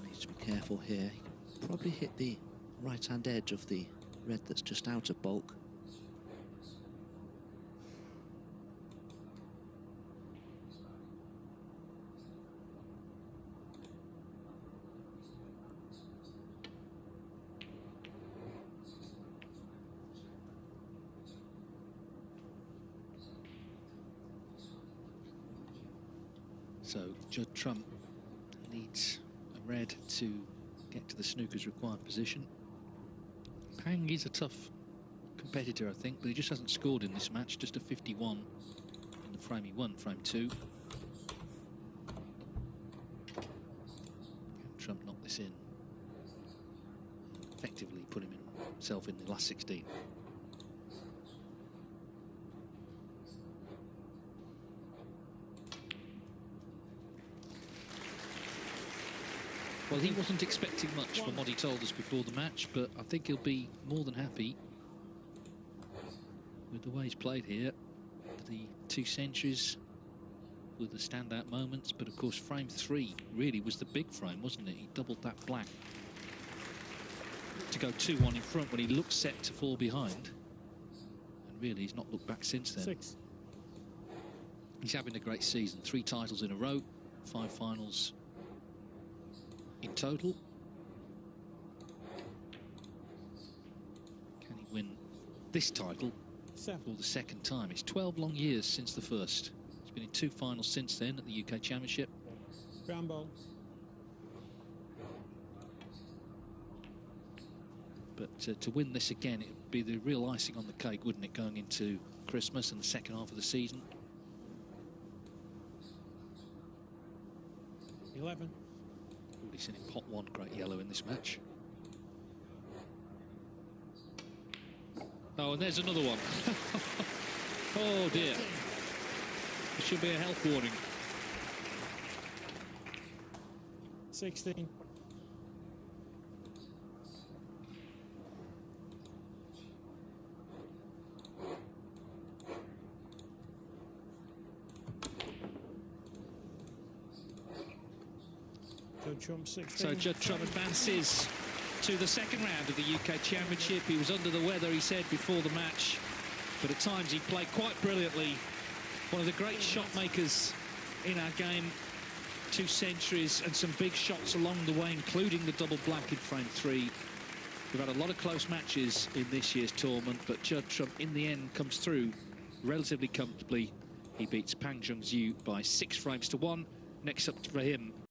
Needs to be careful here. He can probably hit the right-hand edge of the red that's just out of bulk. So Judd Trump needs a red to get to the snooker's required position. Pang is a tough competitor, I think, but he just hasn't scored in this match. Just a 51 in the frame he won, frame 2. Trump knocked this in. Effectively put himself in the last 16. Well, he wasn't expecting much from what he told us before the match, but I think he'll be more than happy with the way he's played here. The 2 centuries were the standout moments, but of course frame 3 really was the big frame, wasn't it? He doubled that black to go 2-1 in front when he looked set to fall behind, and really he's not looked back since then. 6. He's having a great season, 3 titles in a row. 5 finals in total. Can he win this title for the second time? It's 12 long years since the first. He's been in 2 finals since then at the UK Championship. Ground ball. But to win this again, it would be the real icing on the cake, wouldn't it, going into Christmas and the second half of the season? 11. Already seen him pot 1 great yellow in this match. Oh, and there's another one. Oh dear. There should be a health warning. 16. Judd Trump 16. So Judd Trump advances to the second round of the UK Championship. He was under the weather, he said, before the match, but at times he played quite brilliantly. One of the great shot makers in our game. 2 centuries and some big shots along the way, including the double black in frame 3. We've had a lot of close matches in this year's tournament, but Judd Trump in the end comes through relatively comfortably. He beats Junxu by 6 frames to 1. Next up for him